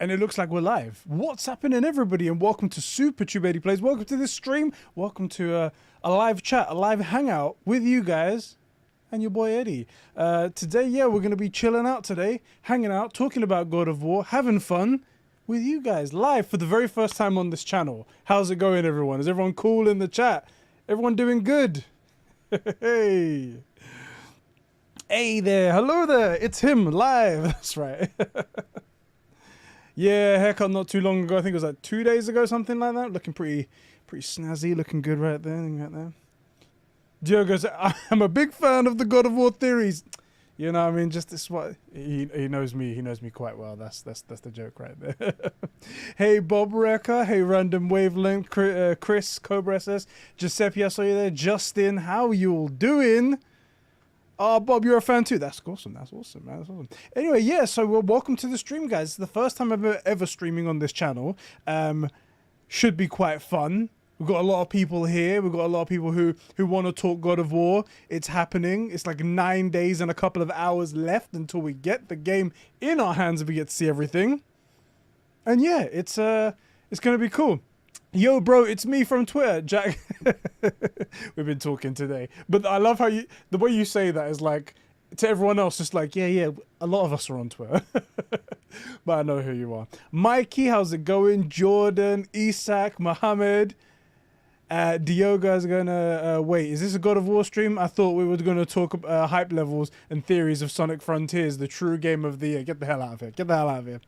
And it looks like we're live. What's happening, everybody? And welcome to Super Tube Eddie Plays. Welcome to this stream. Welcome to a live chat, a live hangout with you guys and your boy Eddie. Today, yeah, we're going to be chilling out today, hanging out, talking about God of War, having fun with you guys live for the very first time on this channel. How's it going, everyone? Is everyone cool in the chat? Everyone doing good? Hey. Hey there. Hello there. It's him live. That's right. Yeah, haircut not too long ago. I think it was like 2 days ago, something like that. Looking pretty snazzy, looking good right there. Diogo said, I'm a big fan of the God of War theories. You know what I mean? Just this what he knows me. He knows me quite well. That's the joke right there. Hey, Bob Wrecker. Hey, Random Wavelength. Chris, Cobra SS. Giuseppe, I saw you there. Justin, how you all doing? Oh, Bob, you're a fan too. That's awesome. That's awesome, man. That's awesome. Anyway, yeah, so welcome to the stream, guys. It's the first time I'm ever streaming on this channel. Should be quite fun. We've got a lot of people here. We've got a lot of people who want to talk God of War. It's happening. It's like 9 days and a couple of hours left until we get the game in our hands and we get to see everything. And yeah, it's going to be cool. Yo, bro, it's me from Twitter, Jack. We've been talking today. But I love how the way you say that is like, to everyone else, just like, yeah, a lot of us are on Twitter. But I know who you are. Mikey, how's it going? Jordan, Isak, Mohammed. Diogo is going to... wait, is this a God of War stream? I thought we were going to talk hype levels and theories of Sonic Frontiers, the true game of the year. Get the hell out of here. Get the hell out of here.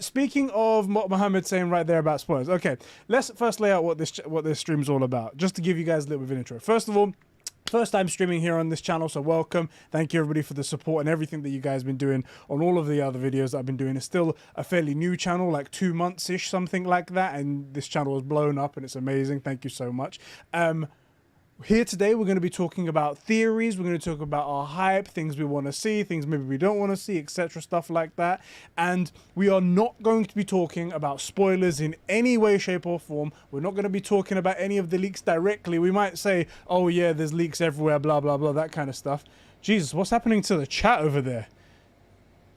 Speaking of what Mohammed saying right there about spoilers. Okay, let's first lay out what this stream's all about, just to give you guys a little bit of an intro. First of all, first time streaming here on this channel, so welcome. Thank you everybody for the support and everything that you guys have been doing on all of the other videos that I've been doing. It's still a fairly new channel, like 2 months-ish, something like that, and this channel has blown up and it's amazing. Thank you so much. Here today, we're going to be talking about theories. We're going to talk about our hype, things we want to see, things maybe we don't want to see, etc., stuff like that. And we are not going to be talking about spoilers in any way, shape, or form. We're not going to be talking about any of the leaks directly. We might say, oh yeah, there's leaks everywhere, blah, blah, blah, that kind of stuff. Jesus, what's happening to the chat over there?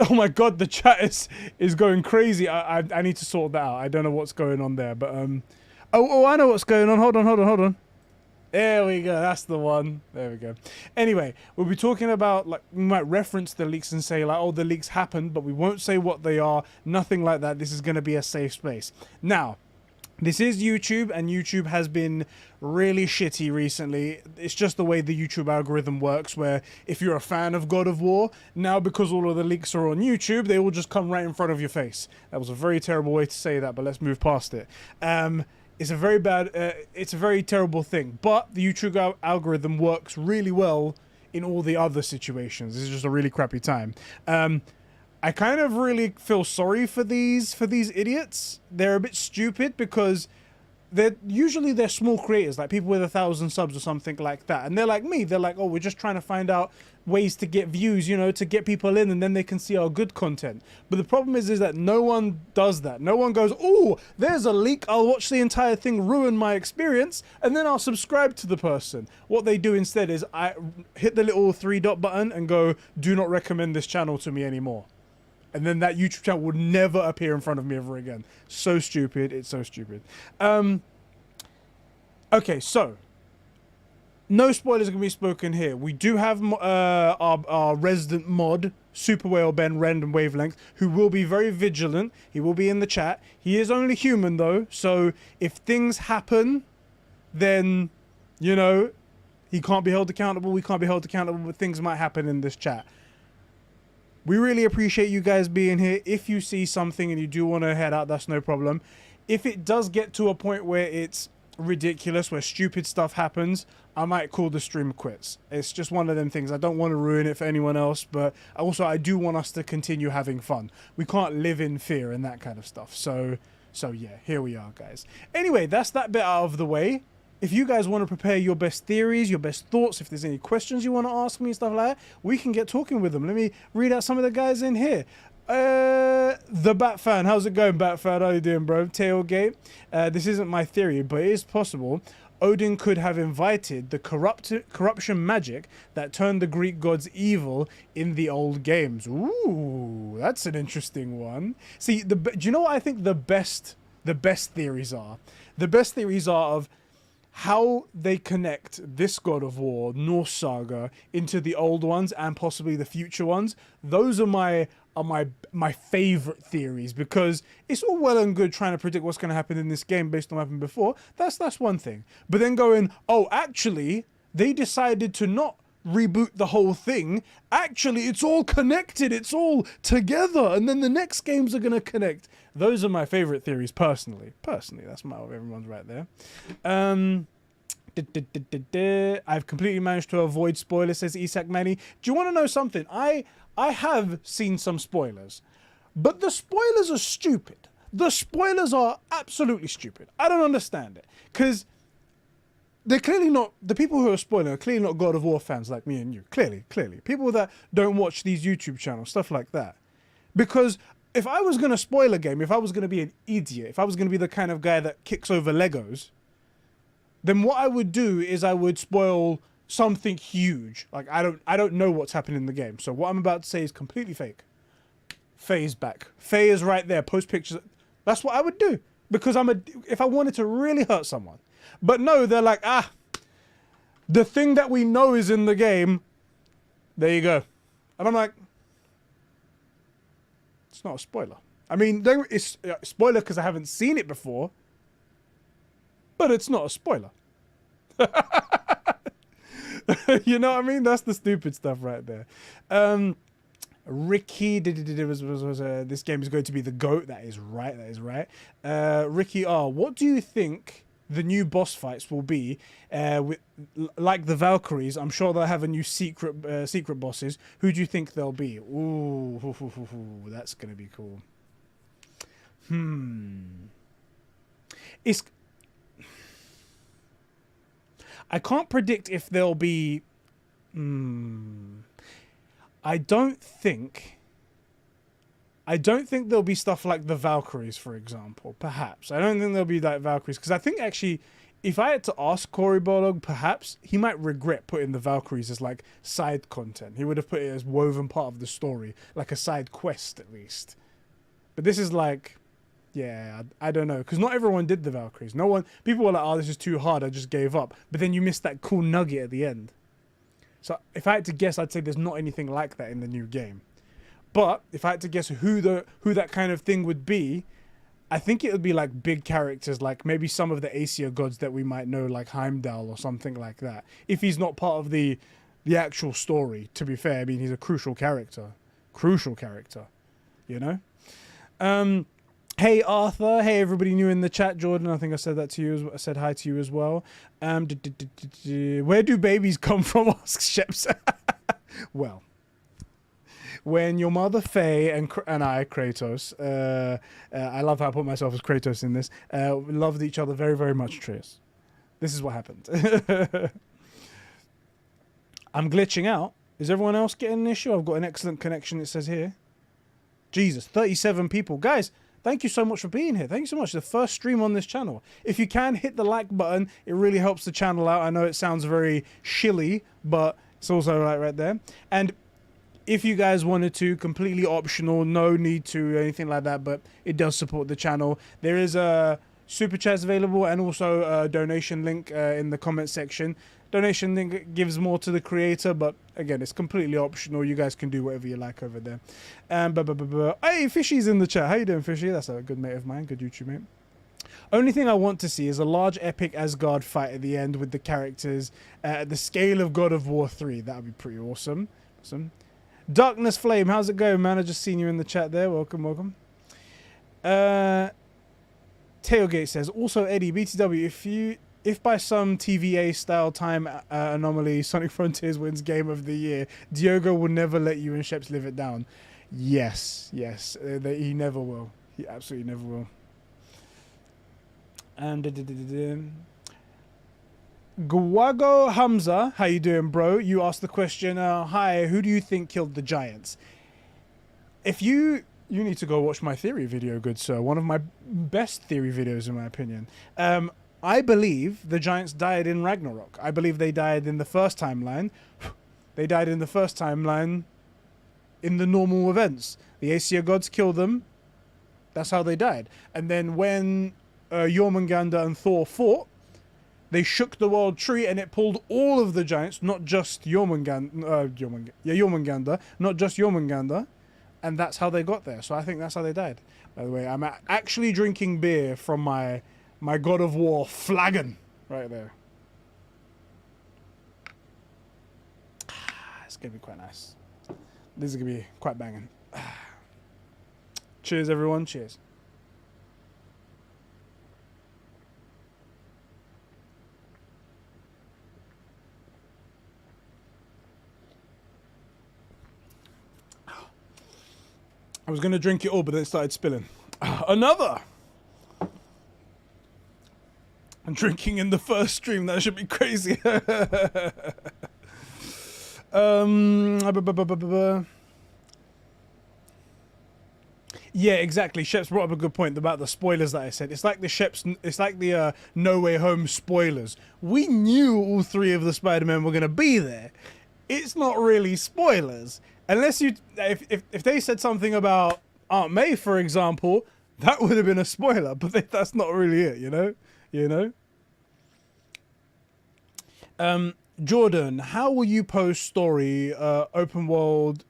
Oh my God, the chat is going crazy. I need to sort that out. I don't know what's going on there, but oh, I know what's going on. Hold on. There we go, that's the one. There we go. Anyway, we'll be talking about, like, we might reference the leaks and say, like, oh, the leaks happened, but we won't say what they are, nothing like that. This is going to be a safe space. Now, this is YouTube, and YouTube has been really shitty recently. It's just the way the YouTube algorithm works, where if you're a fan of God of War, now because all of the leaks are on YouTube, they will just come right in front of your face. That was a very terrible way to say that, but let's move past it. It's a very bad, it's a very terrible thing, but the YouTube algorithm works really well in all the other situations. This is just a really crappy time. I kind of really feel sorry for these idiots. They're a bit stupid because they're small creators, like people with 1,000 subs or something like that. And they're like me. They're like, oh, we're just trying to find out ways to get views, you know, to get people in, and then they can see our good content. But the problem is that no one does that. No one goes, oh, there's a leak, I'll watch the entire thing, ruin my experience, and then I'll subscribe to the person. What they do instead is I hit the little 3-dot button and go, do not recommend this channel to me anymore. And then that YouTube channel would never appear in front of me ever again. So stupid. It's so stupid. Okay, so no spoilers are going to be spoken here. We do have our resident mod, Super Whale Ben, Random Wavelength, who will be very vigilant. He will be in the chat. He is only human, though, so if things happen, then, you know, he can't be held accountable. We can't be held accountable, but things might happen in this chat. We really appreciate you guys being here. If you see something and you do want to head out, that's no problem. If it does get to a point where it's ridiculous, where stupid stuff happens, I might call the stream quits. It's just one of them things. I don't want to ruin it for anyone else, but also I do want us to continue having fun. We can't live in fear and that kind of stuff. So yeah, here we are, guys. Anyway, that's that bit out of the way. If you guys want to prepare your best theories, your best thoughts, if there's any questions you want to ask me and stuff like that, we can get talking with them. Let me read out some of the guys in here. The Bat Fan, how's it going, Bat Fan? How you doing, bro? Tailgate. This isn't my theory, but it is possible. Odin could have invited the corruption magic that turned the Greek gods evil in the old games. Ooh, that's an interesting one. See, do you know what I think the best theories are? The best theories are of how they connect this God of War, Norse saga, into the old ones and possibly the future ones. Those are my favorite theories, because it's all well and good trying to predict what's going to happen in this game based on what happened before. That's one thing. But then going, oh, actually, they decided to not reboot the whole thing. Actually, it's all connected. It's all together. And then the next games are going to connect. Those are my favorite theories, personally. That's my everyone's right there. I've completely managed to avoid spoilers, says Isak Manny. Do you want to know something? I have seen some spoilers, but the spoilers are stupid. The spoilers are absolutely stupid. I don't understand it, because they're clearly not, the people who are spoiling are clearly not God of War fans like me and you. Clearly. People that don't watch these YouTube channels, stuff like that. Because if I was going to spoil a game, if I was going to be an idiot, if I was going to be the kind of guy that kicks over Legos, then what I would do is I would spoil something huge. Like, I don't know what's happening in the game. So what I'm about to say is completely fake. Faye's back. Faye is right there. Post pictures. That's what I would do. Because if I wanted to really hurt someone. But no, they're like, the thing that we know is in the game. There you go. And I'm like, it's not a spoiler. I mean, it's a spoiler because I haven't seen it before. But it's not a spoiler. You know what I mean? That's the stupid stuff right there. Ricky, this game is going to be the GOAT. That is right. Ricky R, what do you think the new boss fights will be? Like the Valkyries, I'm sure they'll have a new secret bosses. Who do you think they'll be? Ooh, that's going to be cool. I can't predict if there'll be... I don't think there'll be stuff like the Valkyries, for example. Perhaps. I don't think there'll be like Valkyries. Because I think actually, if I had to ask Cory Barlog, perhaps, he might regret putting the Valkyries as like side content. He would have put it as woven part of the story. Like a side quest, at least. But this is like... Yeah, I don't know, because not everyone did the Valkyries. People were like, oh, this is too hard, I just gave up. But then you missed that cool nugget at the end. So if I had to guess, I'd say there's not anything like that in the new game. But if I had to guess who that kind of thing would be, I think it would be like big characters, like maybe some of the Aesir gods that we might know, like Heimdall or something like that. If he's not part of the actual story, to be fair, I mean, he's a crucial character. You know? Hey Arthur, hey everybody new in the chat. Jordan, I think I said that to you. I said hi to you as well. Where do babies come from? Asks Sheps. Well, when your mother Faye and I, Kratos, I love how I put myself as Kratos in this, loved each other very, very much, Trius. This is what happened. I'm glitching out. Is everyone else getting an issue? I've got an excellent connection, it says here. Jesus, 37 people. Guys, thank you so much for being here. Thank you so much. The first stream on this channel. If you can, hit the like button. It really helps the channel out. I know it sounds very shilly, but it's also right there. And if you guys wanted to, completely optional, no need to, anything like that, but it does support the channel. There is a super chats available and also a donation link in the comment section. Donation link gives more to the creator, but again, it's completely optional. You guys can do whatever you like over there. Hey, Fishy's in the chat. How you doing, Fishy? That's a good mate of mine, good YouTube mate. Only thing I want to see is a large epic Asgard fight at the end with the characters at the scale of God of War 3. That would be pretty awesome. Darkness Flame, how's it going, man? I just seen you in the chat there. Welcome. Tailgate says, also Eddie, BTW, if by some TVA style time anomaly Sonic Frontiers wins Game of the Year, Diogo will never let you and Sheps live it down. Yes, he never will. He absolutely never will. And Gwago Hamza, how you doing, bro? You asked the question, hi, who do you think killed the giants? If you need to go watch my theory video, good sir. One of my best theory videos, in my opinion. I believe the giants died in Ragnarok. I believe they died in the first timeline. They died in the first timeline in the normal events. The Aesir gods killed them. That's how they died. And then when Jormungandr and Thor fought, they shook the world tree and it pulled all of the giants, not just Jormungandr, not just Jormungandr, and that's how they got there. So I think that's how they died. By the way, I'm actually drinking beer from my God of War flagon right there. It's gonna be quite nice. This is gonna be quite banging. Cheers, everyone. Cheers. I was going to drink it all, but then it started spilling. Another! I'm drinking in the first stream. That should be crazy. Yeah, exactly. Shep's brought up a good point about the spoilers that I said. It's like the No Way Home spoilers. We knew all three of the Spider-Men were going to be there. It's not really spoilers. Unless if they said something about Aunt May, for example, that would have been a spoiler, but that's not really it, you know? Jordan, how will you post story open world?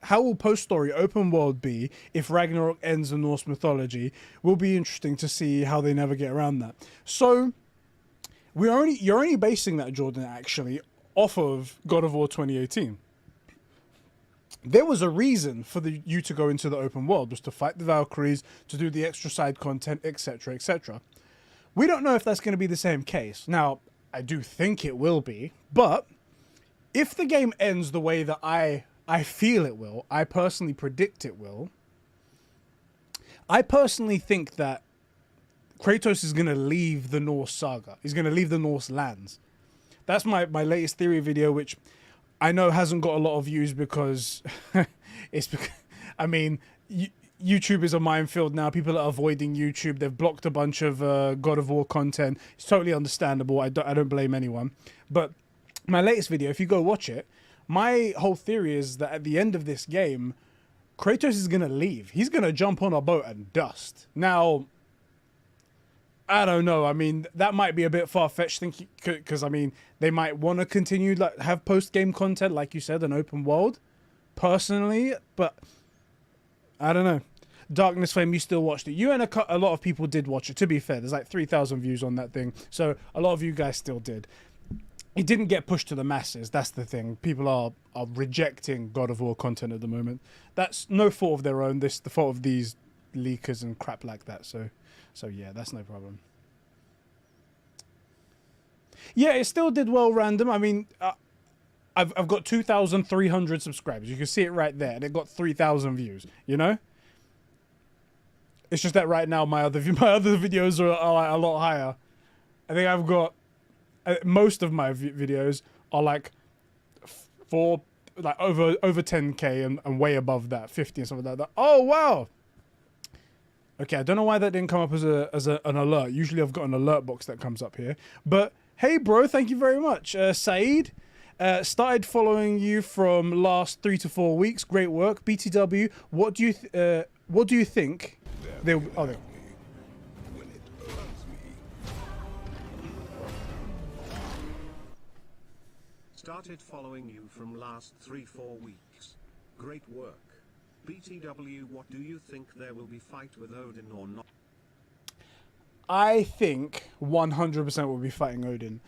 How will post story open world be if Ragnarok ends in Norse mythology? Will be interesting to see how they navigate around that. So you're only basing that, Jordan, actually off of God of War 2018. There was a reason for you to go into the open world, was to fight the Valkyries, to do the extra side content, etc., etc. We don't know if that's going to be the same case. Now, I do think it will be, but if the game ends the way that I feel it will, I personally predict it will, I personally think that Kratos is going to leave the Norse saga. He's going to leave the Norse lands. That's my latest theory video, which I know hasn't got a lot of views because I mean, YouTube is a minefield now. People are avoiding YouTube. They've blocked a bunch of God of War content. It's totally understandable. I don't blame anyone. But my latest video, if you go watch it, my whole theory is that at the end of this game, Kratos is going to leave. He's going to jump on a boat and dust. Now, I don't know. I mean, that might be a bit far-fetched thinking, because, I mean, they might want to continue, like, have post-game content, like you said, an open world, personally, but I don't know. Darkness Flame, you still watched it. You and a lot of people did watch it, to be fair. There's like 3,000 views on that thing, so a lot of you guys still did. It didn't get pushed to the masses, that's the thing. People are rejecting God of War content at the moment. That's no fault of their own. This the fault of these leakers and crap like that, so yeah, that's no problem. Yeah, it still did well random. I mean, I've got 2,300 subscribers. You can see it right there, and it got 3,000 views. You know, it's just that right now my other videos are like a lot higher. I think I've got most of my videos are like over 10K and way above that, 50 and something like that. Oh wow. Okay, I don't know why that didn't come up as an alert. Usually I've got an alert box that comes up here. But hey, bro, thank you very much. Saeed, started following you from last 3 to 4 weeks. Great work. BTW, what do you think? Started following you from last 3-4 weeks. Great work. BTW, what do you think there will be fight with Odin or not? I think 100% will be fighting Odin.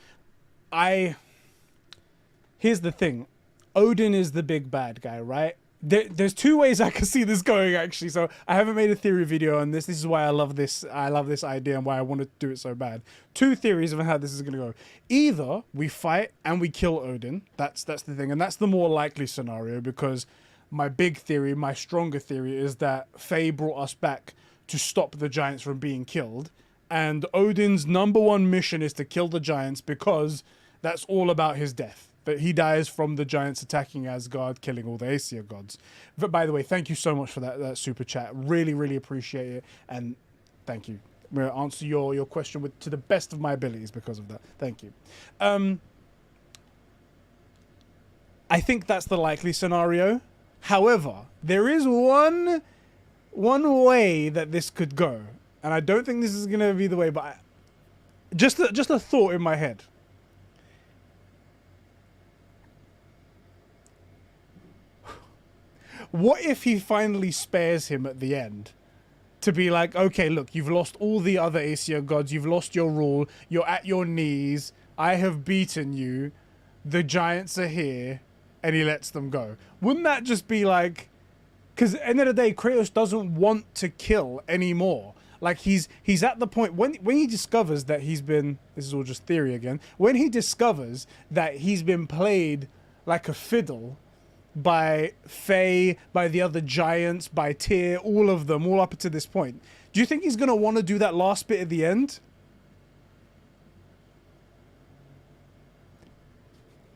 Here's the thing. Odin is the big bad guy, right? There's two ways I can see this going, actually. So I haven't made a theory video on this. This is why I love this idea and why I wanted to do it so bad. Two theories of how this is going to go. Either we fight and we kill Odin. That's the thing. And that's the more likely scenario, because my big theory, my stronger theory, is that Faye brought us back to stop the giants from being killed. And Odin's #1 mission is to kill the giants, because that's all about his death. That he dies from the giants attacking Asgard, killing all the Aesir gods. But by the way, thank you so much for that super chat. Really, really appreciate it. And thank you. I'm going to answer your question to the best of my abilities because of that. Thank you. I think that's the likely scenario. However, there is one way that this could go, and I don't think this is going to be the way, but just a thought in my head. What if he finally spares him at the end? To be like, okay, look, you've lost all the other Aesir gods, you've lost your rule, you're at your knees, I have beaten you, the giants are here, and he lets them go. Wouldn't that just be like... Because at the end of the day, Kratos doesn't want to kill anymore. Like, he's at the point... When he discovers that he's been... This is all just theory again. When he discovers that he's been played like a fiddle by Faye, by the other giants, by Tyr, all of them, all up to this point, do you think he's going to want to do that last bit at the end?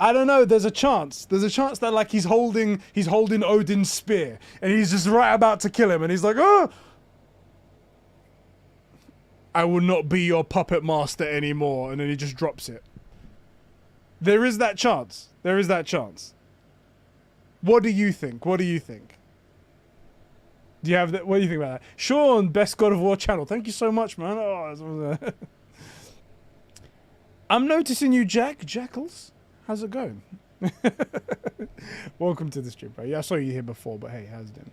I don't know. There's a chance. There's a chance that like he's holding Odin's spear and he's just right about to kill him and he's like, oh, I will not be your puppet master anymore. And then he just drops it. There is that chance. There is that chance. What do you think? What do you think? Do you have that? What do you think about that? Sean, best God of War channel. Thank you so much, man. Oh, I'm noticing you, Jackals. How's it going? Welcome to the stream, bro. Yeah, I saw you here before, but hey, how's it doing?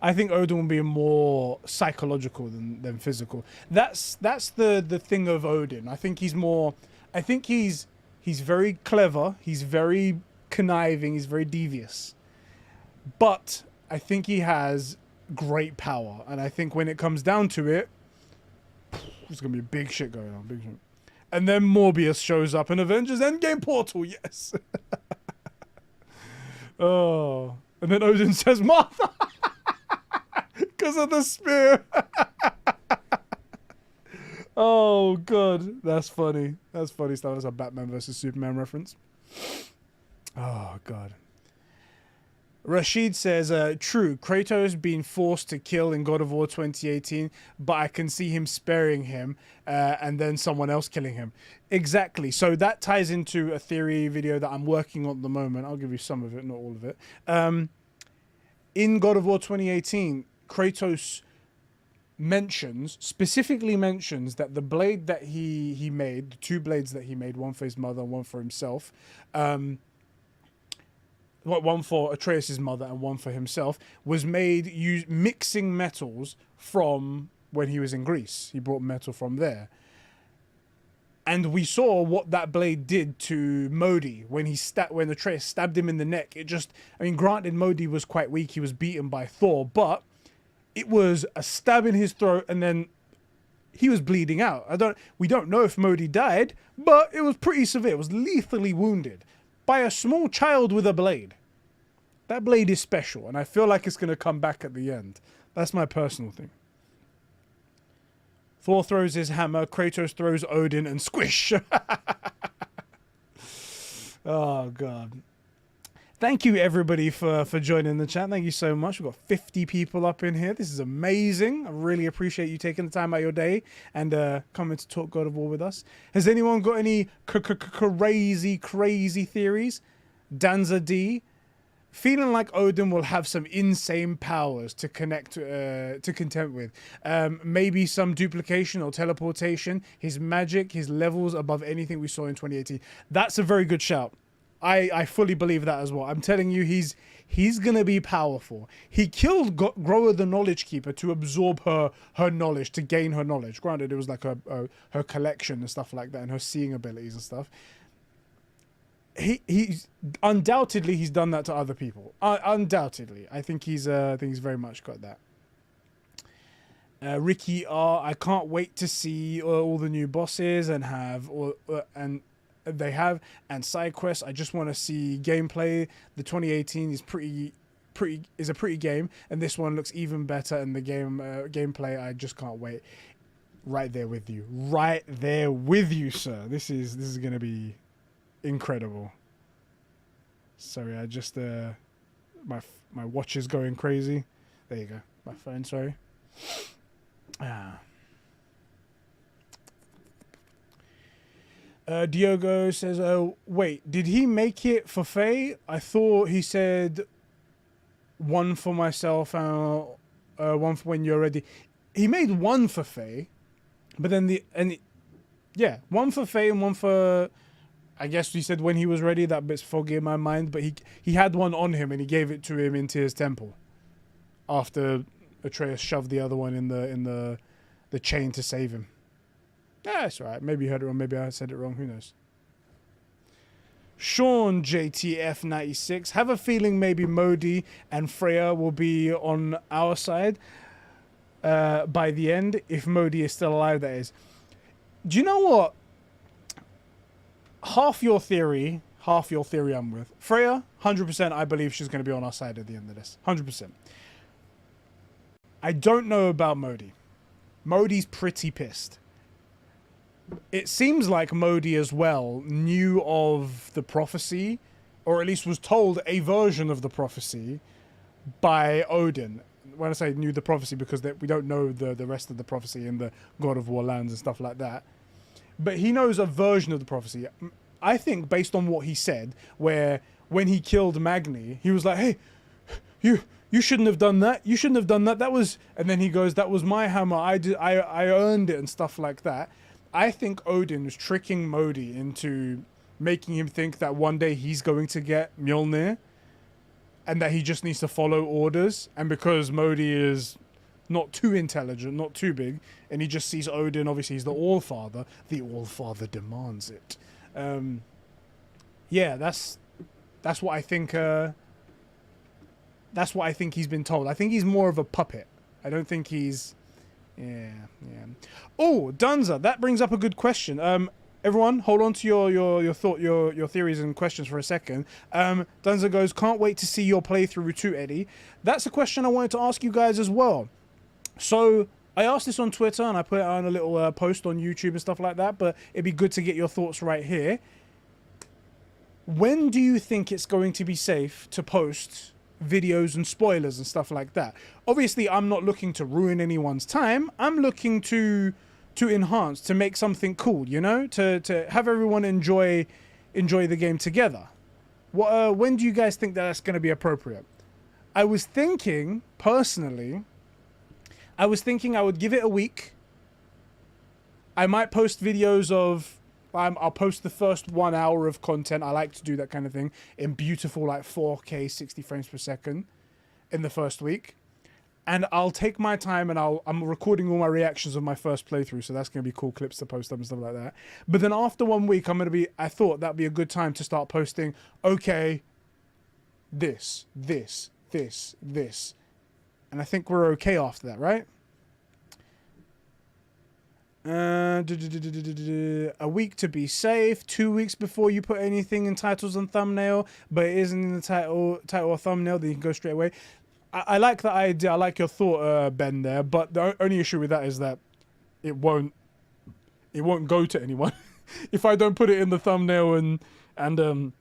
I think Odin will be more psychological than physical. That's the thing of Odin. I think he's more... I think he's very clever. He's very conniving. He's very devious. But I think he has great power. And I think when it comes down to it, there's going to be big shit going on. Big shit. And then Morbius shows up in Avengers Endgame portal. Yes. Oh. And then Odin says, Martha. Because of the spear. Oh, God. That's funny. That's funny stuff. That's a Batman versus Superman reference. Oh, God. Rashid says, true, Kratos being forced to kill in God of War 2018, but I can see him sparing him and then someone else killing him. Exactly. So that ties into a theory video that I'm working on at the moment. I'll give you some of it, not all of it. In God of War 2018, Kratos specifically mentions that the blade that he made, the two blades that he made, one for his mother and one for himself, one for Atreus' mother and one for himself, was made mixing metals from when he was in Greece. He brought metal from there. And we saw what that blade did to Modi when Atreus stabbed him in the neck. It just, I mean, granted, Modi was quite weak. He was beaten by Thor, but it was a stab in his throat and then he was bleeding out. We don't know if Modi died, but it was pretty severe. It was lethally wounded by a small child with a blade. That blade is special, and I feel like it's going to come back at the end. That's my personal thing. Thor throws his hammer, Kratos throws Odin, and squish! Oh, God. Thank you, everybody, for joining the chat. Thank you so much. We've got 50 people up in here. This is amazing. I really appreciate you taking the time out of your day and coming to talk God of War with us. Has anyone got any crazy theories? Danza D. Feeling like Odin will have some insane powers to contend with. Maybe some duplication or teleportation. His magic, his levels above anything we saw in 2018. That's a very good shout. I fully believe that as well. I'm telling you, he's going to be powerful. He killed Groa the Knowledge Keeper to absorb her knowledge, to gain her knowledge. Granted, it was like her collection and stuff like that and her seeing abilities and stuff. He's undoubtedly he's done that to other people. Undoubtedly, I think he's very much got that. Ricky R, I can't wait to see all the new bosses and side quests. I just want to see gameplay. The 2018 is a pretty game, and this one looks even better. And the gameplay, I just can't wait. Right there with you, sir. This is gonna be incredible. Sorry, I just my watch is going crazy. There you go. My phone, sorry. Diogo says, wait, did he make it for Faye? I thought he said one for myself and one for when you're ready. He made one for Faye, but then yeah, one for Faye and one for, I guess he said when he was ready. That bit's foggy in my mind, but he had one on him and he gave it to him into his temple after Atreus shoved the other one in the chain to save him. Yeah, that's right. Maybe you heard it wrong. Maybe I said it wrong. Who knows? Sean JTF96. Have a feeling maybe Modi and Freya will be on our side by the end, if Modi is still alive, that is. Do you know what? Half your theory I'm with. Freya, 100% I believe she's going to be on our side at the end of this. 100%. I don't know about Modi. Modi's pretty pissed. It seems like Modi as well knew of the prophecy, or at least was told a version of the prophecy by Odin. When I say knew the prophecy, because we don't know the rest of the prophecy in the God of War lands and stuff like that. But he knows a version of the prophecy. I think based on what he said, where when he killed Magni, he was like, hey, you shouldn't have done that. You shouldn't have done that. That was, and then he goes, that was my hammer. I earned it and stuff like that. I think Odin was tricking Modi into making him think that one day he's going to get Mjolnir and that he just needs to follow orders. And because Modi is not too intelligent, not too big, and he just sees Odin, obviously he's the All-Father. The All-Father demands it. Yeah, that's what I think. That's what I think he's been told. I think he's more of a puppet. I don't think he's... Yeah. Oh, Dunza, that brings up a good question. Everyone, hold on to your theories and questions for a second. Dunza goes, can't wait to see your playthrough too, Eddie. That's a question I wanted to ask you guys as well. So I asked this on Twitter and I put it on a little post on YouTube and stuff like that, but it'd be good to get your thoughts right here. When do you think it's going to be safe to post videos and spoilers and stuff like that? Obviously, I'm not looking to ruin anyone's time. I'm looking to enhance, to make something cool, you know, to have everyone enjoy the game together. When do you guys think that that's going to be appropriate? I was thinking, personally, I would give it a week. I might post videos of, I'll post the first 1 hour of content. I like to do that kind of thing in beautiful, like 4K, 60 frames per second in the first week. And I'll take my time and I'm recording all my reactions of my first playthrough. So that's going to be cool clips to post up and stuff like that. But then after 1 week, I thought that'd be a good time to start posting, okay, this. And I think we're okay after that, right? A week to be safe, 2 weeks before you put anything in titles and thumbnail, but it isn't in the title or thumbnail, then you can go straight away. I like that idea. I like your thought, Ben, there, but the only issue with that is that it won't go to anyone. If I don't put it in the thumbnail and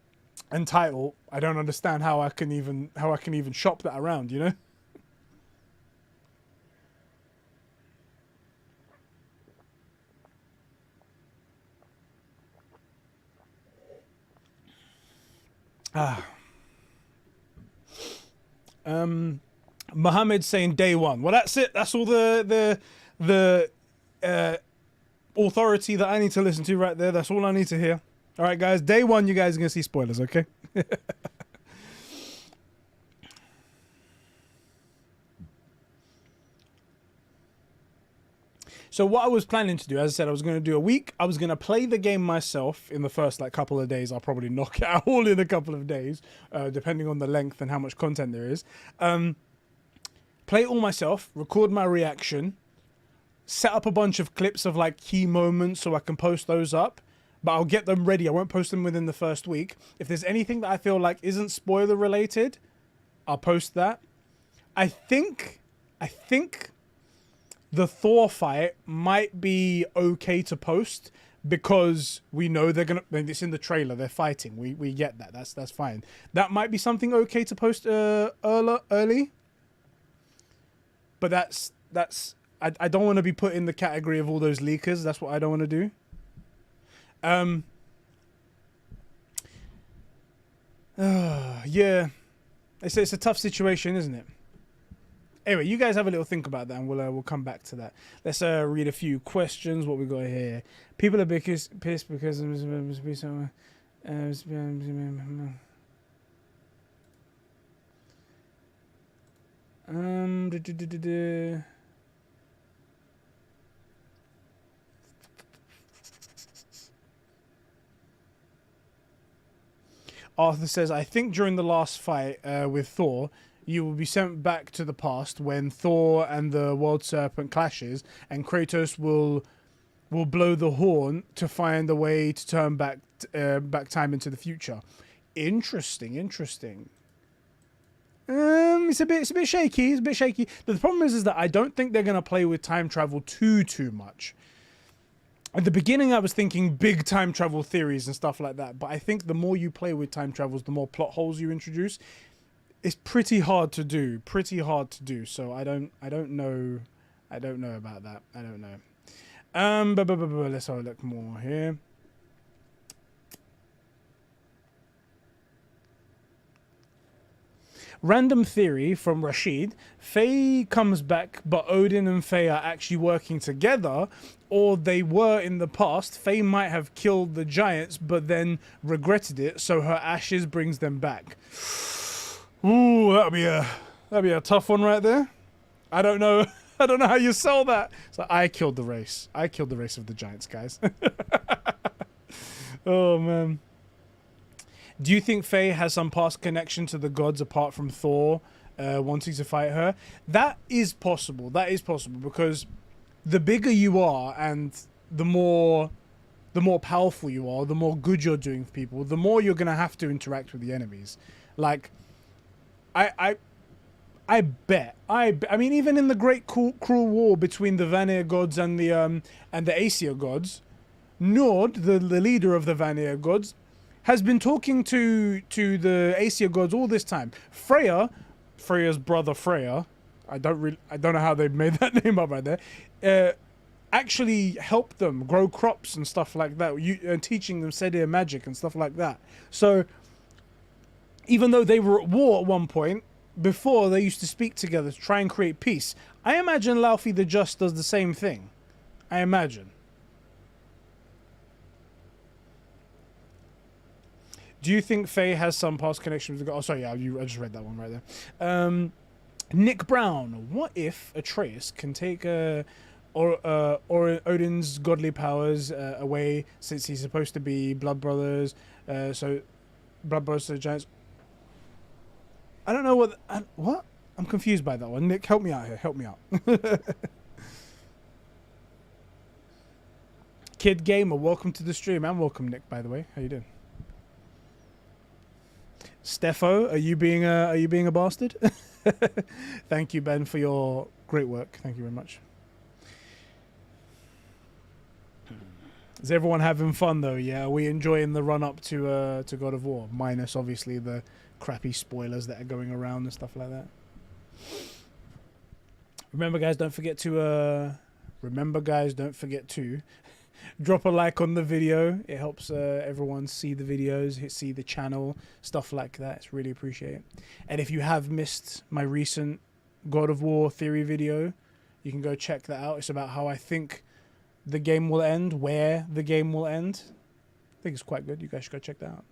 title, I don't understand how I can even shop that around, you know? Mohammed saying day one. Well, that's it. That's all the authority that I need to listen to right there. That's all I need to hear. All right, guys. Day one, you guys are gonna see spoilers. Okay. So what I was planning to do, as I said, I was going to do a week. I was going to play the game myself in the first couple of days. I'll probably knock it out all in a couple of days, depending on the length and how much content there is. Play it all myself, record my reaction, set up a bunch of clips of key moments so I can post those up. But I'll get them ready. I won't post them within the first week. If there's anything that I feel like isn't spoiler related, I'll post that. I think the Thor fight might be okay to post because we know they're gonna. It's in the trailer. They're fighting. We get that. That's fine. That might be something okay to post early. But that's. I don't want to be put in the category of all those leakers. That's what I don't want to do. Yeah, it's a tough situation, isn't it? Anyway, you guys have a little think about that, and we'll come back to that. Let's read a few questions. What we got here? People are pissed because Arthur says, I think during the last fight with Thor, you will be sent back to the past when Thor and the World Serpent clashes, and Kratos will blow the horn to find a way to turn back time into the future. Interesting. It's a bit shaky. The problem is that I don't think they're gonna play with time travel too much. At the beginning, I was thinking big time travel theories and stuff like that. But I think the more you play with time travels, the more plot holes you introduce. It's pretty hard to do. So I don't know about that. I don't know. Let's have a look more here. Random theory from Rashid. Faye comes back, but Odin and Faye are actually working together, or they were in the past. Faye might have killed the giants, but then regretted it, so her ashes brings them back. Ooh, that'd be a tough one right there. I don't know. I don't know how you sell that. So I killed the race. I killed the race of the giants, guys. Oh man. Do you think Faye has some past connection to the gods apart from Thor wanting to fight her? That is possible. Because the bigger you are and the more powerful you are, the more good you're doing for people, the more you're gonna have to interact with the enemies. Like, I mean, even in the great cruel war between the Vanir gods and the Aesir gods, Nord, the leader of the Vanir gods, has been talking to the Aesir gods all this time. Freya's brother Freya, I don't know how they made that name up right there, actually helped them grow crops and stuff like that, teaching them Sedir magic and stuff like that. So even though they were at war at one point, before they used to speak together to try and create peace. I imagine Laufey the Just does the same thing. I imagine. Do you think Faye has some past connection with the god? Oh, sorry, yeah, I just read that one right there. Nick Brown, what if Atreus can take Odin's godly powers away, since he's supposed to be blood brothers? So blood brothers to the giants. I don't know what. I'm confused by that one. Nick, help me out here. Help me out. Kid Gamer, welcome to the stream, and welcome, Nick. By the way, how you doing? Steffo, are you being a bastard? Thank you, Ben, for your great work. Thank you very much. Is everyone having fun though? Yeah, are we enjoying the run up to God of War? Minus obviously the crappy spoilers that are going around and stuff like that. Remember, guys, don't forget to drop a like on the video. It helps everyone see the videos, see the channel, stuff like that. It's really appreciated. And if you have missed my recent God of War theory video, you can go check that out. It's about how I think the game will end, where the game will end. I think it's quite good. You guys should go check that out.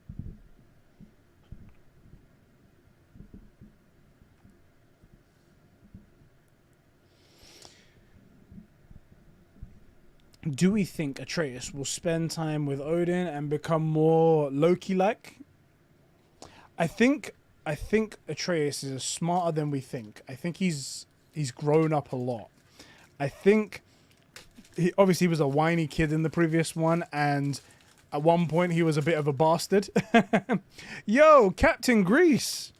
Do we think Atreus will spend time with Odin and become more Loki-like? I think Atreus is smarter than we think. I think he's grown up a lot. I think he obviously was a whiny kid in the previous one, and at one point he was a bit of a bastard. Yo, Captain Grease,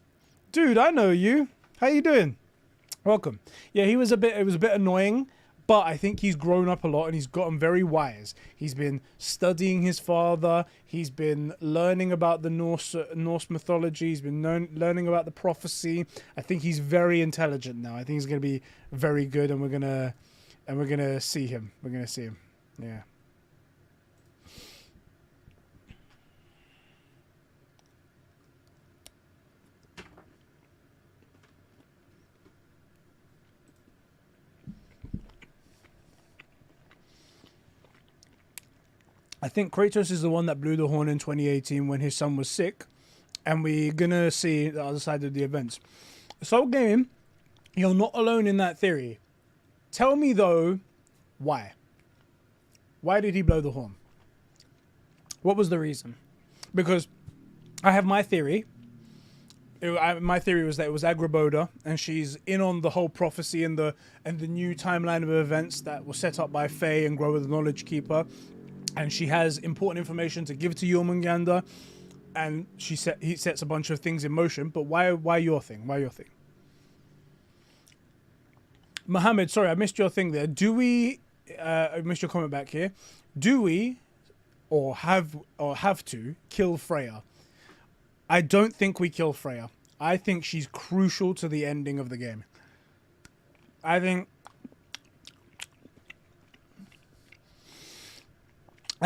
dude, I know you. How you doing? Welcome. Yeah, it was a bit annoying. But I think he's grown up a lot and he's gotten very wise. He's been studying his father. He's been learning about the Norse mythology. He's been learning about the prophecy. I think he's very intelligent now. I think he's going to be very good, and we're gonna see him. We're gonna see him. Yeah. I think Kratos is the one that blew the horn in 2018 when his son was sick, and we're gonna see the other side of the events. So, game, you're not alone in that theory. Tell me though, why? Why did he blow the horn? What was the reason? Because I have my theory. My theory was that it was Agraboda, and she's in on the whole prophecy and the new timeline of events that was set up by Faye and Grover the Knowledge Keeper, and she has important information to give to Jormungandr, and he sets a bunch of things in motion. But why your thing? Why your thing? Mohammed, sorry, I missed your thing there. Do we? I missed your comment back here. Do we, or have to kill Freya? I don't think we kill Freya. I think she's crucial to the ending of the game. I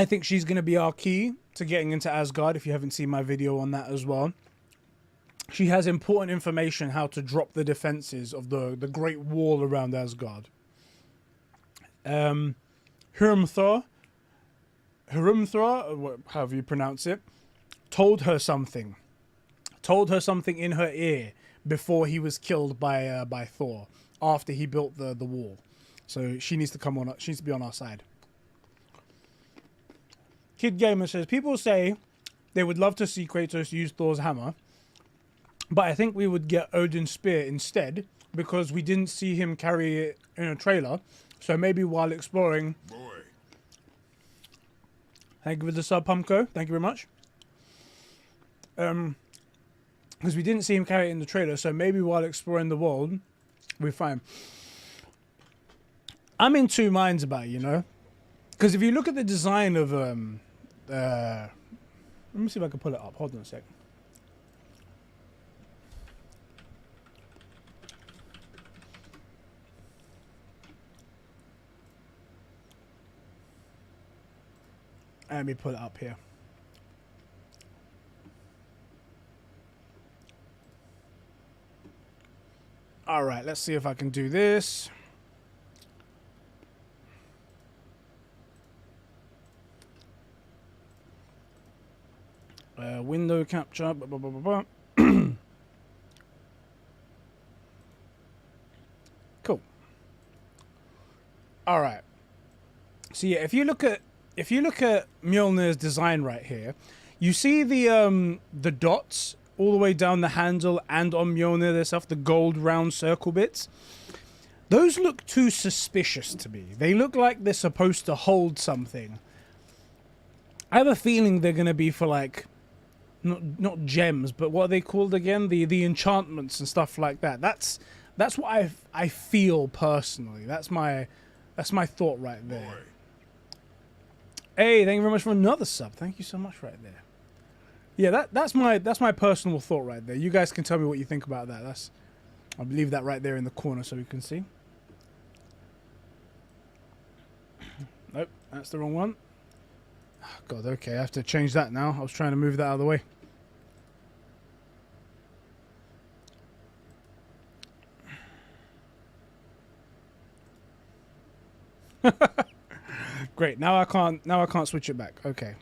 think she's going to be our key to getting into Asgard, if you haven't seen my video on that as well. She has important information how to drop the defenses of the Great Wall around Asgard. Hurmthor, however you pronounce it, told her something in her ear before he was killed by Thor, after he built the wall. So she needs to come on. She needs to be on our side. Kid Gamer says, people say they would love to see Kratos use Thor's hammer, but I think we would get Odin's spear instead, because we didn't see him carry it in a trailer. So maybe while exploring... Boy. Thank you for the sub, Pumco. Thank you very much. Because we didn't see him carry it in the trailer, so maybe while exploring the world, we're fine. I'm in two minds about it, you know? Because if you look at the design of... let me see if I can pull it up. Hold on a sec. Let me pull it up here. All right, let's see if I can do this. Window capture. Blah, blah, blah, blah, blah. Cool. All right. So yeah, if you look at Mjolnir's design right here, you see the dots all the way down the handle and on Mjolnir themselves, the gold round circle bits. Those look too suspicious to me. They look like they're supposed to hold something. I have a feeling they're going to be for like, not gems, but what are they called again? The enchantments and stuff like that. That's what I feel personally. That's my thought right there. Boy. Hey, thank you very much for another sub. Thank you so much right there. Yeah, that's my personal thought right there. You guys can tell me what you think about that. I'll leave that right there in the corner so you can see. Nope, that's the wrong one. Oh, God, okay, I have to change that now. I was trying to move that out of the way. Great. Now I can't switch it back. Okay.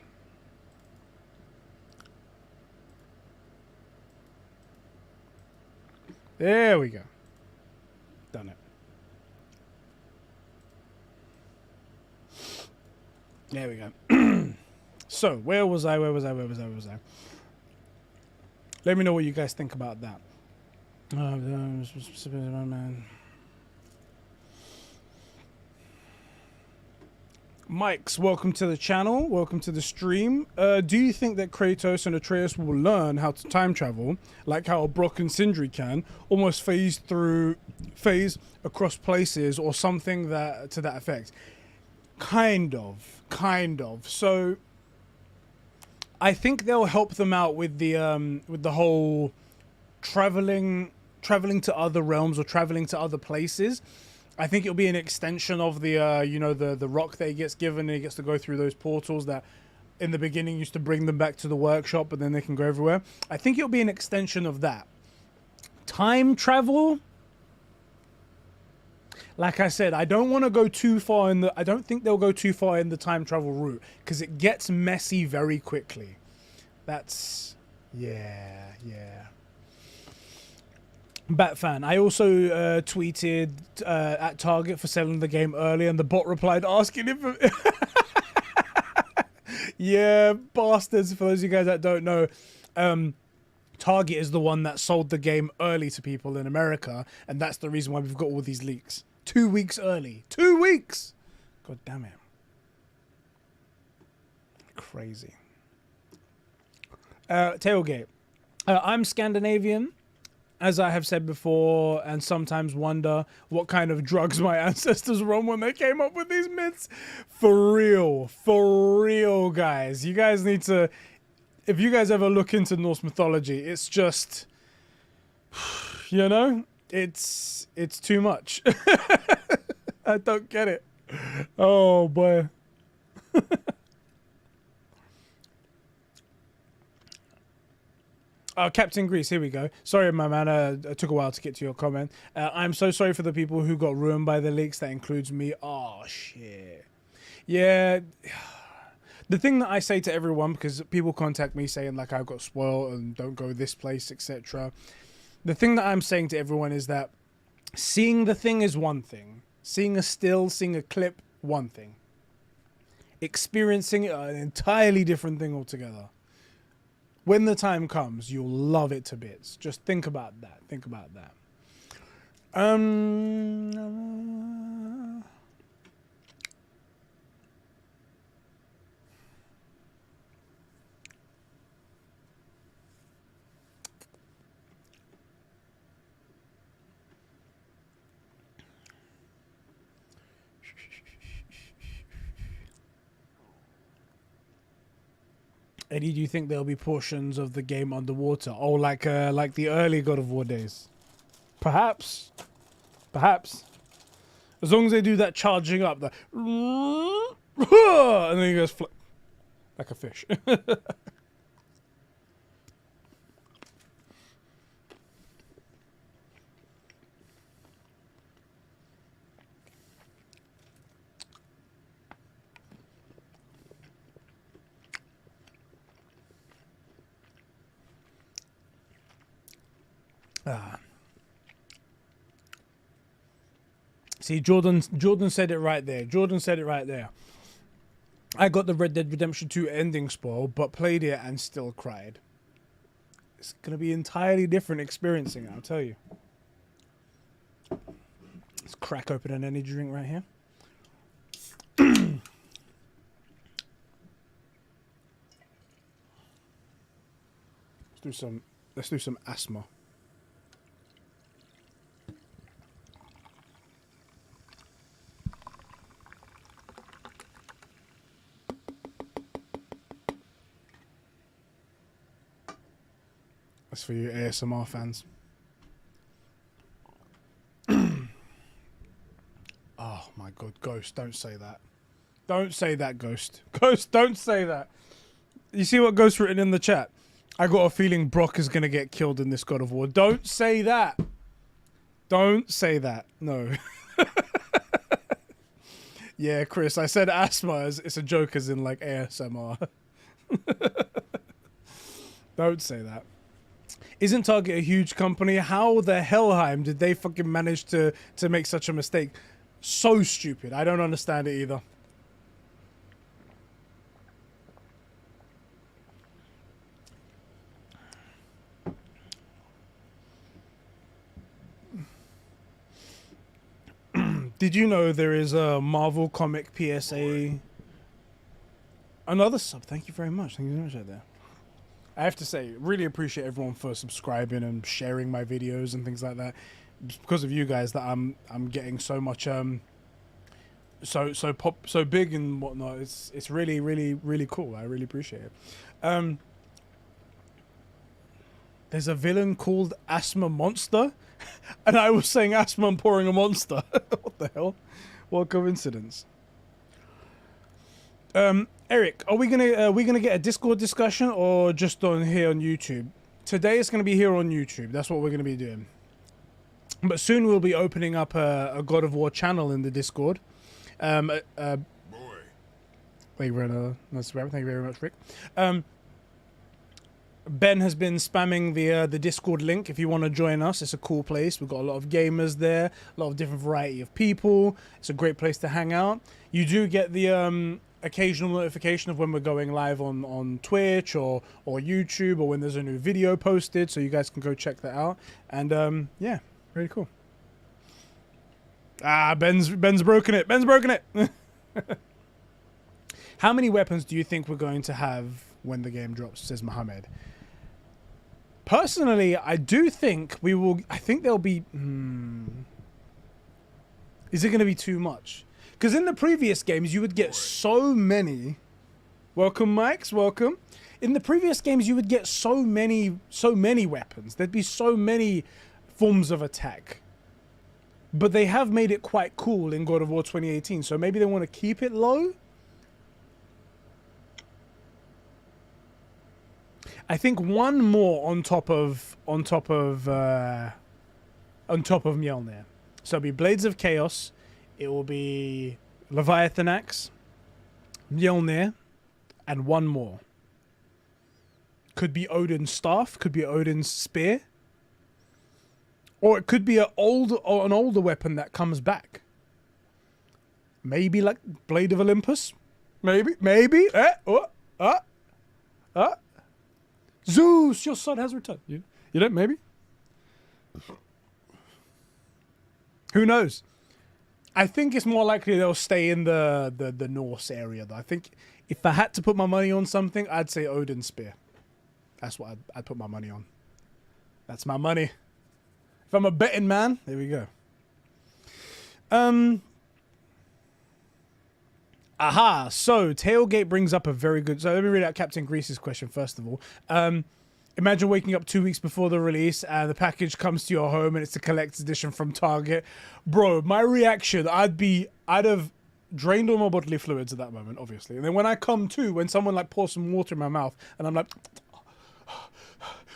There we go. Done it. There we go. So, where was I? Let me know what you guys think about that. Mike's, welcome to the channel. Welcome to the stream. Do you think that Kratos and Atreus will learn how to time travel, like how Brock and Sindri can, almost phase across places or something to that effect? Kind of. So I think they'll help them out with the whole traveling to other realms or traveling to other places. I think it'll be an extension of the the rock that he gets given, and he gets to go through those portals that in the beginning used to bring them back to the workshop, but then they can go everywhere. I think it'll be an extension of that. Time travel? like I said, I don't want to go too far in the. I don't think they'll go too far in the time travel route because it gets messy very quickly. That's yeah. Batfan. I also tweeted at Target for selling the game early, and the bot replied asking if. Yeah, bastards. For those of you guys that don't know, Target is the one that sold the game early to people in America, and that's the reason why we've got all these leaks. 2 weeks early. 2 weeks! God damn it. Crazy. Tailgate. I'm Scandinavian, as I have said before, and sometimes wonder what kind of drugs my ancestors were on when they came up with these myths. For real, guys. You guys need to... If you guys ever look into Norse mythology, it's just... You know? It's too much. I don't get it. Oh, boy. Captain Grease, here we go. Sorry, my man. It took a while to get to your comment. I'm so sorry for the people who got ruined by the leaks. That includes me. Oh, shit. Yeah. The thing that I say to everyone, because people contact me saying, like, I got spoiled and don't go this place, etc. The thing that I'm saying to everyone is that seeing the thing is one thing. Seeing a still, seeing a clip, one thing. Experiencing it, an entirely different thing altogether. When the time comes, you'll love it to bits. Just think about that. Think about that. Eddie, do you think there'll be portions of the game underwater? Oh, like the early God of War days? Perhaps. Perhaps. As long as they do that charging up, the and then he goes like a fish. See, Jordan said it right there. Jordan said it right there. I got the Red Dead Redemption 2 ending spoil, but played it and still cried. It's going to be entirely different experiencing it, I'll tell you. Let's crack open an energy drink right here. Let's do some asthma. That's for you ASMR fans. Oh my god, Ghost, don't say that. Don't say that, Ghost. Ghost, don't say that. You see what Ghost written in the chat? I got a feeling Brock is going to get killed in this God of War. Don't say that. Don't say that. No. Yeah, Chris, I said asthma. It's a joke as in like ASMR. Don't say that. Isn't Target a huge company? How the hellheim did they fucking manage to make such a mistake? So stupid. I don't understand it either. Did you know there is a Marvel comic PSA? Another sub. Thank you very much. Thank you very much out there. I have to say, really appreciate everyone for subscribing and sharing my videos and things like that. It's because of you guys that I'm getting so much so big and whatnot. It's really cool. I really appreciate it. There's a villain called Asthma Monster, and I was saying asthma and pouring a monster. What the hell? What coincidence? Eric, are we gonna get a Discord discussion or just on here on YouTube? Today it's gonna be here on YouTube. That's what we're gonna be doing. But soon we'll be opening up a God of War channel in the Discord. Thank you very much, Rick. Ben has been spamming the Discord link. If you want to join us, it's a cool place. We've got a lot of gamers there, a lot of different variety of people. It's a great place to hang out. You do get the occasional notification of when we're going live on Twitch or YouTube, or when there's a new video posted, so you guys can go check that out. And yeah, really cool. Ben's broken it. Ben's broken it. How many weapons do you think we're going to have when the game drops, says Mohammed? Personally, I do think we will. I think there'll be. Is it going to be too much? Because in the previous games, you would get so many. Welcome, Mikes. Welcome. In the previous games, you would get so many weapons. There'd be so many forms of attack. But they have made it quite cool in God of War 2018. So maybe they want to keep it low. I think one more on top of Mjolnir. So it'll be Blades of Chaos. It will be Leviathan Axe, Mjolnir, and one more. Could be Odin's staff. Could be Odin's spear. Or it could be an older weapon that comes back. Maybe like Blade of Olympus. Maybe. Zeus, your son has returned. You know, maybe. Who knows? I think it's more likely they'll stay in the Norse area, though. I think if I had to put my money on something, I'd say Odin's spear. That's what I'd put my money on. That's my money. If I'm a betting man, there we go. Aha, so Tailgate brings up a very good... So let me read out Captain Grease's question first of all. Imagine waking up 2 weeks before the release and the package comes to your home and it's a collector's edition from Target. Bro, my reaction, I'd have drained all my bodily fluids at that moment, obviously. And then when I come to, when someone like pours some water in my mouth and I'm like,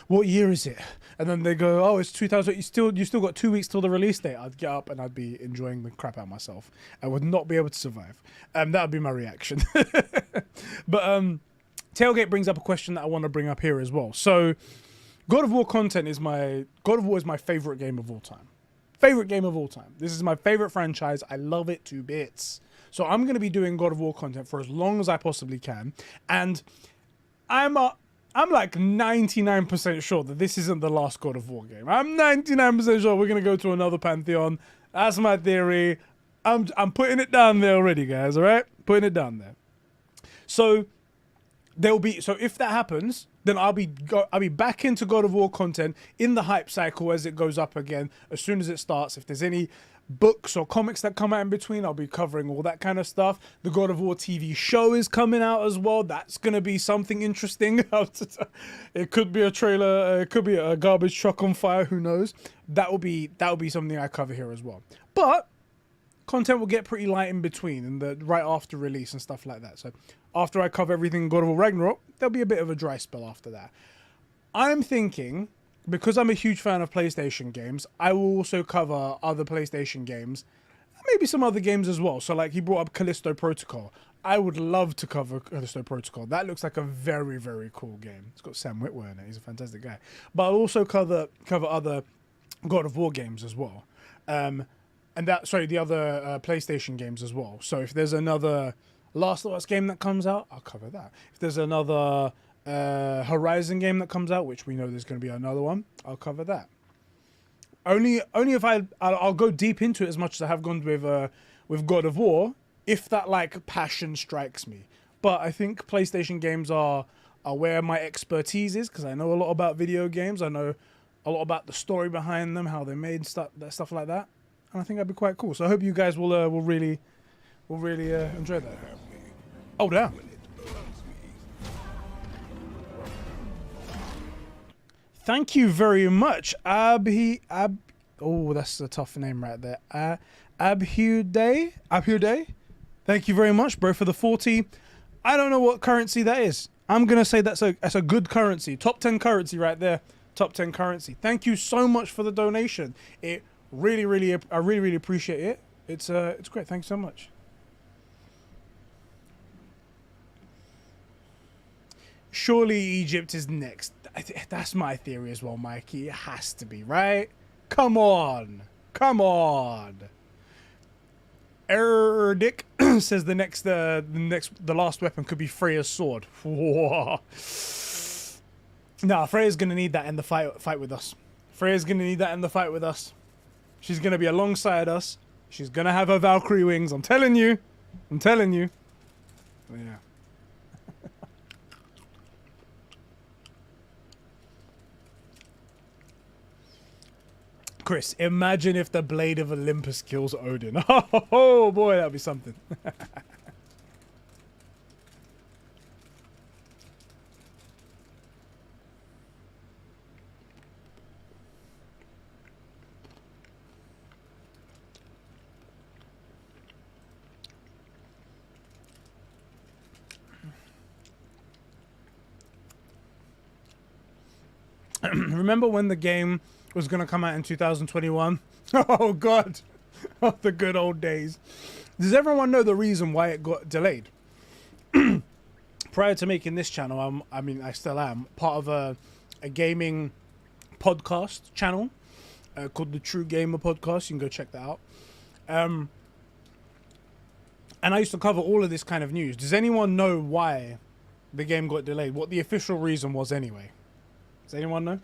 what year is it? And then they go, oh, it's 2000. You still got 2 weeks till the release date. I'd get up and I'd be enjoying the crap out of myself. I would not be able to survive. That would be my reaction. But Tailgate brings up a question that I want to bring up here as well. So, God of War is my favorite game of all time. Favorite game of all time. This is my favorite franchise. I love it to bits. So I'm going to be doing God of War content for as long as I possibly can, and I'm like 99% sure that this isn't the last God of War game. I'm 99% sure we're going to go to another Pantheon. That's my theory. I'm putting it down there already, guys, all right? Putting it down there. So if that happens, then I'll be back into God of War content in the hype cycle as it goes up again. As soon as it starts, if there's any books or comics that come out in between, I'll be covering all that kind of stuff. The God of War TV show is coming out as well. That's gonna be something interesting. It could be a trailer, it could be a garbage truck on fire, who knows. That will be something I cover here as well. But content will get pretty light in between and right after release and stuff like that. So after I cover everything in God of War Ragnarok, there'll be a bit of a dry spell after that. I'm thinking, because I'm a huge fan of PlayStation games, I will also cover other PlayStation games, maybe some other games as well. So like he brought up Callisto Protocol. I would love to cover Callisto Protocol. That looks like a very, very cool game. It's got Sam Witwer in it. He's a fantastic guy. But I'll also cover other God of War games as well. The other PlayStation games as well. So if there's another Last of Us game that comes out, I'll cover that. If there's another Horizon game that comes out, which we know there's going to be another one, I'll cover that. Only if I'll go deep into it as much as I have gone with God of War, if that like passion strikes me. But I think PlayStation games are where my expertise is, because I know a lot about video games. I know a lot about the story behind them, how they made stuff like that, and I think that'd be quite cool. So I hope you guys will really enjoy that. Oh damn. Thank you very much, oh, that's a tough name right there. Abhuday. Thank you very much, bro, for the 40. I don't know what currency that is. I'm gonna say that's a good currency. Top 10 currency right there. Top 10 currency. Thank you so much for the donation. It I really appreciate it. It's great. Thanks so much. Surely Egypt is next. That's my theory as well, Mikey. It has to be, right? Come on. Dick says the last weapon could be Freya's sword. Whoa. Nah, Freya's gonna need that in the fight with us. She's gonna be alongside us. She's gonna have her Valkyrie wings. I'm telling you. Yeah. Chris, imagine if the Blade of Olympus kills Odin. Oh boy, that'd be something. Remember when the game was going to come out in 2021? Oh god. Oh, the good old days. Does everyone know the reason why it got delayed? Prior to making this channel, I still am part of a gaming podcast channel called the True Gamer Podcast. You can go check that out. And I used to cover all of this kind of news. Does anyone know why the game got delayed? What the official reason was anyway? Does anyone know?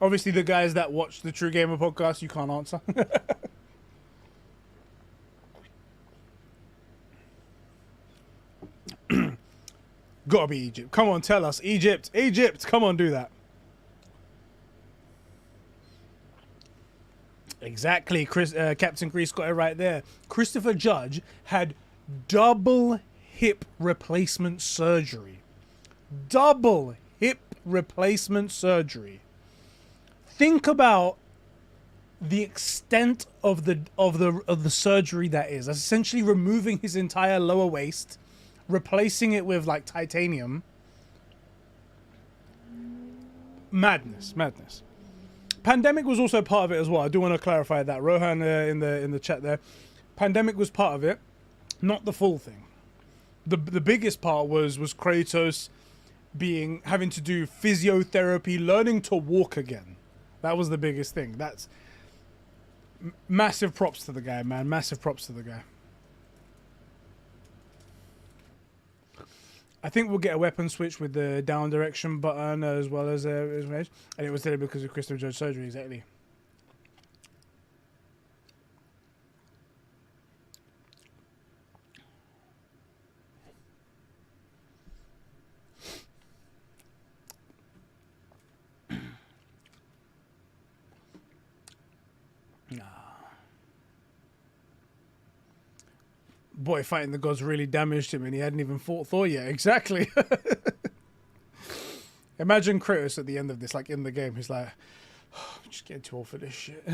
Obviously, the guys that watch the True Gamer Podcast, you can't answer. Gotta be Egypt. Come on, tell us. Egypt. Come on, do that. Exactly. Captain Grease got it right there. Christopher Judge had double hip replacement surgery. Think about the extent of the surgery that is. That's essentially removing his entire lower waist, replacing it with like titanium. Madness. Pandemic was also part of it as well. I do want to clarify that. Rohan in the chat there. Pandemic was part of it, not the full thing. The biggest part was Kratos having to do physiotherapy, learning to walk again. That was the biggest thing. That's massive props to the guy, man. Massive props to the guy. I think we'll get a weapon switch with the down direction button as well as range. And it was delayed because of Christopher Judge surgery, exactly. Boy, fighting the gods really damaged him and he hadn't even fought Thor yet. Exactly. Imagine Kratos at the end of this, like in the game. He's like, oh, I'm just getting too old for this shit.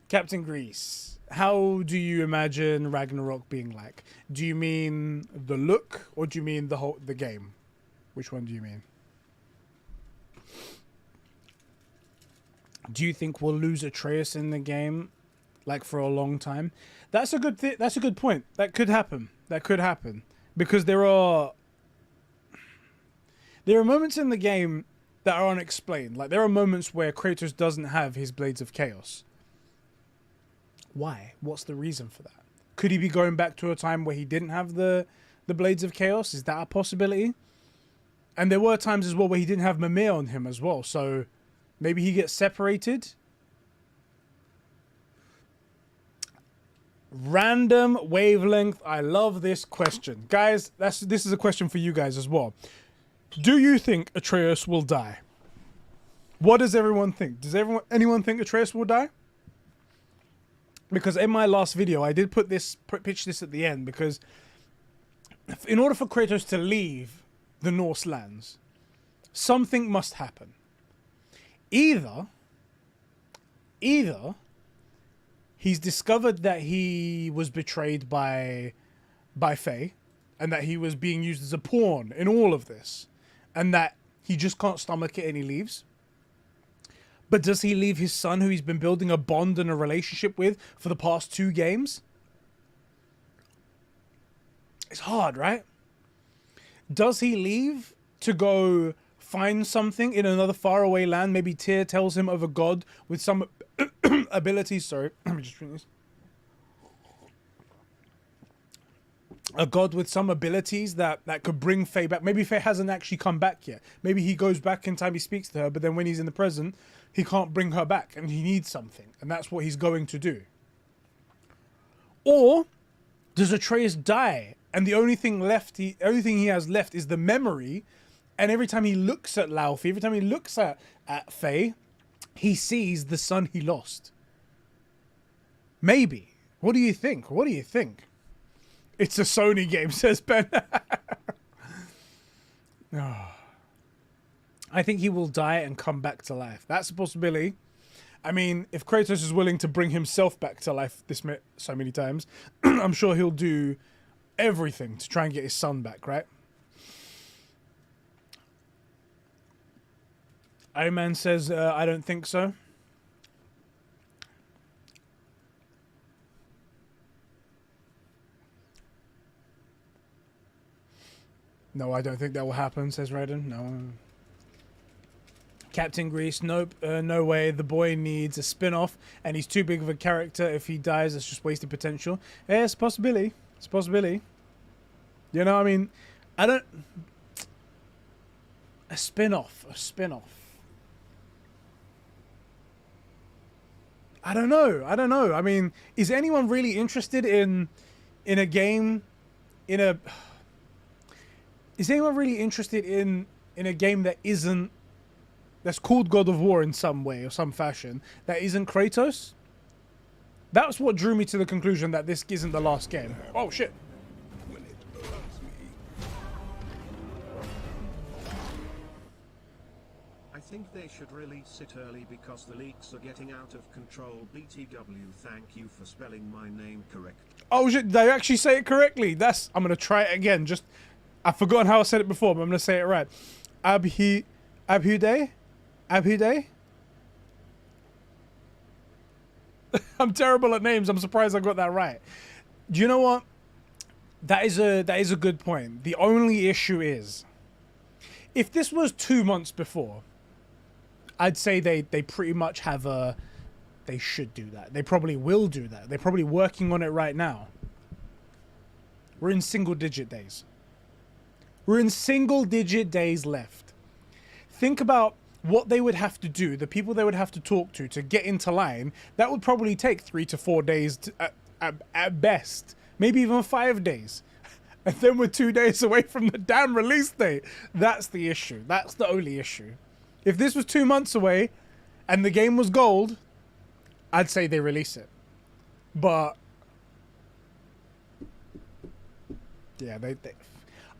Captain Grease, how do you imagine Ragnarok being like? Do you mean the look or do you mean the game? Which one do you mean? Do you think we'll lose Atreus in the game? Like for a long time? That's a good point. That could happen. Because there are moments in the game that are unexplained. Like there are moments where Kratos doesn't have his Blades of Chaos. Why? What's the reason for that? Could he be going back to a time where he didn't have the Blades of Chaos? Is that a possibility? And there were times as well where he didn't have Mimir on him as well. So maybe he gets separated. Random wavelength. I love this question. Guys, this is a question for you guys as well. Do you think Atreus will die? What does everyone think? Does anyone think Atreus will die? Because in my last video, I did pitch this at the end, because in order for Kratos to leave the Norse lands, something must happen. Either he's discovered that he was betrayed by Faye, and that he was being used as a pawn in all of this, and that he just can't stomach it and he leaves. But does he leave his son, who he's been building a bond and a relationship with for the past 2 games? It's hard, right? Does he leave to go find something in another faraway land? Maybe Tyr tells him of a god with some abilities. Sorry, let me just drink this. A god with some abilities that could bring Faye back. Maybe Faye hasn't actually come back yet. Maybe he goes back in time, he speaks to her, but then when he's in the present, he can't bring her back and he needs something. And that's what he's going to do. Or does Atreus die? And the only thing he has left is the memory. And every time he looks at Laufey, every time he looks at Faye, he sees the son he lost. Maybe. What do you think? What do you think? It's a Sony game, says Ben. Oh. I think he will die and come back to life. That's a possibility. I mean, if Kratos is willing to bring himself back to life so many times, I'm sure he'll do everything to try and get his son back, right? Iron Man says, I don't think so. No, I don't think that will happen, says Raiden. No. Captain Grease, nope, no way. The boy needs a spin-off, and he's too big of a character. If he dies, it's just wasted potential. Yeah, it's a possibility. It's a possibility. You know, I mean, I don't... A spin-off. A spin-off. I don't know. I don't know. I mean, is anyone really interested in a game... Is anyone really interested in a game that isn't... that's called God of War in some way or some fashion, that isn't Kratos? That's what drew me to the conclusion that this isn't the last game. Oh, shit. I think they should release it early because the leaks are getting out of control. BTW, thank you for spelling my name correct. Oh, shit. Did I actually say it correctly? I'm going to try it again. I've forgotten how I said it before, but I'm going to say it right. Abhuday? Abhuday? I'm terrible at names. I'm surprised I got that right. Do you know what? That is a good point. The only issue is, if this was 2 months before, I'd say they pretty much have they should do that. They probably will do that. They're probably working on it right now. We're in single-digit days. We're in single-digit days left. Think about what they would have to do, the people they would have to talk to get into line. That would probably take 3 to 4 days at best. Maybe even 5 days. And then we're 2 days away from the damn release date. That's the issue. That's the only issue. If this was 2 months away and the game was gold, I'd say they release it. But yeah, they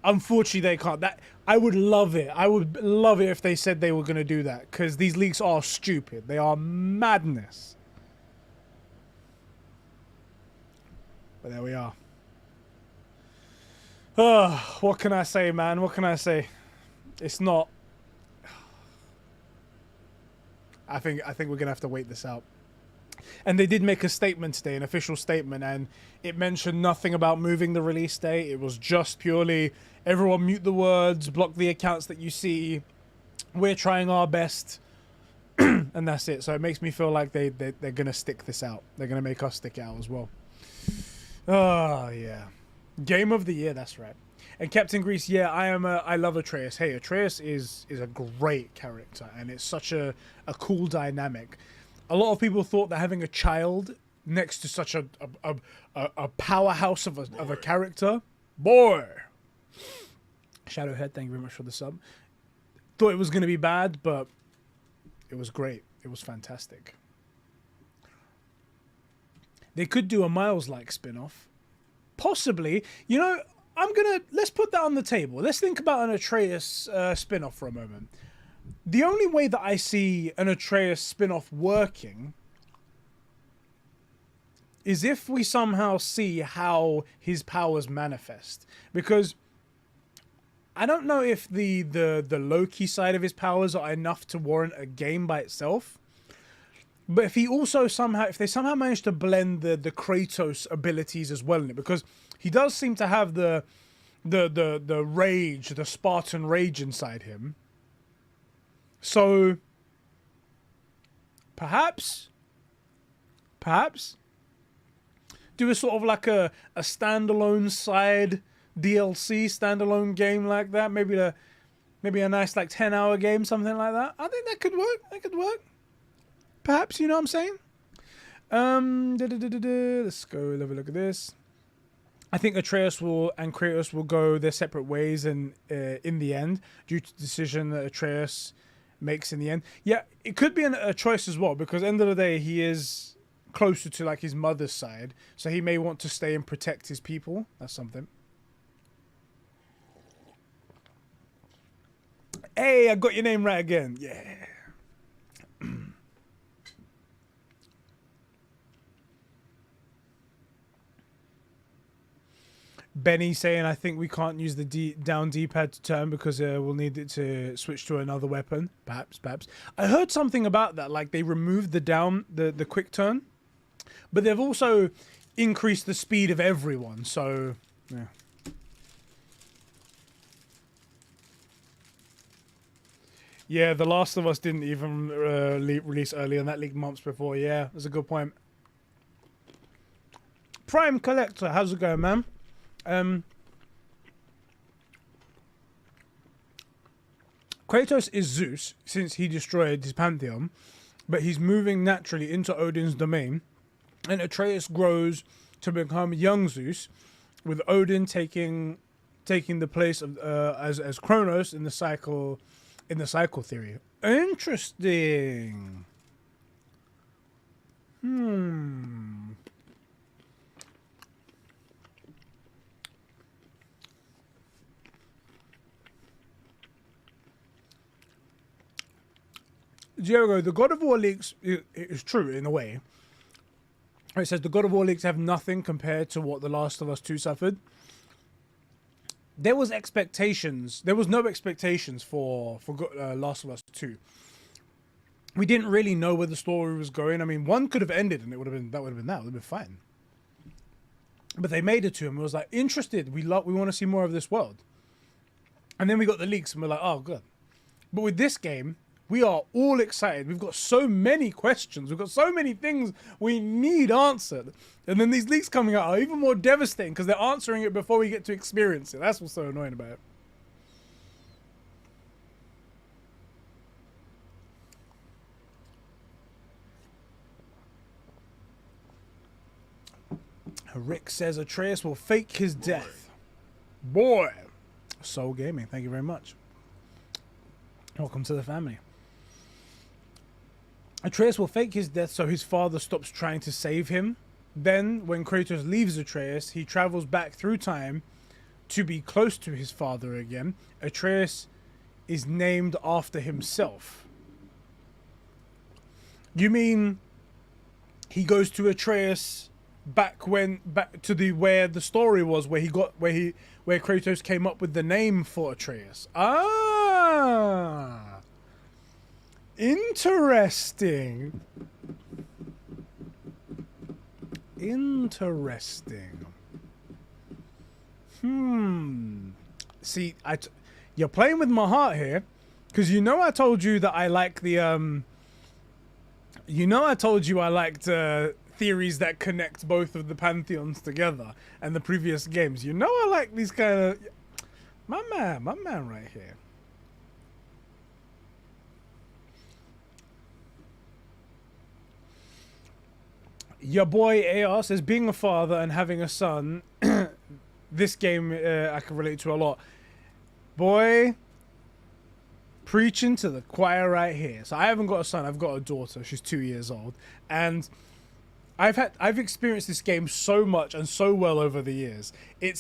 unfortunately they can't. I would love it. I would love it if they said they were going to do that, because these leaks are stupid. They are madness. But there we are. What can I say, man? What can I say? It's not... I think we're going to have to wait this out. And they did make a statement today, an official statement, and it mentioned nothing about moving the release date. It was just purely, everyone mute the words, block the accounts that you see. We're trying our best. And that's it. So it makes me feel like they're going to stick this out. They're going to make us stick out as well. Oh, yeah. Game of the year, that's right. And Captain Grease, yeah, I love Atreus. Hey, Atreus is a great character, and it's such a cool dynamic. A lot of people thought that having a child next to such a powerhouse of a character, boy. Shadowhead, thank you very much for the sub. Thought it was going to be bad, but it was great. It was fantastic. They could do a Miles-like spin-off. Possibly. You know, let's put that on the table. Let's think about an Atreus spin-off for a moment. The only way that I see an Atreus spin-off working is if we somehow see how his powers manifest. Because I don't know if the Loki side of his powers are enough to warrant a game by itself. But if he also somehow, if they somehow manage to blend the Kratos abilities as well in it, because he does seem to have the rage, the Spartan rage inside him. So perhaps do a sort of like a standalone side DLC, standalone game like that. Maybe a nice like 10-hour game, something like that. I think that could work. That could work. Perhaps, you know what I'm saying? Let's go have a look at this. I think Atreus and Kratos will go their separate ways in the end, due to the decision that Atreus makes in the end. Yeah, it could be a choice as well, because at the end of the day, he is closer to like his mother's side, so he may want to stay and protect his people. That's something. Hey, I got your name right again. Yeah. Benny saying, I think we can't use the down D-pad to turn because we'll need it to switch to another weapon. Perhaps. I heard something about that, like they removed the quick turn, but they've also increased the speed of everyone, so yeah. Yeah, The Last of Us didn't even release early, and that leaked months before. Yeah, that's a good point. Prime Collector, how's it going, man? Kratos is Zeus since he destroyed his pantheon, but he's moving naturally into Odin's domain, and Atreus grows to become young Zeus, with Odin taking the place of as Kronos in the cycle theory. Interesting. Diogo, the God of War leaks is true in a way. It says the God of War leaks have nothing compared to what The Last of Us 2 suffered. There was expectations. There was no expectations for Last of Us 2. We didn't really know where the story was going. I mean, one could have ended and it would have been fine. But they made it to him. It was like, interested. We want to see more of this world. And then we got the leaks and we're like, oh, good. But with this game, we are all excited. We've got so many questions. We've got so many things we need answered. And then these leaks coming out are even more devastating because they're answering it before we get to experience it. That's what's so annoying about it. Rick says Atreus will fake his death. Boy. Soul Gaming, thank you very much. Welcome to the family. Atreus will fake his death so his father stops trying to save him. Then, when Kratos leaves Atreus, he travels back through time to be close to his father again. Atreus is named after himself. You mean he goes to Atreus back to where the story was, where Kratos came up with the name for Atreus? Ah. Interesting. See, you're playing with my heart here, because I told you that I like the I told you I liked theories that connect both of the pantheons together and the previous games. I like these kind of my man right here. Your boy AR says, being a father and having a son, this game I can relate to a lot. Boy, preaching to the choir right here. So I haven't got a son, I've got a daughter. She's 2 years old. And I've experienced this game so much and so well over the years. I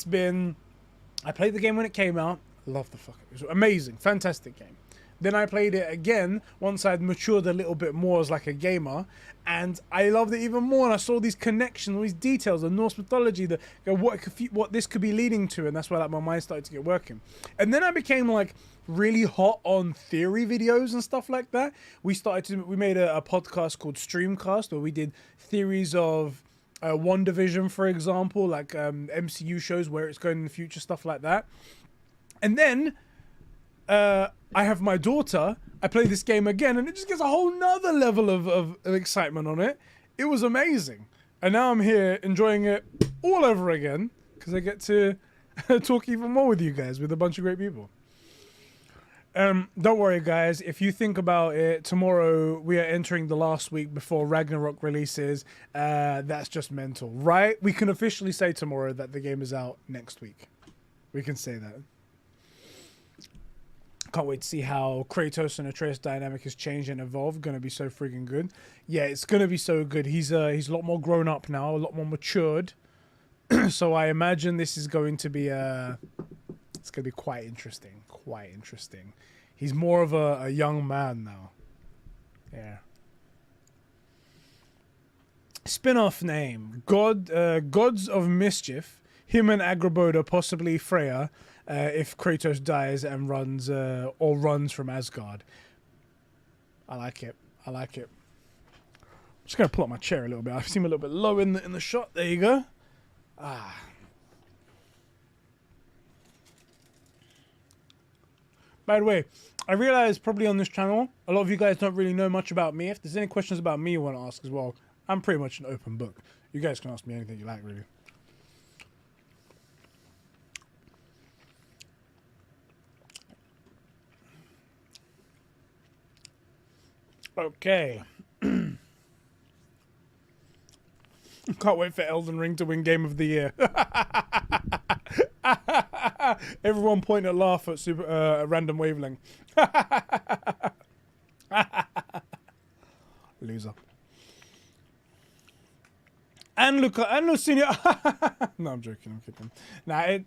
played the game when it came out. Loved the fuck. It was amazing, fantastic game. Then I played it again once I'd matured a little bit more as like a gamer, and I loved it even more. And I saw these connections, all these details, the Norse mythology, what this could be leading to, and that's why like my mind started to get working. And then I became like really hot on theory videos and stuff like that. We made a podcast called Streamcast where we did theories of One Division, for example, like MCU shows, where it's going in the future, stuff like that. And then I have my daughter. I play this game again, and it just gets a whole nother level of excitement on it. It was amazing. And now I'm here enjoying it all over again because I get to talk even more with you guys, with a bunch of great people. Don't worry, guys. If you think about it, tomorrow we are entering the last week before Ragnarok releases. That's just mental, right? We can officially say tomorrow that the game is out next week. We can say that. Can't wait to see how Kratos and Atreus dynamic has changed and evolved. Gonna be so freaking good. Yeah, it's gonna be so good. He's a lot more grown up now, a lot more matured. So I imagine this is going to be it's gonna be quite interesting. Quite interesting. He's more of a young man now. Yeah. Spin-off name: Gods of Mischief. Him and Agraboda, possibly Freya, if Kratos dies and runs from Asgard. I like it. I like it. I'm just gonna pull up my chair a little bit. I seem a little bit low in the shot. There you go. Ah. By the way, I realize probably on this channel, a lot of you guys don't really know much about me. If there's any questions about me you want to ask as well, I'm pretty much an open book. You guys can ask me anything you like, really. Okay. Can't wait for Elden Ring to win Game of the Year. Everyone point at laugh at random wavelength. Loser. And Lucinda. No, I'm joking. I'm kidding. Nah,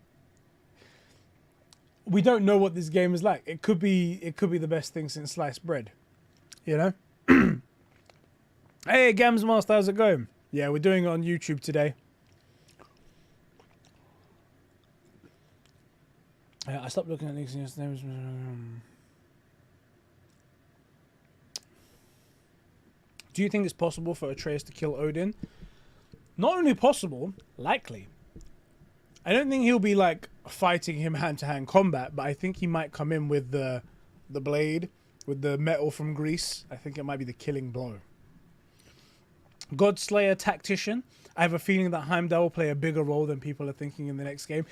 we don't know what this game is like. It could be the best thing since sliced bread. You know? Hey, Gams Master, how's it going? Yeah, we're doing it on YouTube today. I stopped looking at these names. Do you think it's possible for Atreus to kill Odin? Not only possible, likely. I don't think he'll be like fighting him hand-to-hand combat, but I think he might come in with the blade, with the metal from Greece. I think it might be the killing blow. Godslayer Tactician. I have a feeling that Heimdall will play a bigger role than people are thinking in the next game.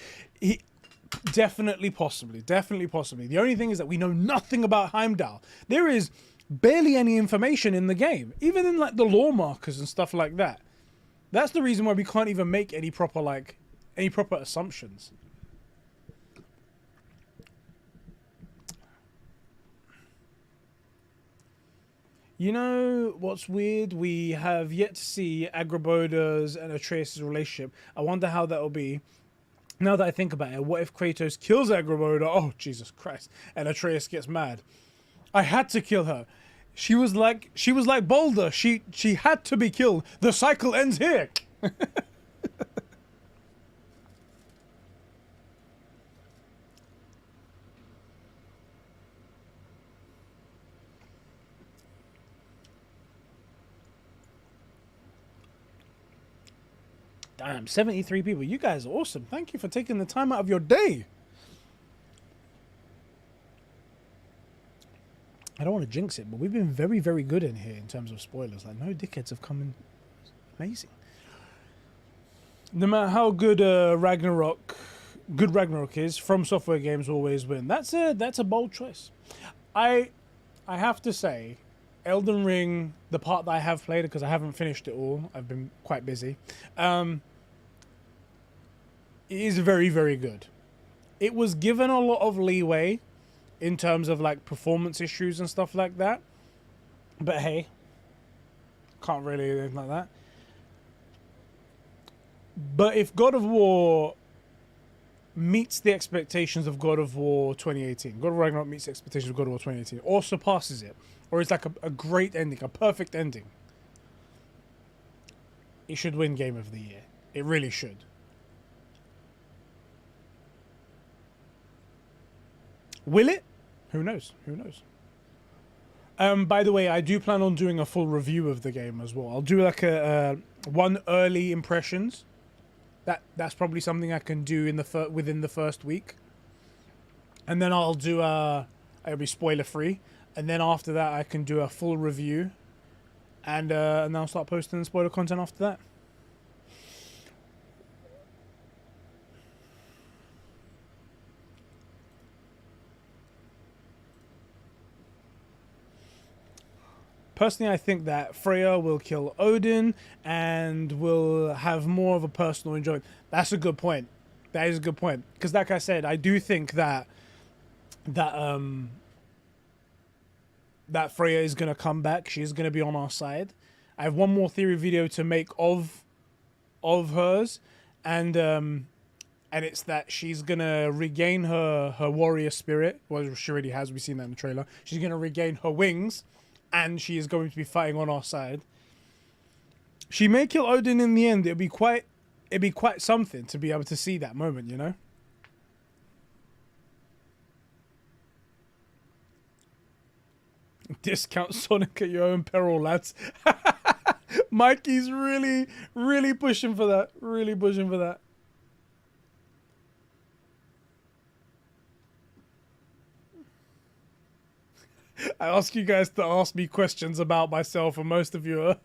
Definitely, possibly. The only thing is that we know nothing about Heimdall. There is barely any information in the game, even in like the lore markers and stuff like that. That's the reason why we can't even make any proper assumptions. You know what's weird? We have yet to see Agraboda's and Atreus' relationship. I wonder how that'll be. Now that I think about it, what if Kratos kills Agraboda? Oh, Jesus Christ. And Atreus gets mad. I had to kill her. She was like Boulder. She had to be killed. The cycle ends here. Damn, 73 people. You guys are awesome. Thank you for taking the time out of your day. I don't want to jinx it, but we've been very, very good in here in terms of spoilers. Like, no dickheads have come in. Amazing. No matter how good Ragnarok is, From Software games always win. That's a bold choice. I have to say, Elden Ring, the part that I have played, because I haven't finished it all, I've been quite busy, it is very, very good. It was given a lot of leeway in terms of like performance issues and stuff like that, but hey, can't really do anything like that. But if God of War meets the expectations of God of War 2018. God of Ragnarok meets the expectations of God of War 2018, or surpasses it, or it's like a great ending, a perfect ending, it should win Game of the Year. It really should. Will it? Who knows? Who knows? By the way, I do plan on doing a full review of the game as well. I'll do like a one early impressions. That's probably something I can do in the within the first week, and then I'll do it'll be spoiler free, and then after that I can do a full review, and then I'll start posting spoiler content after that. Personally, I think that Freya will kill Odin and will have more of a personal enjoyment. That's a good point. That is a good point. Because like I said, I do think that Freya is going to come back. She is going to be on our side. I have one more theory video to make of hers, and it's that she's going to regain her warrior spirit. Well, she already has. We've seen that in the trailer. She's going to regain her wings, and she is going to be fighting on our side. She may kill Odin in the end. It'd be quite something to be able to see that moment, you know? Discount Sonic at your own peril, lads. Mikey's really, really pushing for that. Really pushing for that. I ask you guys to ask me questions about myself, and most of you are...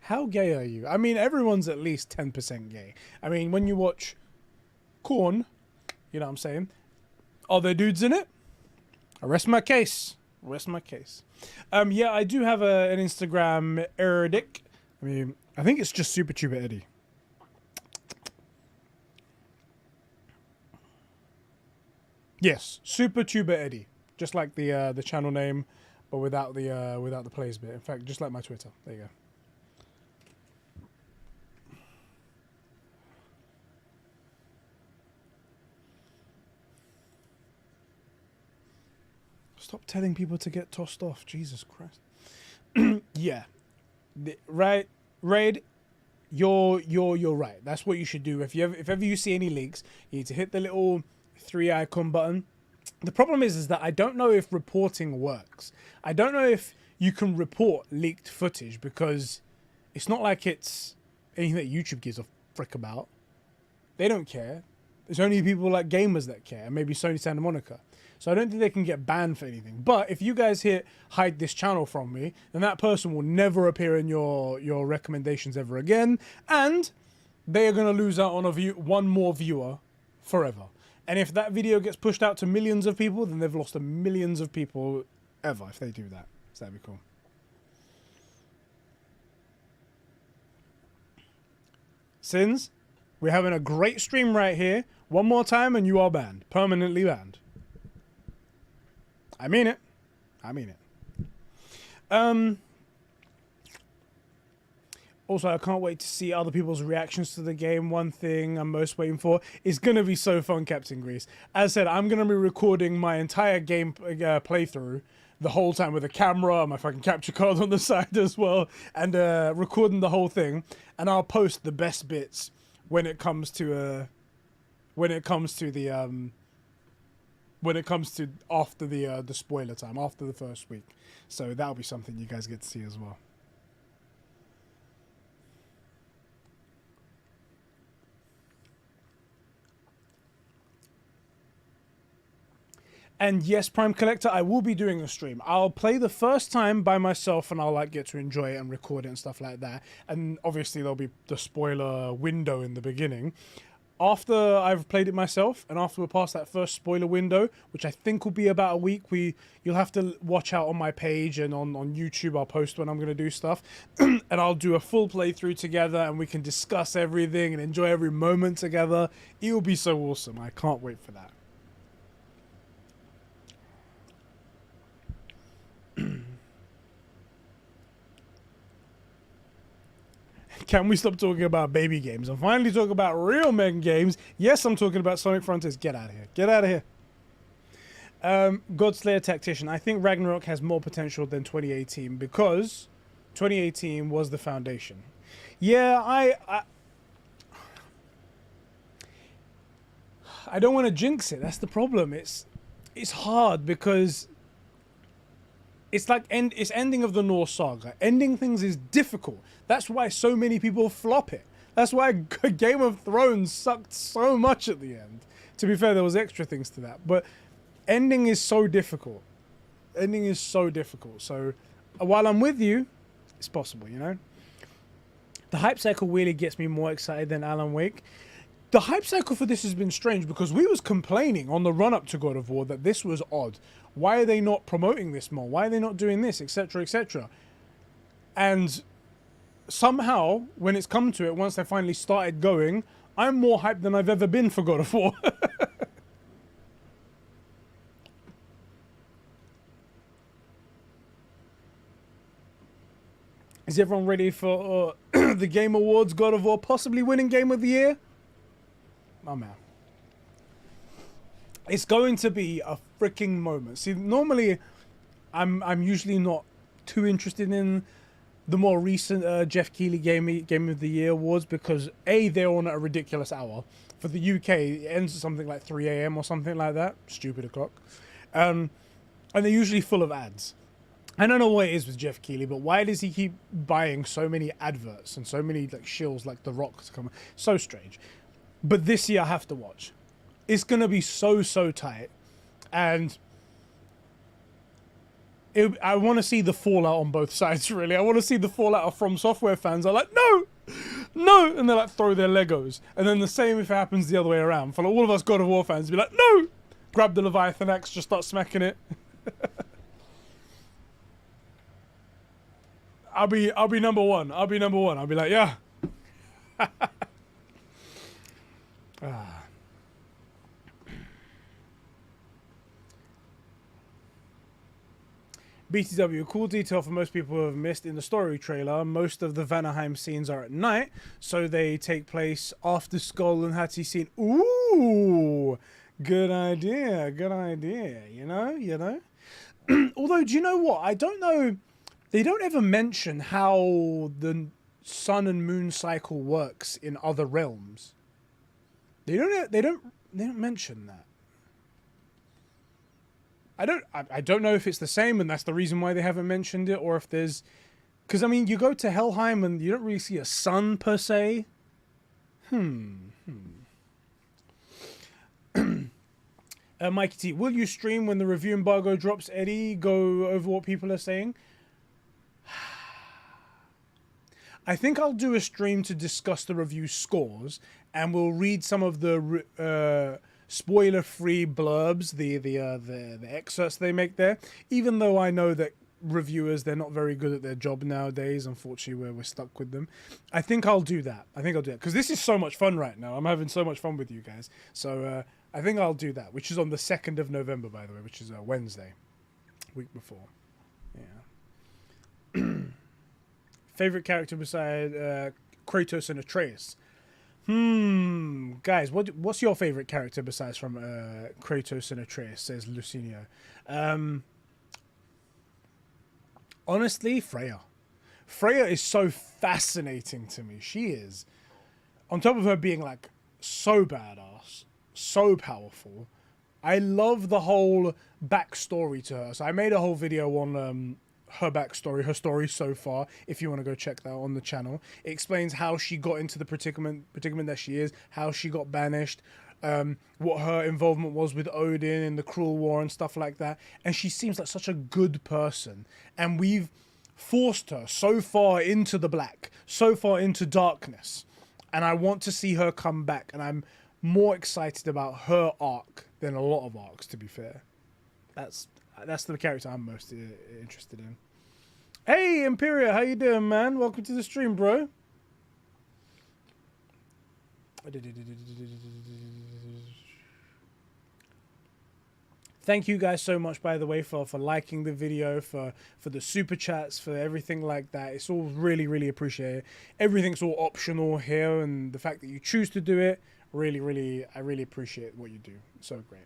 How gay are you? I mean, everyone's at least 10% gay. I mean, when you watch Korn, you know what I'm saying? Are there dudes in it? I rest my case. Rest my case. Yeah, I do have an Instagram, Erdic. I mean, I think it's just Super Tuber Eddie. Yes, Super Tuber Eddie. Just like the channel name, but without the plays bit. In fact, just like my Twitter. There you go. Stop telling people to get tossed off. Jesus Christ. Yeah. Right, Raid. You're right. That's what you should do. If ever you see any leaks, you need to hit the little 3 icon button. The problem is that I don't know if reporting works. I don't know if you can report leaked footage, because it's not like it's anything that YouTube gives a frick about. They don't care. There's only people like gamers that care, and maybe Sony Santa Monica. So I don't think they can get banned for anything. But if you guys hit hide this channel from me, then that person will never appear in your recommendations ever again, and they are going to lose out on one more viewer forever. And if that video gets pushed out to millions of people, then they've lost millions of people ever if they do that. So that'd be cool. Sins, we're having a great stream right here. One more time and you are banned. Permanently banned. I mean it. I mean it. Also, I can't wait to see other people's reactions to the game. One thing I'm most waiting for is going to be so fun, Captain Grease. As I said, I'm going to be recording my entire game playthrough the whole time with a camera, my fucking capture card on the side as well, and recording the whole thing. And I'll post the best bits when it comes to after the spoiler time, after the first week. So that'll be something you guys get to see as well. And yes, Prime Collector, I will be doing a stream. I'll play the first time by myself, and I'll like get to enjoy it and record it and stuff like that. And obviously there'll be the spoiler window in the beginning. After I've played it myself, and after we're past that first spoiler window, which I think will be about a week, you'll have to watch out on my page and on YouTube. I'll post when I'm going to do stuff. And I'll do a full playthrough together, and we can discuss everything and enjoy every moment together. It will be so awesome. I can't wait for that. Can we stop talking about baby games and finally talk about real men games? Yes, I'm talking about Sonic Frontiers. Get out of here. Get out of here. Godslayer Tactician. I think Ragnarok has more potential than 2018 because 2018 was the foundation. Yeah, I don't want to jinx it. That's the problem. It's hard because it's like it's ending of the Norse saga. Ending things is difficult. That's why so many people flop it. That's why Game of Thrones sucked so much at the end. To be fair, there was extra things to that, but ending is so difficult. Ending is so difficult. So while I'm with you, it's possible, you know? The hype cycle really gets me more excited than Alan Wake. The hype cycle for this has been strange because we was complaining on the run-up to God of War that this was odd. Why are they not promoting this more? Why are they not doing this, etc., etc.? And somehow, when it's come to it, once they finally started going, I'm more hyped than I've ever been for God of War. Is everyone ready for the Game Awards, God of War possibly winning Game of the Year? Oh man. It's going to be a freaking moment. See, normally I'm usually not too interested in the more recent Jeff Keighley Game of the Year awards because A, they're on at a ridiculous hour. For the UK, it ends at something like 3 a.m. or something like that. Stupid o'clock. And they're usually full of ads. I don't know what it is with Jeff Keighley, but why does he keep buying so many adverts and so many like shills like The Rock to come? So strange. But this year I have to watch. It's going to be so tight. And I want to see the fallout on both sides, really. I want to see the fallout of From Software fans are like, no! No! And they like throw their Legos. And then the same if it happens the other way around. For like, all of us God of War fans be like, no! Grab the Leviathan axe, just start smacking it. I'll be number one. I'll be number one. I'll be like, yeah. BTW, cool detail for most people who have missed in the story trailer. Most of the Vanaheim scenes are at night, so they take place after Skull and Hattie scene. Ooh, good idea, good idea. You know. Although, do you know what? I don't know. They don't ever mention how the sun and moon cycle works in other realms. They don't mention that. I don't know if it's the same and that's the reason why they haven't mentioned it, or if there's, because I mean you go to Helheim and you don't really see a sun per se. Mikey T, will you stream when the review embargo drops? Eddie, go over what people are saying. I think I'll do a stream to discuss the review scores, and we'll read some of the spoiler-free blurbs, the excerpts they make there. Even though I know that reviewers, they're not very good at their job nowadays. Unfortunately, we're stuck with them. I think I'll do that. Because this is so much fun right now. I'm having so much fun with you guys. So I think I'll do that, which is on the 2nd of November, by the way, which is a Wednesday, week before. Yeah. Favorite character beside Kratos and Atreus? Guys, what's your favorite character besides from Kratos and Atreus? Says Lucinio. Honestly, Freya. Freya is so fascinating to me. She is, on top of her being like so badass, so powerful. I love the whole backstory to her. So I made a whole video on her backstory, her story so far, if you want to go check that out on the channel. It explains how she got into the predicament that she is, how she got banished, what her involvement was with Odin and the cruel war and stuff like that. And she seems like such a good person. And we've forced her so far into the black, so far into darkness. And I want to see her come back. And I'm more excited about her arc than a lot of arcs, to be fair. That's the character I'm most interested in. Hey, Imperia, how you doing, man? Welcome to the stream, bro. Thank you guys so much, by the way, for liking the video, for the super chats, for everything like that. It's all really, really appreciated. Everything's all optional here, and the fact that you choose to do it, really, really, I really appreciate what you do. So great.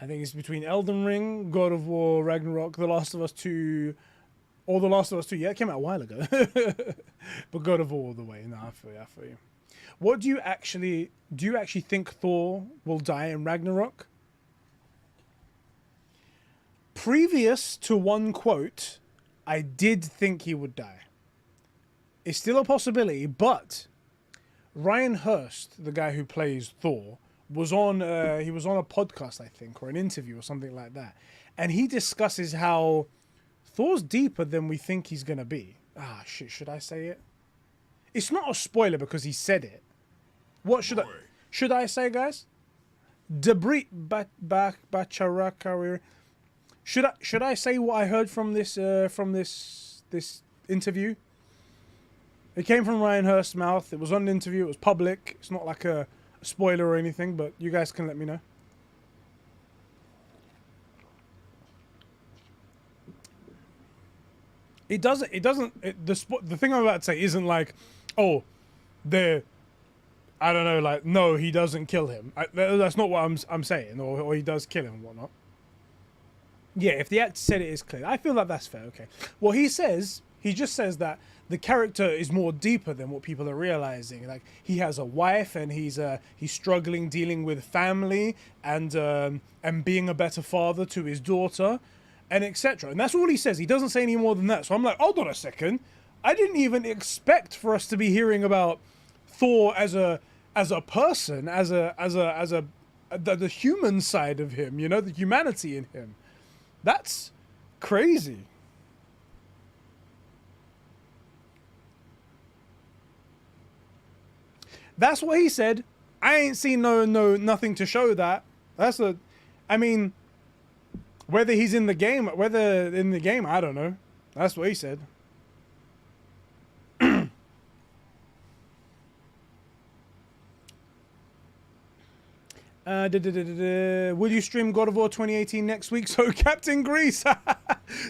I think it's between Elden Ring, God of War, Ragnarok, The Last of Us 2, or The Last of Us 2. Yeah, it came out a while ago. But God of War all the way. No, I feel you. What do you actually think Thor will die in Ragnarok? Previous to one quote, I did think he would die. It's still a possibility, but Ryan Hurst, the guy who plays Thor, was on a podcast, I think, or an interview or something like that, and he discusses how Thor's deeper than we think he's gonna be. Ah, shit! Should I say it? It's not a spoiler because he said it. What should I say, guys? Debris Bacharaka. Should I say what I heard from this interview? It came from Ryan Hurst's mouth. It was on an interview. It was public. It's not like a spoiler or anything, but you guys can let me know. The thing I'm about to say isn't like, oh, I don't know, like, no, he doesn't kill him. That's not what I'm saying, or he does kill him and whatnot. Yeah, if the actor said it is clear, I feel like that's fair. Okay. Well, he just says that the character is more deeper than what people are realizing. Like, he has a wife, and he's struggling dealing with family and being a better father to his daughter, and etc. And that's all he says. He doesn't say any more than that. So I'm like, hold on a second. I didn't even expect for us to be hearing about Thor as a person, as the human side of him, you know, the humanity in him. That's crazy. That's what he said. I ain't seen nothing to show that. I mean, whether in the game, I don't know. That's what he said. Will you stream God of War 2018 next week? So Captain Grease.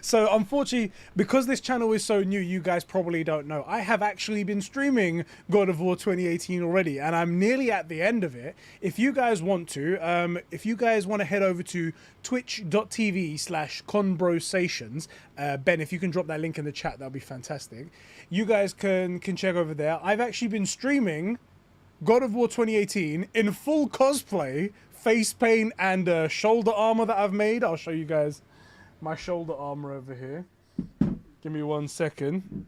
So unfortunately, because this channel is so new, you guys probably don't know. I have actually been streaming God of War 2018 already, and I'm nearly at the end of it. If you guys want to head over to twitch.tv/conbrosations, Ben, if you can drop that link in the chat, that'll be fantastic. You guys can check over there. I've actually been streaming God of War 2018 in full cosplay, face paint, and shoulder armor that I've made. I'll show you guys my shoulder armor over here. Give me 1 second.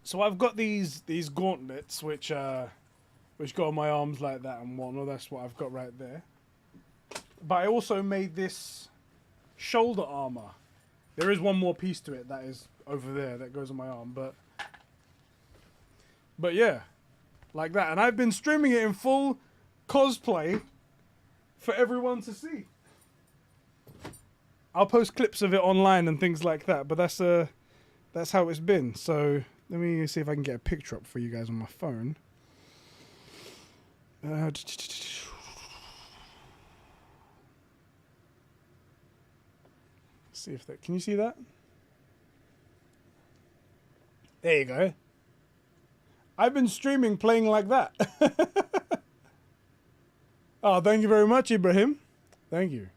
So I've got these gauntlets which go on my arms like that and whatnot. That's what I've got right there. But I also made this shoulder armor. There is one more piece to it that is over there that goes on my arm, but yeah, like that. And I've been streaming it in full cosplay for everyone to see. I'll post clips of it online and things like that, but that's how it's been. So let me see if I can get a picture up for you guys on my phone. See if that, can you see that? There you go. I've been streaming playing like that. Oh, thank you very much, Ibrahim. Thank you.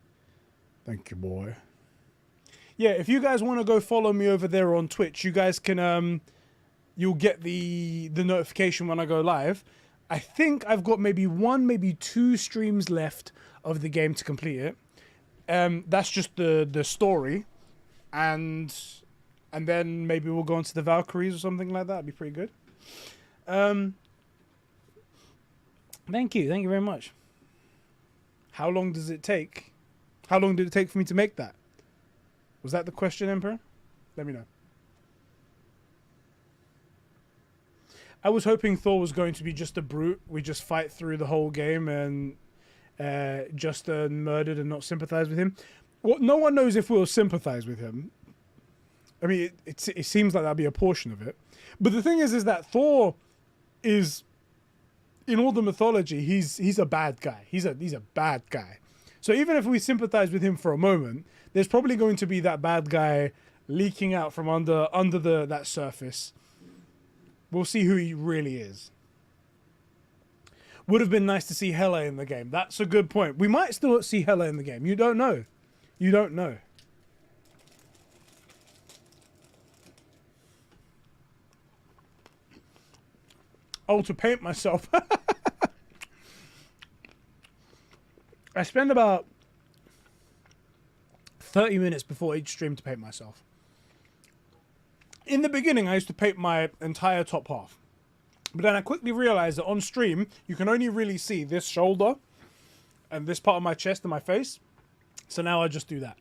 Thank you, boy. Yeah, if you guys want to go follow me over there on Twitch, you guys can you'll get the notification when I go live. I think I've got maybe 1, maybe 2 streams left of the game to complete it. That's just the story, and then maybe we'll go on to the Valkyries or something like that. That'd be pretty good. Thank you very much. How long does it take? How long did it take for me to make that? Was that the question, Emperor? Let me know. I was hoping Thor was going to be just a brute. We just fight through the whole game, and just murdered and not sympathize with him. Well, no one knows if we'll sympathize with him. I mean, it seems like that'd be a portion of it. But the thing is that Thor is, in all the mythology, he's a bad guy. He's a bad guy. So even if we sympathize with him for a moment, there's probably going to be that bad guy leaking out from under that surface. We'll see who he really is. Would have been nice to see Hela in the game. That's a good point. We might still see Hela in the game. You don't know. You don't know. Oh, to paint myself. I spend about 30 minutes before each stream to paint myself. In the beginning, I used to paint my entire top half. But then I quickly realized that on stream, you can only really see this shoulder and this part of my chest and my face. So now I just do that.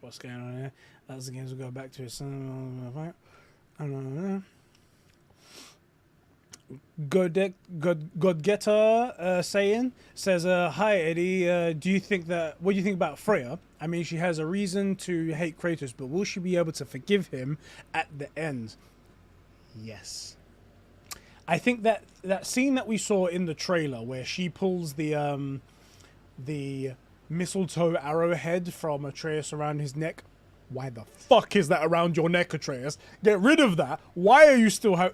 What's going on here? That's the games we'll go back to. Godgetter saying says, "Hi Eddie, do you think that? What do you think about Freya? I mean, she has a reason to hate Kratos, but will she be able to forgive him at the end?" Yes. I think that scene that we saw in the trailer where she pulls the mistletoe arrowhead from Atreus around his neck. Why the fuck is that around your neck, Atreus? Get rid of that. Why are you still I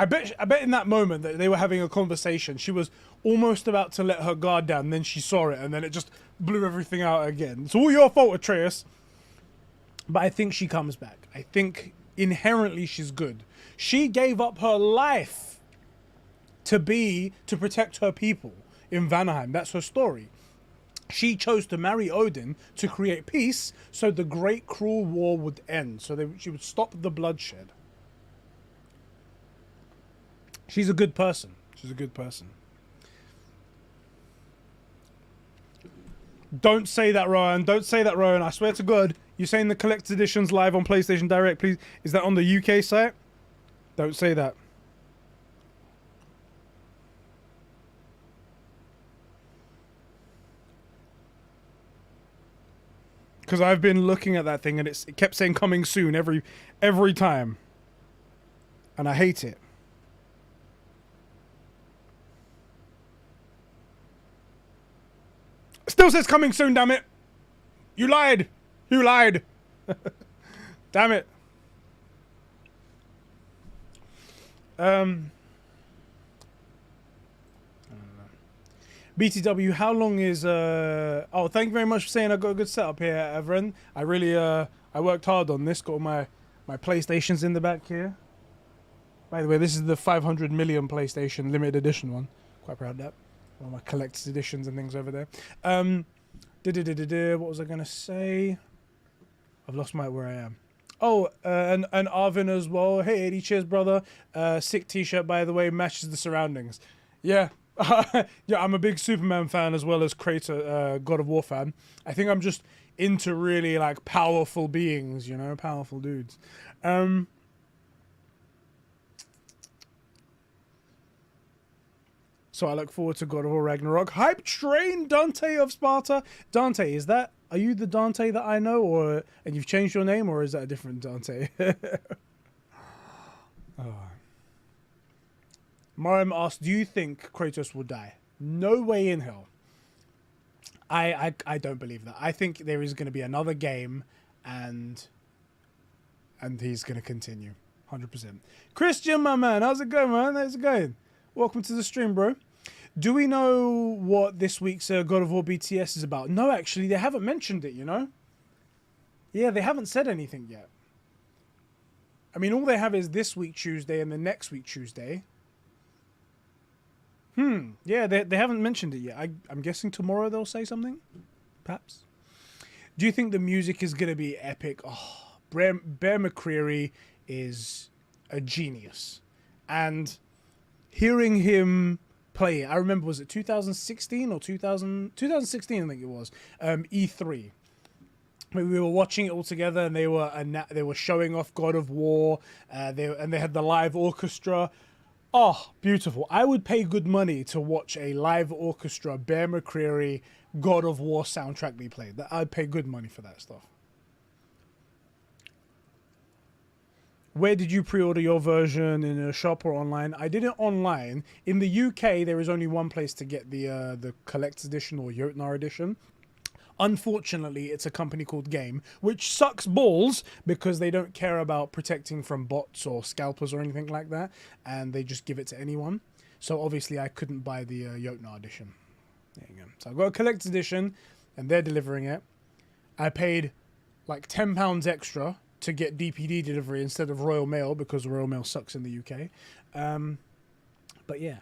bet in that moment that they were having a conversation, she was almost about to let her guard down, then she saw it, and then it just blew everything out again. It's all your fault, Atreus. But I think she comes back. I think inherently she's good. She gave up her life to protect her people in Vanaheim. That's her story. She chose to marry Odin to create peace so the great cruel war would end. So she would stop the bloodshed. She's a good person. She's a good person. Don't say that, Ryan. Don't say that, Ryan. I swear to God. You're saying the collector's edition's live on PlayStation Direct, please. Is that on the UK site? Don't say that. Because I've been looking at that thing and it kept saying coming soon every time. And I hate it. Still says coming soon, damn it. You lied. You lied. Damn it. BTW, how long is oh, thank you very much for saying I got a good setup here, Everin. I really I worked hard on this. Got all my PlayStations in the back here. By the way, this is the 500 million PlayStation limited edition one. Quite proud of that. All my collector's editions and things over there. What was I gonna say? I've lost where I am. Oh, and Arvin as well. Hey Eddie, cheers brother. Sick t-shirt by the way, matches the surroundings. Yeah. Yeah, I'm a big Superman fan as well as Kratos, God of War fan. I think I'm just into really like powerful beings, you know, powerful dudes. So I look forward to God of War Ragnarok. Hype train, Dante of Sparta. Dante, are you the Dante that I know, and you've changed your name, or is that a different Dante? Oh. Mariam asked, do you think Kratos will die? No way in hell. I don't believe that. I think there is going to be another game, and he's going to continue. 100%. Christian, my man, how's it going, man? How's it going? Welcome to the stream, bro. Do we know what this week's God of War BTS is about? No, actually, they haven't mentioned it, you know? Yeah, they haven't said anything yet. I mean, all they have is this week Tuesday and the next week Tuesday. Yeah, they haven't mentioned it yet. I'm guessing tomorrow they'll say something? Perhaps. Do you think the music is going to be epic? Oh, Bear McCreary is a genius. And hearing him play it, I remember, was it 2016 or 2016, I think it was, E3. We were watching it all together, and they were showing off God of War. They had the live orchestra. Oh, beautiful! I would pay good money to watch a live orchestra Bear McCreary God of War soundtrack be played. I'd pay good money for that stuff. Where did you pre-order your version, in a shop or online? I did it online. In the UK, there is only one place to get the collector's edition or Jotnar edition. Unfortunately, it's a company called Game, which sucks balls because they don't care about protecting from bots or scalpers or anything like that, and they just give it to anyone. So obviously, I couldn't buy the Jotnar edition. There you go. So I got a collector's edition, and they're delivering it. I paid like £10 extra to get DPD delivery instead of Royal Mail because Royal Mail sucks in the UK. But yeah,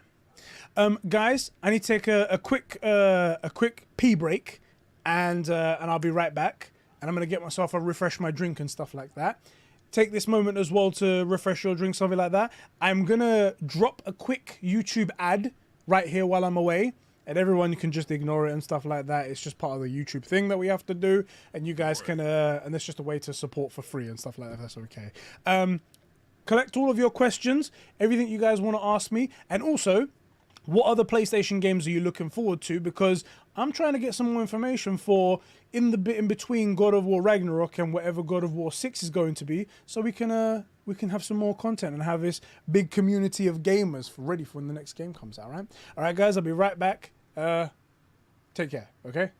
guys, I need to take a quick pee break. And I'll be right back. And I'm going to get myself refresh my drink and stuff like that. Take this moment as well to refresh your drink, something like that. I'm going to drop a quick YouTube ad right here while I'm away. And everyone can just ignore it and stuff like that. It's just part of the YouTube thing that we have to do. And you guys can, and it's just a way to support for free and stuff like that. That's okay. Collect all of your questions, everything you guys want to ask me. And also, what other PlayStation games are you looking forward to? Because I'm trying to get some more information for in the bit in between God of War Ragnarok and whatever God of War 6 is going to be, so we can have some more content and have this big community of gamers ready for when the next game comes out, right? All right, guys, I'll be right back. Take care, okay?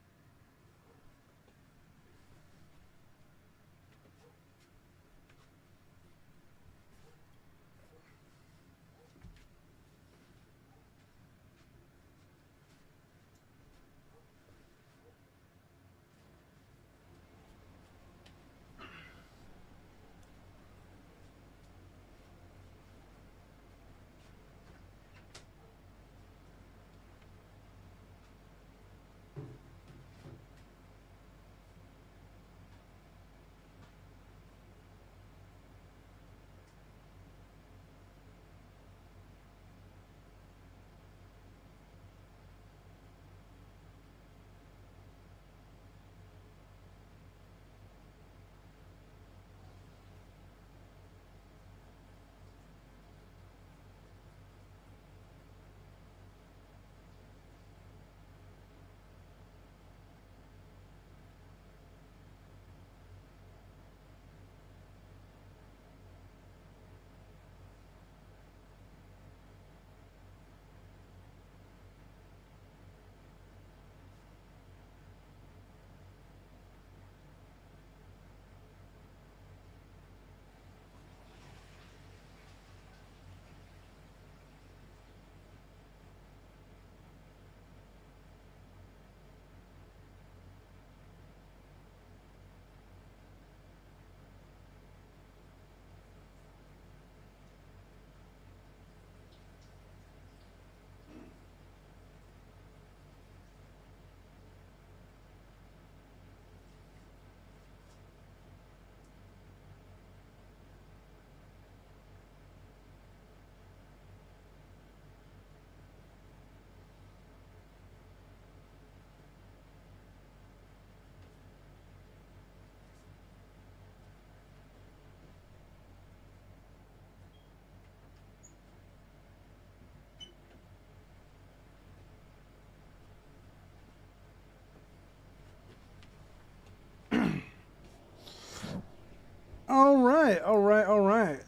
All right.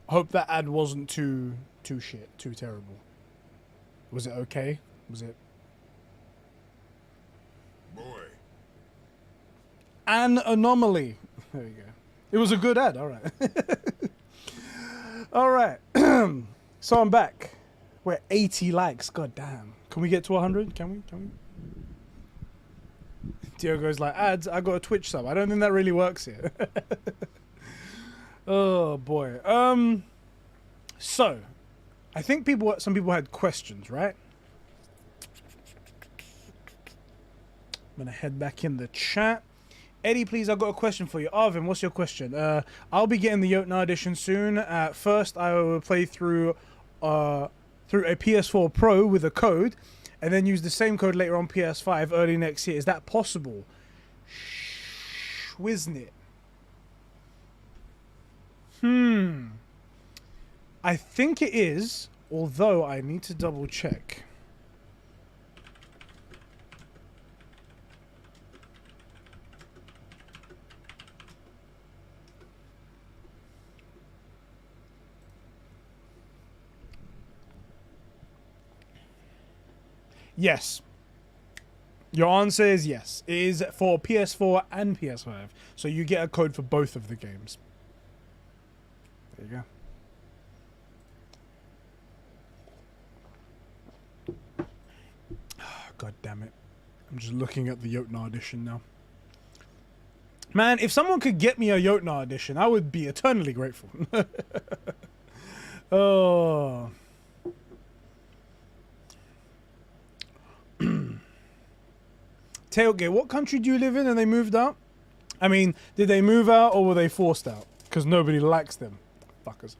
Hope that ad wasn't too terrible. Was it okay? Was it Boy. an anomaly? There you go. It was a good ad. All right. All right. So I'm back. We're at 80 likes. God damn. Can we get to 100? Can we? Diogo's like, ads, I got a Twitch sub. I don't think that really works here. Oh boy. So I think some people had questions, right? I'm going to head back in the chat. Eddie, please, I've got a question for you. Arvin, what's your question? I'll be getting the Jotnar edition soon. First, I will play through a PS4 Pro with a code, and then use the same code later on PS5 early next year. Is that possible? Schwiznit. I think it is, although I need to double check. Yes. Your answer is yes. It is for PS4 and PS5. So you get a code for both of the games. There you go. God damn it. I'm just looking at the Jotnar edition now. Man, if someone could get me a Jotnar edition, I would be eternally grateful. Oh. Tailgate, what country do you live in and they moved out? I mean, did they move out or were they forced out? Because nobody likes them. Fuckers.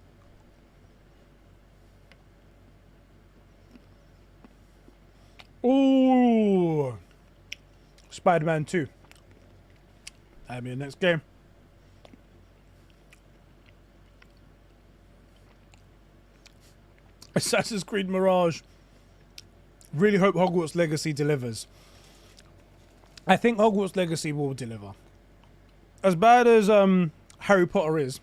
Ooh. Spider-Man 2. That'll be the next game. Assassin's Creed Mirage. Really hope Hogwarts Legacy delivers. I think Hogwarts Legacy will deliver. As bad as Harry Potter is.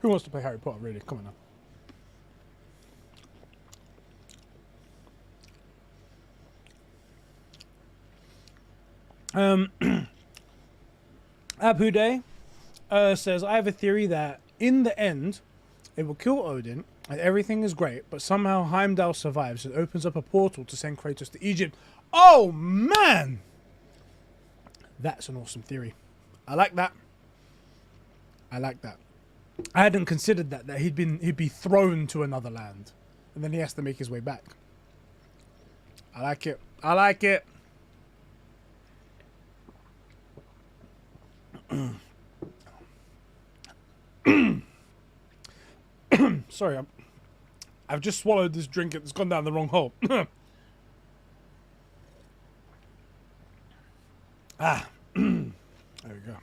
Who wants to play Harry Potter, really? Come on now. Abu Day says, I have a theory that in the end, it will kill Odin and everything is great, but somehow Heimdall survives and opens up a portal to send Kratos to Egypt. Oh, man! That's an awesome theory. I like that. I like that. I hadn't considered that he'd be thrown to another land, and then he has to make his way back. I like it. I like it. Sorry, I've just swallowed this drink. It's gone down the wrong hole. Ah, there we go.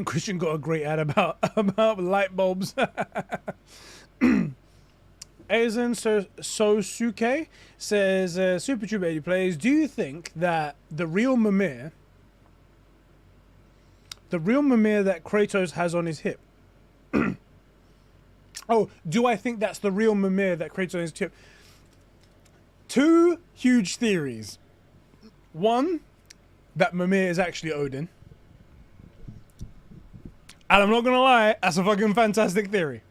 Christian got a great ad about light bulbs. Aizen Sosuke says, Super Tube 80 plays, do you think that the real Mimir that Kratos has on his hip? Oh, do I think that's the real Mimir that Kratos on his hip? Two huge theories. One, that Mimir is actually Odin. And I'm not going to lie, that's a fucking fantastic theory.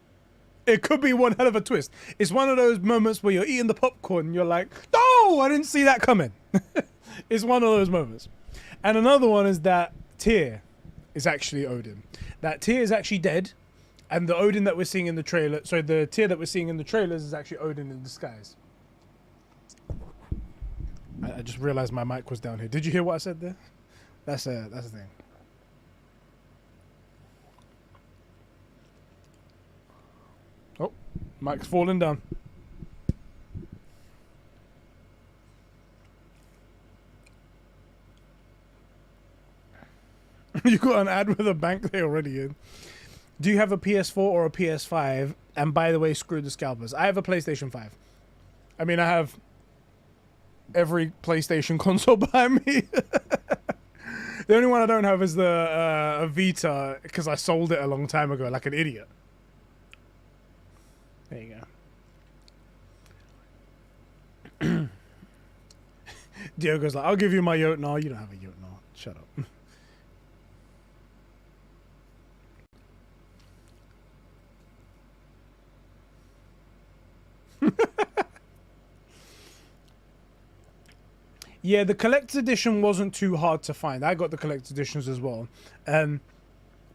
It could be one hell of a twist. It's one of those moments where you're eating the popcorn and you're like, oh, I didn't see that coming. It's one of those moments. And another one is that Tyr is actually Odin. That Tyr is actually dead. And the Odin that we're seeing in the trailer, sorry, the Tyr that we're seeing in the trailers is actually Odin in disguise. I just realized my mic was down here. Did you hear what I said there? That's the thing. Oh, mic's falling down. You got an ad with a bank they already in. Do you have a PS4 or a PS5? And by the way, screw the scalpers. I have a PlayStation 5. I mean, I have every PlayStation console behind me. The only one I don't have is the Vita, because I sold it a long time ago like an idiot. There you go. Diogo's like, I'll give you my Jotnar. You don't have a Jotnar. Shut up. Yeah, the collector's edition wasn't too hard to find. I got the collector's editions as well. But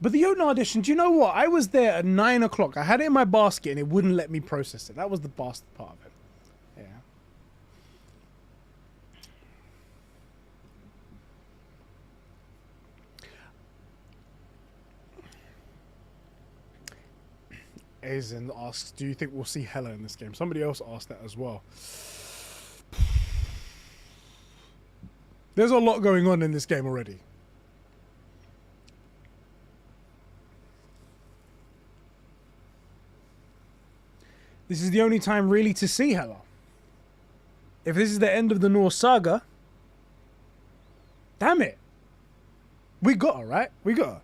But the Jotun audition, do you know what? I was there at 9 o'clock. I had it in my basket and it wouldn't let me process it. That was the bastard part of it. Yeah. Aizen asks, do you think we'll see Hela in this game? Somebody else asked that as well. There's a lot going on in this game already. This is the only time really to see Hela. If this is the end of the Norse saga, damn it. We got her, right? We got her.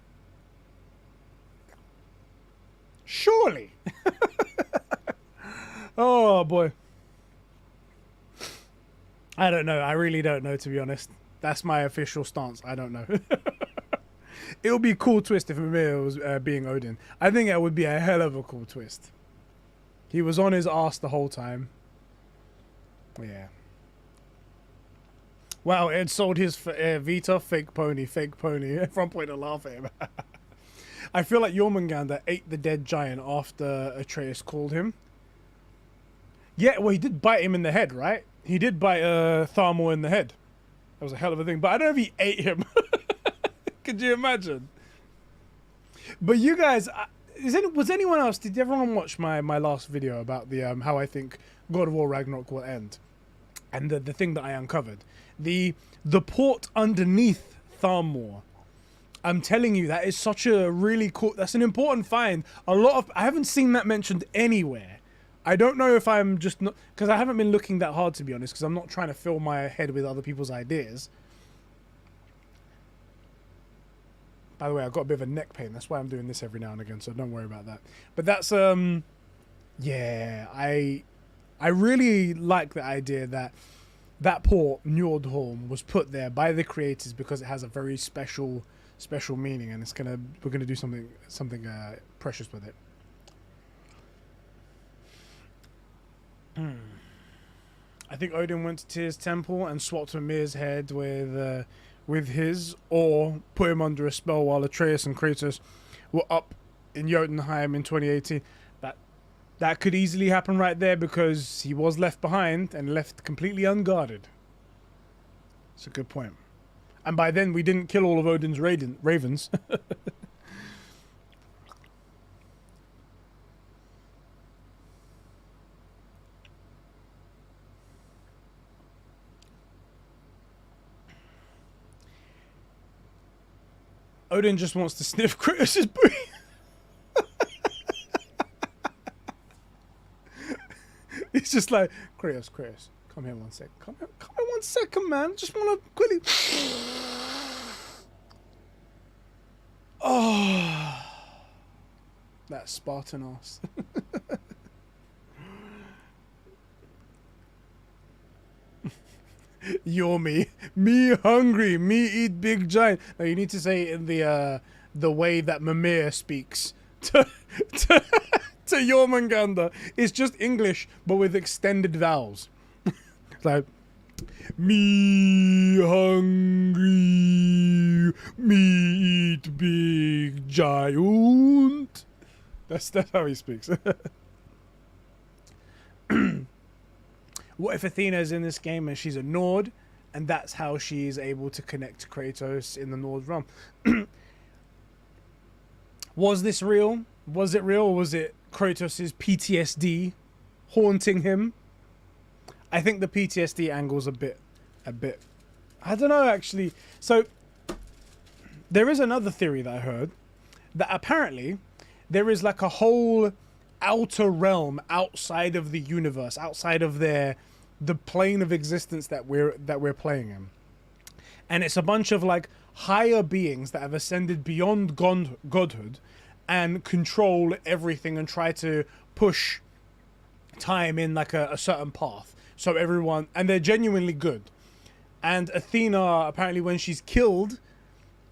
Surely. Oh, boy. I don't know. I really don't know, to be honest. That's my official stance. I don't know. It would be a cool twist if Mimir was being Odin. I think it would be a hell of a cool twist. He was on his ass the whole time. Yeah. Wow, Ed sold his Vita. Fake pony. Everyone point to laugh at him. I feel like Jormungandr ate the dead giant after Atreus called him. Yeah, well, he did bite him in the head, right? He did bite Tharmor in the head. That was a hell of a thing. But I don't know if he ate him. Could you imagine? But you guys, was anyone else? Did everyone watch my last video about the how I think God of War Ragnarok will end, and the thing that I uncovered, the port underneath Tharmor. I'm telling you, that is such a really cool. That's an important find. I haven't seen that mentioned anywhere. I don't know if I'm just not, because I haven't been looking that hard, to be honest, because I'm not trying to fill my head with other people's ideas. By the way, I've got a bit of a neck pain. That's why I'm doing this every now and again, so don't worry about that. But that's, yeah, I really like the idea that that port, Njordholm, was put there by the creators because it has a very special meaning, and we're gonna do something precious with it. I think Odin went to Tyr's temple and swapped Mimir's head with his, or put him under a spell while Atreus and Kratos were up in Jotunheim in 2018. That could easily happen right there because he was left behind and left completely unguarded. It's a good point. And by then we didn't kill all of Odin's ravens. Odin just wants to sniff Kratos' booty. He's just like, Kratos, come here one sec. Come here 1 second, man. Just want to quickly. Oh, that Spartan ass. You're me hungry, me eat big giant. No, you need to say it in the way that Mimir speaks to Jormungandr. It's just English, but with extended vowels. It's like, me hungry, me eat big giant. That's how he speaks. What if Athena's in this game and she's a Nord, and that's how she's able to connect to Kratos in the Nord realm? Was this real? Was it real, or was it Kratos' PTSD haunting him? I think the PTSD angle's a bit, I don't know, actually. So, there is another theory that I heard, that apparently there is like a whole outer realm outside of the universe, outside of the plane of existence that we're playing in, and it's a bunch of like higher beings that have ascended beyond godhood and control everything and try to push time in like a certain path, so everyone, and they're genuinely good. And Athena, apparently when she's killed,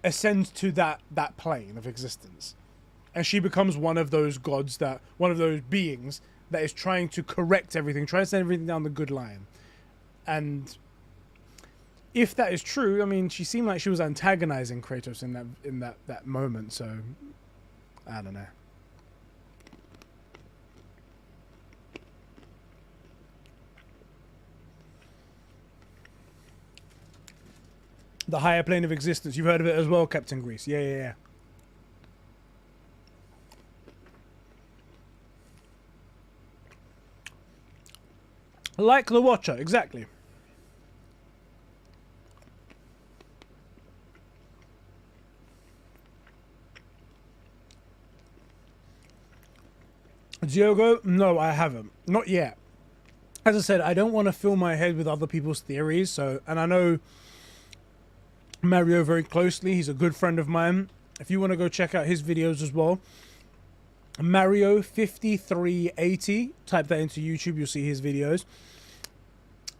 ascends to that plane of existence, and she becomes one of those gods, one of those beings that is trying to correct everything, trying to send everything down the good line. And if that is true, I mean, she seemed like she was antagonizing Kratos in that moment. So I don't know. The higher plane of existence. You've heard of it as well, Captain Grease. Yeah, yeah, yeah. Like the Watcher, exactly. Diogo? No, I haven't. Not yet. As I said, I don't want to fill my head with other people's theories. So, and I know Mario very closely. He's a good friend of mine. If you want to go check out his videos as well, Mario 5380. Type that into YouTube. You'll see his videos.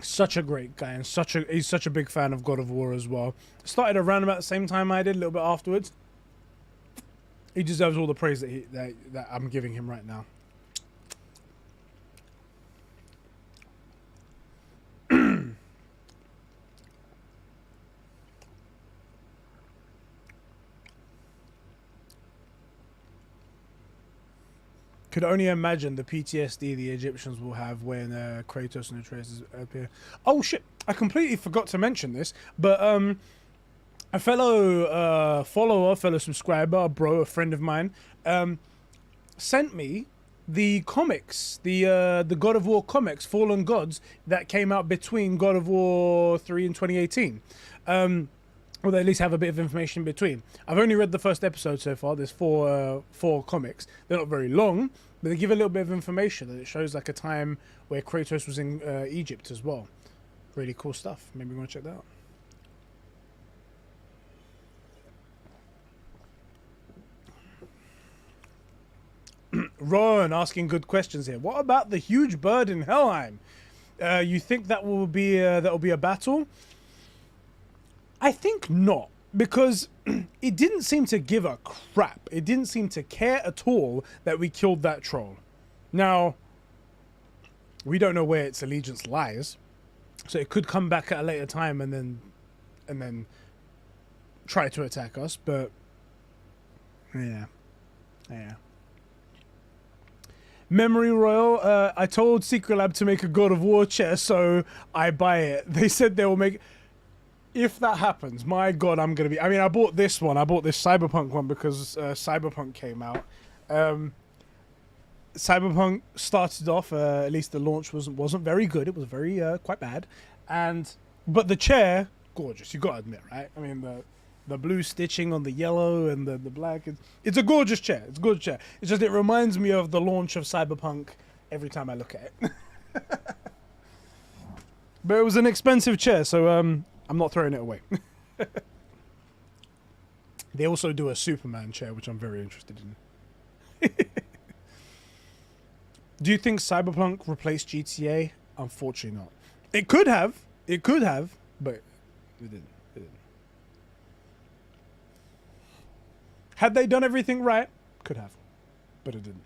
Such a great guy, and he's such a big fan of God of War as well. Started around about the same time I did, a little bit afterwards. He deserves all the praise that I'm giving him right now. Could only imagine the PTSD the Egyptians will have when Kratos and Atreus appear. Oh shit! I completely forgot to mention this, but a fellow follower, fellow subscriber, a friend of mine, sent me the comics, the God of War comics, Fallen Gods, that came out between God of War 3 and 2018. Or they at least have a bit of information in between. I've only read the first episode so far. There's four comics. They're not very long, but they give a little bit of information, and it shows like a time where Kratos was in Egypt as well. Really cool stuff. Maybe you want to check that out. Ron asking good questions here. What about the huge bird in Helheim? You think that will be a battle? I think not, because it didn't seem to give a crap. It didn't seem to care at all that we killed that troll. Now, we don't know where its allegiance lies, so it could come back at a later time and then try to attack us. But yeah. Memory Royal. I told Secret Lab to make a God of War chair, so I buy it. They said they will make. If that happens, my God, I'm going to be... I mean, I bought this one. I bought this Cyberpunk one because Cyberpunk came out. Cyberpunk started off, at least the launch wasn't very good. It was very, quite bad. But the chair, gorgeous. You got to admit, right? I mean, the blue stitching on the yellow and the black. It's a gorgeous chair. It's a gorgeous chair. It's just, it reminds me of the launch of Cyberpunk every time I look at it. But it was an expensive chair, so... I'm not throwing it away. They also do a Superman chair, which I'm very interested in. Do you think Cyberpunk replaced GTA? Unfortunately not. It could have, but it didn't. Had they done everything right, could have, but it didn't.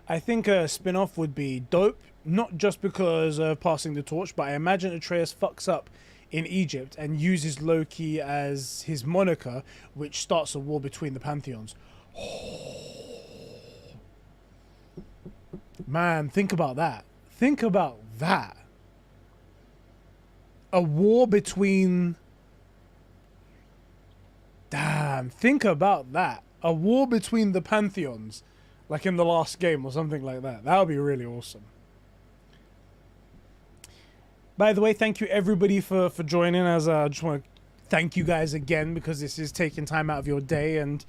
I think a spin-off would be dope. Not just because of passing the torch, but I imagine Atreus fucks up in Egypt and uses Loki as his moniker, which starts a war between the pantheons. Man, think about that. Think about that. A war between... Damn, think about that. A war between the pantheons, like in the last game or something like that. That would be really awesome. By the way, thank you everybody for joining. As I just want to thank you guys again, because this is taking time out of your day and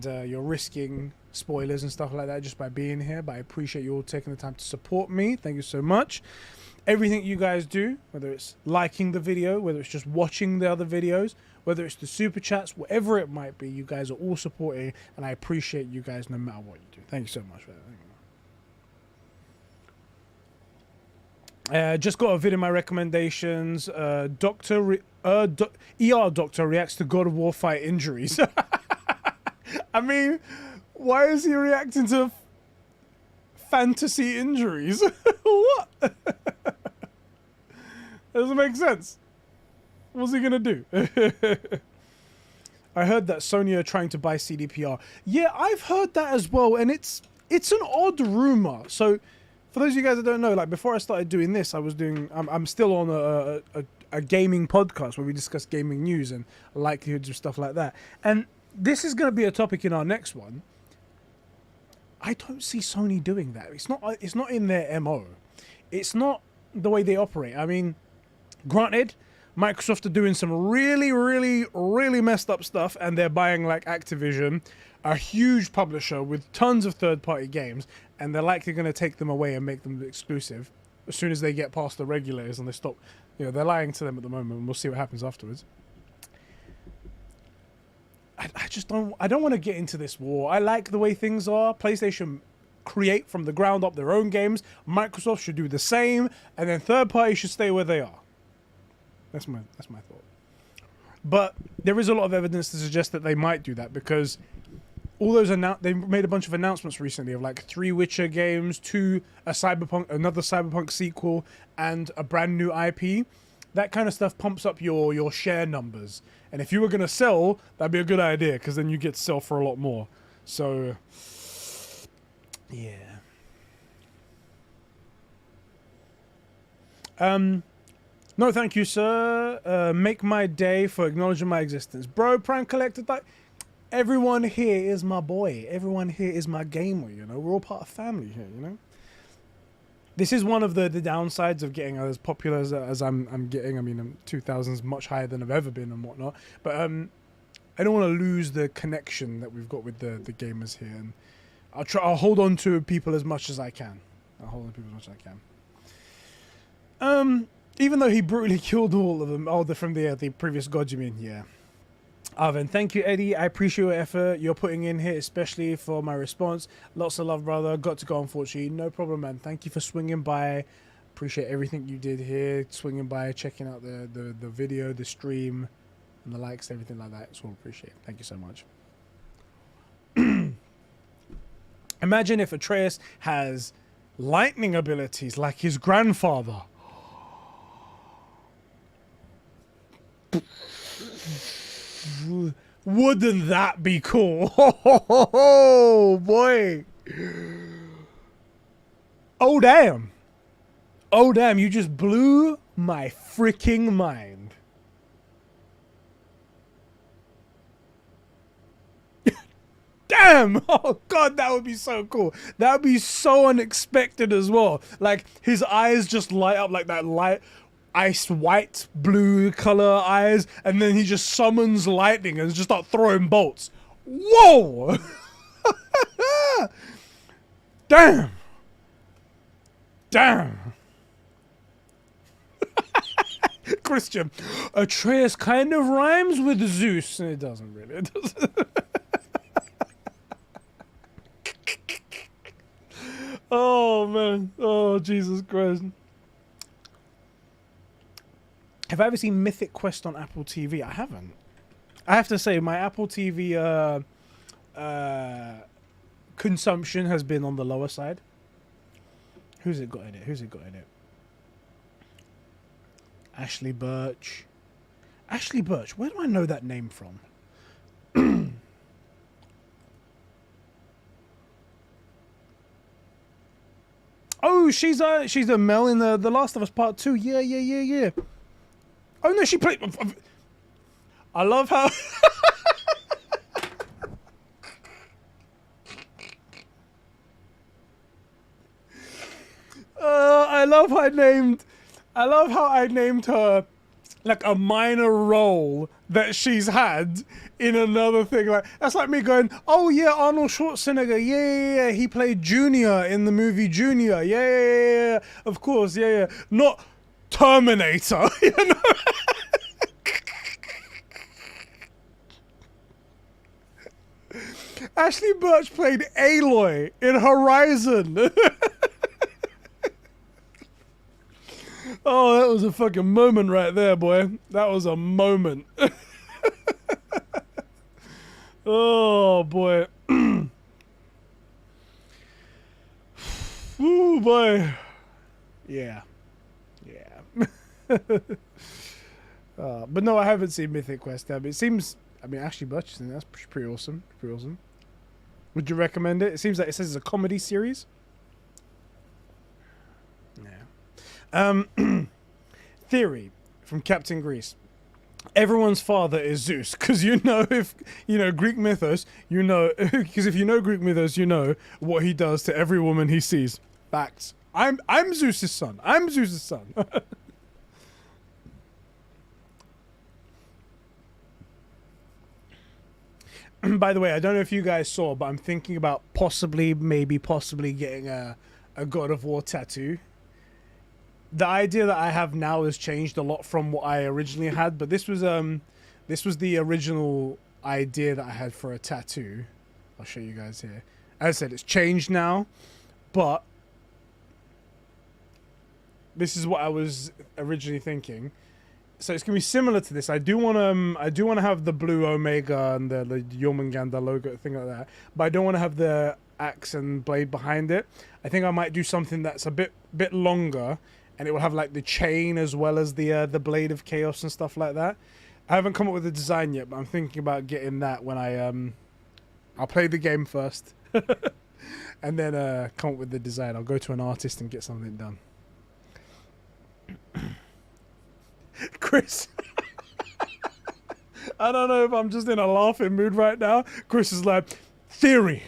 you're risking spoilers and stuff like that just by being here. But I appreciate you all taking the time to support me. Thank you so much. Everything you guys do, whether it's liking the video, whether it's just watching the other videos, whether it's the super chats, whatever it might be, you guys are all supporting, and I appreciate you guys no matter what you do. Thank you so much for that. Just got a vid in my recommendations. ER Doctor reacts to God of War fight injuries. I mean, why is he reacting to fantasy injuries? What? Doesn't make sense. What's he gonna do? I heard that Sony are trying to buy CDPR. Yeah, I've heard that as well, and it's an odd rumor. So, for those of you guys that don't know, like before I started doing this, I'm still on a gaming podcast where we discuss gaming news and likelihoods of stuff like that. And this is going to be a topic in our next one. I don't see Sony doing that. It's not in their MO. It's not the way they operate. I mean, granted, Microsoft are doing some really, really, really messed up stuff, and they're buying like Activision, a huge publisher with tons of third-party games, and they're likely going to take them away and make them exclusive as soon as they get past the regulators and they stop. You know, they're lying to them at the moment, and we'll see what happens afterwards. I don't want to get into this war. I like the way things are. PlayStation create from the ground up their own games. Microsoft should do the same, and then third parties should stay where they are. That's my thought. But there is a lot of evidence to suggest that they might do that, because all those they made a bunch of announcements recently of like 3 Witcher games, another Cyberpunk sequel, and a brand new IP. That kind of stuff pumps up your share numbers. And if you were going to sell, that'd be a good idea, because then you get to sell for a lot more. So, yeah. No, thank you, sir. Make my day for acknowledging my existence. Bro, Prime Collector, everyone here is my boy. Everyone here is my gamer, you know? We're all part of family here, you know? This is one of the downsides of getting as popular as I'm getting. I mean, 2000's much higher than I've ever been and whatnot. But I don't want to lose the connection that we've got with the gamers here. And I'll hold on to people as much as I can. Even though he brutally killed all of them. From the previous god, you mean? Yeah. Arvin, thank you, Eddie. I appreciate your effort you're putting in here, especially for my response. Lots of love, brother. Got to go, unfortunately. No problem, man. Thank you for swinging by. Appreciate everything you did here. Swinging by, checking out the video, the stream, and the likes, everything like that. It's all appreciated. Thank you so much. Imagine if Atreus has lightning abilities like his grandfather. Wouldn't that be cool? Oh boy. Oh damn. Oh damn, you just blew my freaking mind. Damn! Oh god, that would be so cool. That would be so unexpected as well. Like his eyes just light up like that light ice white blue color eyes, and then he just summons lightning and just start throwing bolts. Whoa! Damn! Christian, Atreus kind of rhymes with Zeus. It doesn't really. It doesn't. Oh man! Oh Jesus Christ! Have I ever seen Mythic Quest on Apple TV? I haven't. I have to say, my Apple TV consumption has been on the lower side. Who's it got in it? Ashley Birch. Ashley Birch. Where do I know that name from? Oh, she's a Mel in the Last of Us Part 2. Yeah. Oh no, she played. I love how. I love how I named her like a minor role that she's had in another thing. Like that's like me going, oh yeah, Arnold Schwarzenegger, yeah, he played Junior in the movie Junior, yeah, of course, yeah, not Terminator, you know. Ashley Birch played Aloy in Horizon. Oh, that was a fucking moment right there, boy. That was a moment. Oh, boy. Ooh, boy. Yeah. But no, I haven't seen Mythic Quest. It seems I mean, Ashley Burchison, that's pretty awesome. Pretty awesome. Would you recommend it? It seems like it says it's a comedy series. Yeah. Theory from Captain Grease. Everyone's father is Zeus, because if you know Greek mythos, because if you know Greek mythos, you know what he does to every woman he sees. Facts. I'm Zeus's son. I'm Zeus's son. By the way, I don't know if you guys saw, but I'm thinking about possibly getting a God of War tattoo. The idea that I have now has changed a lot from what I originally had, but this was the original idea that I had for a tattoo. I'll show you guys here. As I said, it's changed now, but this is what I was originally thinking. So it's gonna be similar to this. I do want to have the blue Omega and the Jormungandr logo thing like that, but I don't want to have the axe and blade behind it. I think I might do something that's a bit longer, and it will have like the chain as well as the blade of chaos and stuff like that. I haven't come up with a design yet, but I'm thinking about getting that when I'll play the game first, and then come up with the design. I'll go to an artist and get something done. Chris, I don't know if I'm just in a laughing mood right now. Chris is like, theory,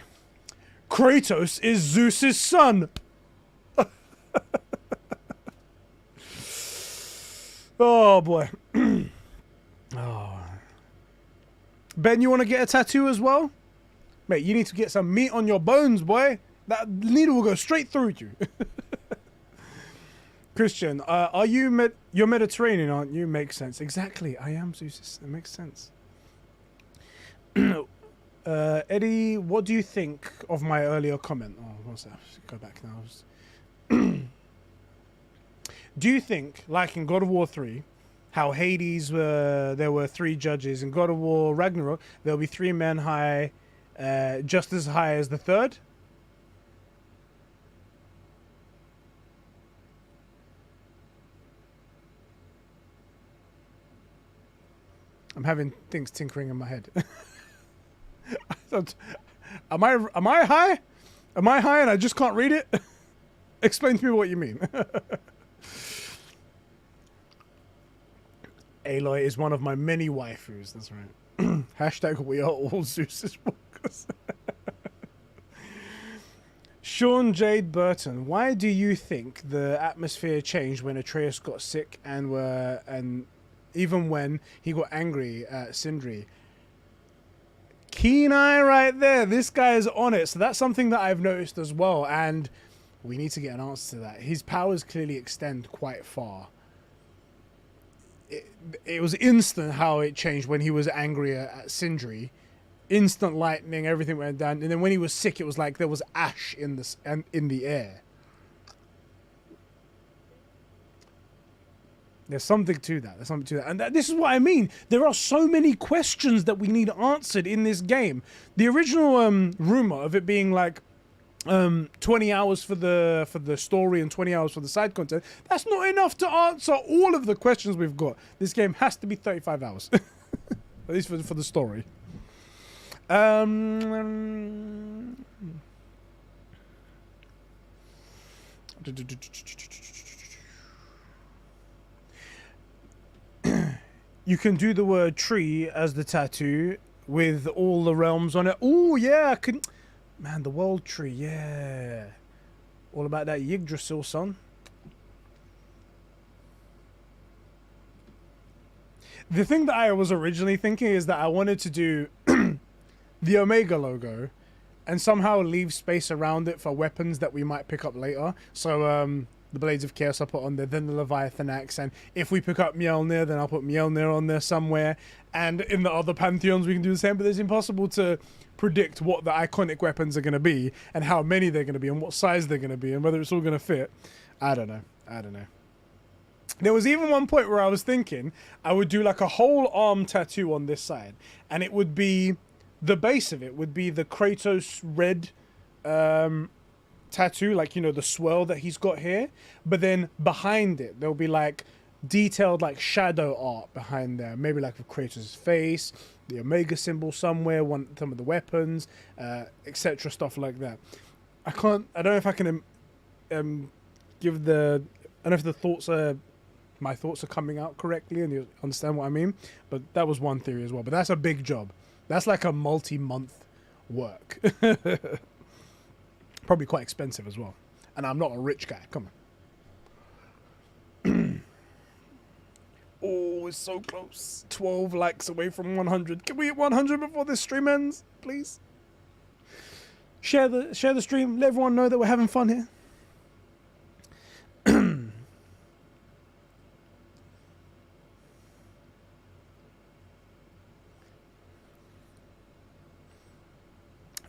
Kratos is Zeus's son. Oh boy. Oh. Ben, you want to get a tattoo as well? Mate, you need to get some meat on your bones, boy. That needle will go straight through you. Christian, are you you're Mediterranean, aren't you? Makes sense. Exactly. I am Zeus. It makes sense. Eddie, what do you think of my earlier comment? Oh, what's that? Go back now. Do you think, like in God of War 3, how Hades there were 3 judges, in God of War Ragnarok there'll be 3 men high, just as high as the 3rd? I'm having things tinkering in my head. Am I high? Am I high and I just can't read it? Explain to me what you mean. Aloy is one of my many waifus. That's right. Hashtag we are all Zeus's walkers. Sean Jade Burton, why do you think the atmosphere changed when Atreus got sick and even when he got angry at Sindri? Keen eye right there. This guy is on it. So that's something that I've noticed as well, and we need to get an answer to that. His powers clearly extend quite far. It was instant how it changed when he was angry at Sindri. Instant lightning, everything went down. And then when he was sick, it was like there was ash in the air. There's something to that. And this is what I mean. There are so many questions that we need answered in this game. The original rumor of it being like 20 hours for the story and 20 hours for the side content, that's not enough to answer all of the questions we've got. This game has to be 35 hours. At least for the story. You can do the word tree as the tattoo with all the realms on it. Oh yeah, I can. Man, the world tree, yeah. All about that Yggdrasil, son. The thing that I was originally thinking is that I wanted to do the Omega logo and somehow leave space around it for weapons that we might pick up later. So the Blades of Chaos I put on there, then the Leviathan Axe, and if we pick up Mjolnir, then I'll put Mjolnir on there somewhere. And in the other pantheons we can do the same, but it's impossible to predict what the iconic weapons are going to be and how many they're going to be and what size they're going to be and whether it's all going to fit. I don't know. There was even one point where I was thinking I would do like a whole arm tattoo on this side, and it would be, the base of it would be the Kratos red tattoo, like, you know, the swirl that he's got here, but then behind it there'll be like detailed like shadow art behind there, maybe like with Kratos' face, the Omega symbol somewhere, some of the weapons, etc. Stuff like that. I don't know if I can give the. I don't know if my thoughts are coming out correctly, and you understand what I mean. But that was one theory as well. But that's a big job. That's like a multi-month work. Probably quite expensive as well. And I'm not a rich guy. Come on. Oh, it's so close. 12 likes away from 100. Can we hit 100 before this stream ends, please? Share the stream. Let everyone know that we're having fun here.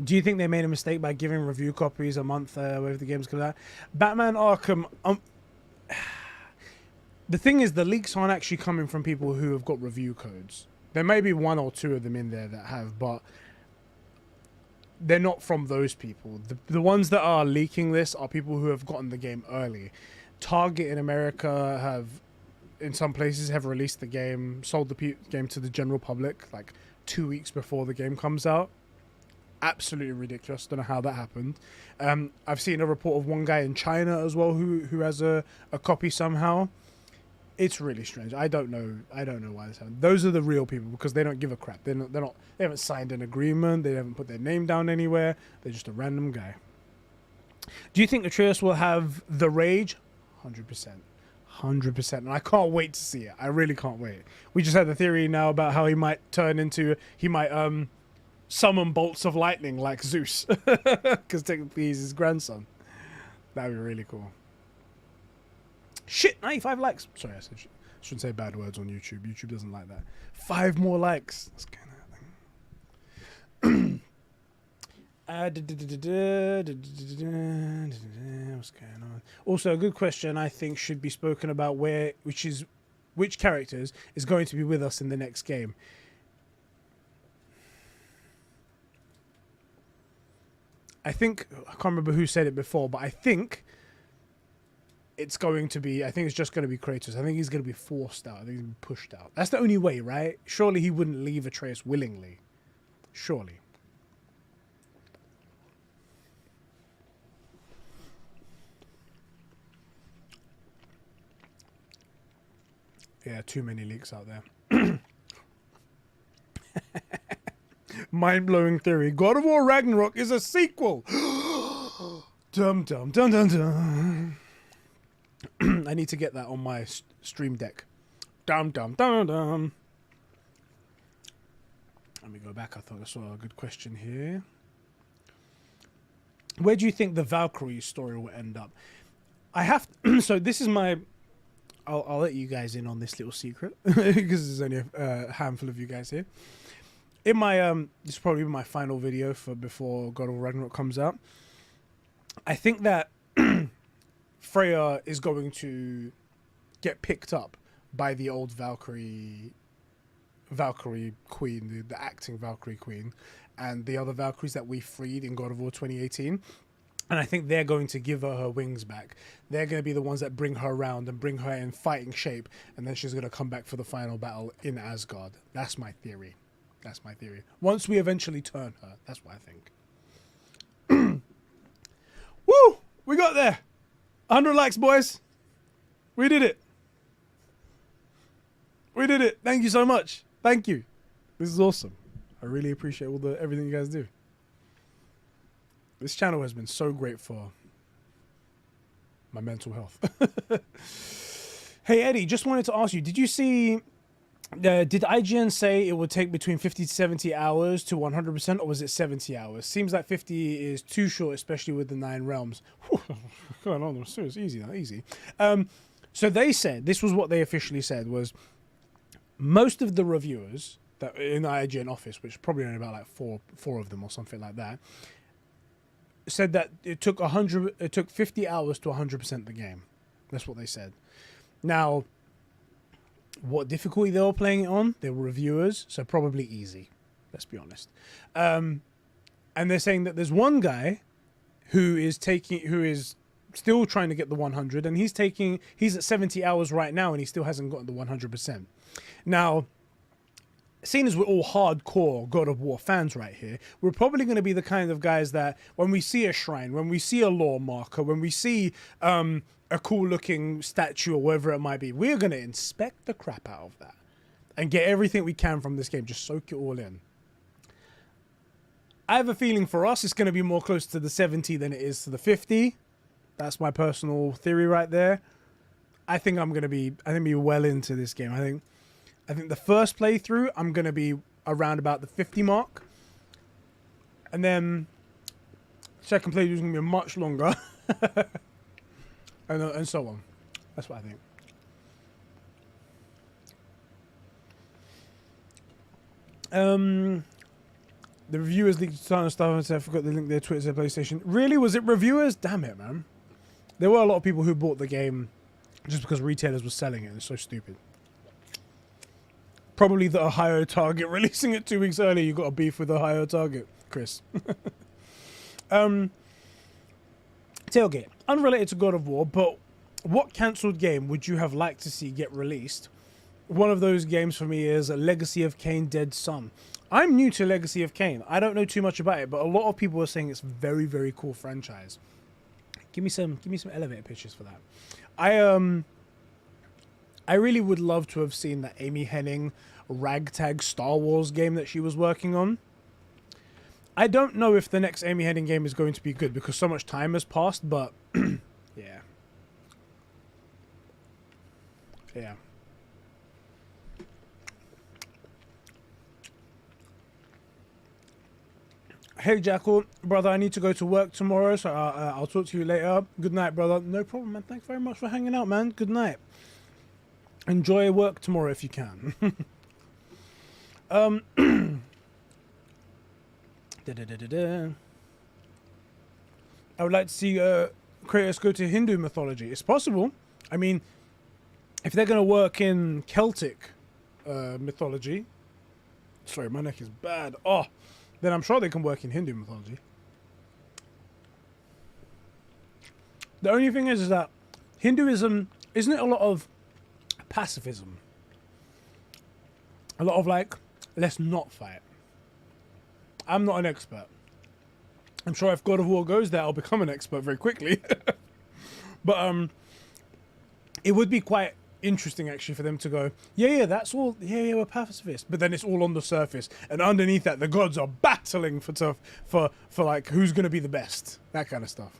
Do you think they made a mistake by giving review copies a month whenever the games come out? Batman Arkham. The thing is, the leaks aren't actually coming from people who have got review codes. There may be one or two of them in there that have, but they're not from those people. The ones that are leaking this are people who have gotten the game early. Target in America have, in some places, have released the game, sold the game to the general public like 2 weeks before the game comes out. Absolutely ridiculous. Don't know how that happened. I've seen a report of one guy in China as well who has a copy somehow. It's really strange. I don't know why this happened. Those are the real people because they don't give a crap. They haven't signed an agreement. They haven't put their name down anywhere. They're just a random guy. Do you think Atreus will have the rage? 100%. 100%. And I can't wait to see it. I really can't wait. We just had the theory now about how he might summon bolts of lightning like Zeus. Because technically he's his grandson. That'd be really cool. Shit, 95 likes. Sorry, I shouldn't say bad words on YouTube. YouTube doesn't like that. 5 more likes. That's kind of what's going on? Also, a good question I think should be spoken about which characters is going to be with us in the next game. I can't remember who said it before, but I think it's just going to be Kratos. I think he's going to be forced out. I think he's going to be pushed out. That's the only way, right? Surely he wouldn't leave Atreus willingly. Surely. Yeah, too many leaks out there. Mind-blowing theory. God of War Ragnarok is a sequel. Dum dum dum dum dum. I need to get that on my stream deck. Dum dum dum dum. Let me go back. I thought I saw a good question here. Where do you think the Valkyrie story will end up? So this is my. I'll let you guys in on this little secret because there's only a handful of you guys here. In my this is probably my final video before God of War Ragnarok comes out. I think that Freya is going to get picked up by the old Valkyrie queen, the acting Valkyrie queen, and the other Valkyries that we freed in God of War 2018. And I think they're going to give her wings back. They're going to be the ones that bring her around and bring her in fighting shape, and then she's going to come back for the final battle in Asgard. That's my theory. That's my theory. Once we eventually turn her, that's what I think. Woo! We got there. 100 likes, boys. We did it. We did it. Thank you so much. Thank you. This is awesome. I really appreciate everything you guys do. This channel has been so great for my mental health. Hey, Eddie, just wanted to ask you, did you see... did IGN say it would take between 50 to 70 hours to 100%, or was it 70 hours? Seems like 50 is too short, especially with the 9 realms. Going on, it's easy now, easy. So they said, this was what they officially said, was most of the reviewers that in the IGN office, which probably only about like four of them or something like that, said that it took 50 hours to 100% the game. That's what they said. Now, what difficulty they were playing it on? They were reviewers, so probably easy. Let's be honest. And they're saying that there's one guy who is still trying to get the 100, and he's at 70 hours right now, and he still hasn't gotten the 100%. Now, seeing as we're all hardcore God of War fans right here, we're probably going to be the kind of guys that when we see a shrine, when we see a lore marker, when we see a cool looking statue or whatever it might be, we're going to inspect the crap out of that and get everything we can from this game. Just soak it all in. I have a feeling for us it's going to be more close to the 70 than it is to the 50. That's my personal theory right there. I think I'm going to be well into this game. I think the first playthrough, I'm going to be around about the 50 mark. And then second playthrough is going to be much longer. and so on. That's what I think. The reviewers leaked a ton of stuff and said I forgot to link their Twitter to PlayStation. Really? Was it reviewers? Damn it, man. There were a lot of people who bought the game just because retailers were selling it. It's so stupid. Probably the Ohio Target releasing it 2 weeks earlier. You got a beef with Ohio Target, Chris. Tailgate. Unrelated to God of War, but what cancelled game would you have liked to see get released? One of those games for me is Legacy of Kain: Dead Son. I'm new to Legacy of Kain. I don't know too much about it, but a lot of people are saying it's a very, very cool franchise. Give me some elevator pitches for that. I really would love to have seen that Amy Hennig ragtag Star Wars game that she was working on. I don't know if the next Amy Hennig game is going to be good because so much time has passed, but yeah. Yeah. Hey, Jackal. Brother, I need to go to work tomorrow, so I'll talk to you later. Good night, brother. No problem, man. Thanks very much for hanging out, man. Good night. Enjoy work tomorrow if you can. I would like to see Kratos go to Hindu mythology. It's possible. I mean, if they're going to work in Celtic mythology... Sorry, my neck is bad. Oh, then I'm sure they can work in Hindu mythology. The only thing is that Hinduism, isn't it a lot of pacifism? A lot of like, let's not fight. I'm not an expert. I'm sure if God of War goes there, I'll become an expert very quickly. But it would be quite interesting actually for them to go, yeah, that's all, yeah, we're pacifist, but then it's all on the surface, and underneath that, the gods are battling for like who's going to be the best, that kind of stuff.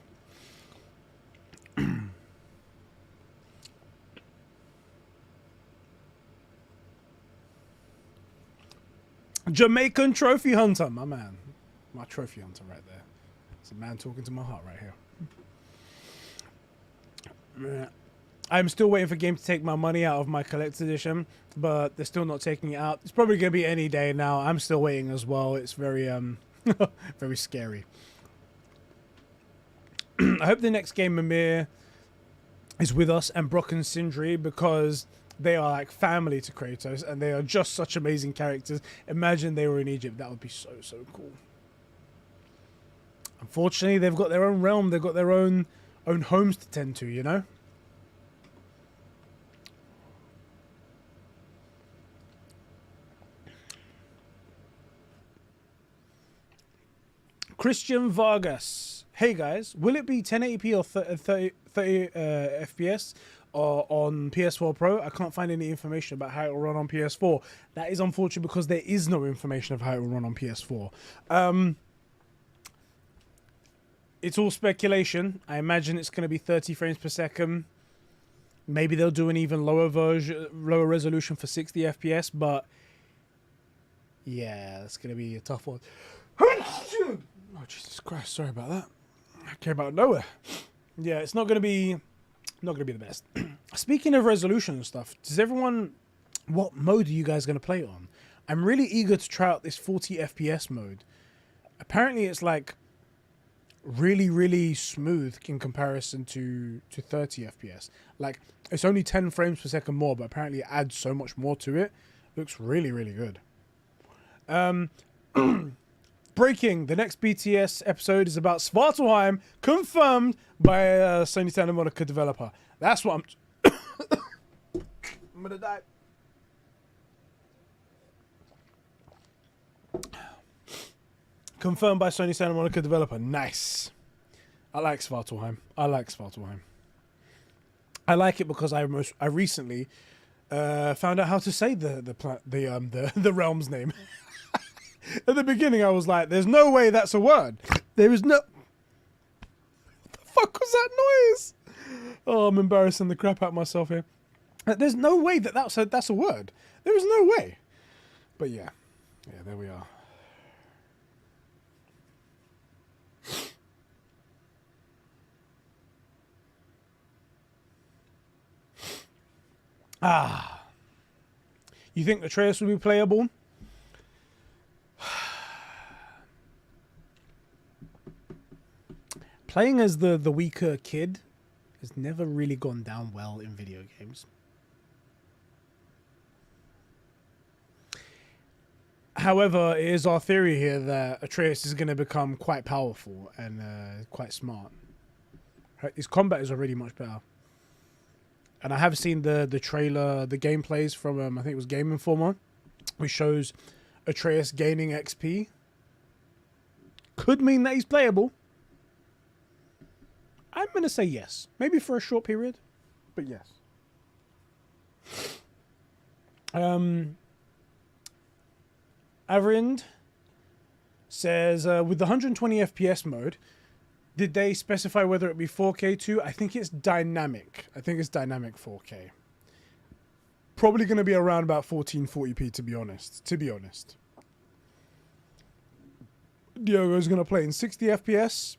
Jamaican trophy hunter, my man, my trophy hunter right there. It's a man talking to my heart right here. I'm still waiting for game to take my money out of my collector's edition, but they're still not taking it out. It's probably going to be any day now. I'm still waiting as well. It's very, very scary. I hope the next game, Mimir, is with us and Brock and Sindri, because they are like family to Kratos and they are just such amazing characters. Imagine they were in Egypt. That would be so, so cool. Unfortunately, they've got their own realm. They've got their own homes to tend to, you know? Christian Vargas. Hey guys, will it be 1080p or 30 FPS on PS4 Pro? I can't find any information about how it will run on PS4. That is unfortunate because there is no information of how it will run on PS4. It's all speculation. I imagine it's going to be 30 frames per second. Maybe they'll do an even lower resolution for 60 FPS, but yeah, it's going to be a tough one. Oh, Jesus Christ, sorry about that. I came out of nowhere. Yeah, it's not going to be the best. Speaking of resolution and stuff, what mode are you guys going to play on? I'm really eager to try out this 40 FPS mode. Apparently it's like really, really smooth in comparison to 30 FPS. Like, it's only 10 frames per second more, but apparently it adds so much more to it. Looks really, really good. Breaking, the next BTS episode is about Svartalheim, confirmed by a Sony Santa Monica developer. That's what I'm gonna die. Confirmed by Sony Santa Monica developer. Nice. I like Svartalheim. I like it because I recently found out how to say the realm's name. At the beginning, I was like, "There's no way that's a word. There is no." What the fuck was that noise? Oh, I'm embarrassing the crap out of myself here. There's no way that's a word. There is no way. But yeah, there we are. You think Atreus will be playable? Playing as the weaker kid has never really gone down well in video games. However, it is our theory here that Atreus is going to become quite powerful and quite smart. His combat is already much better. And I have seen the trailer, the gameplays from, I think it was Game Informer, which shows Atreus gaining XP. Could mean that he's playable. I'm going to say yes. Maybe for a short period, but yes. Avrind says, with the 120 FPS mode, did they specify whether it be 4K too? I think it's dynamic. I think it's dynamic 4K. Probably going to be around about 1440p, to be honest. Diogo's going to play in 60 FPS.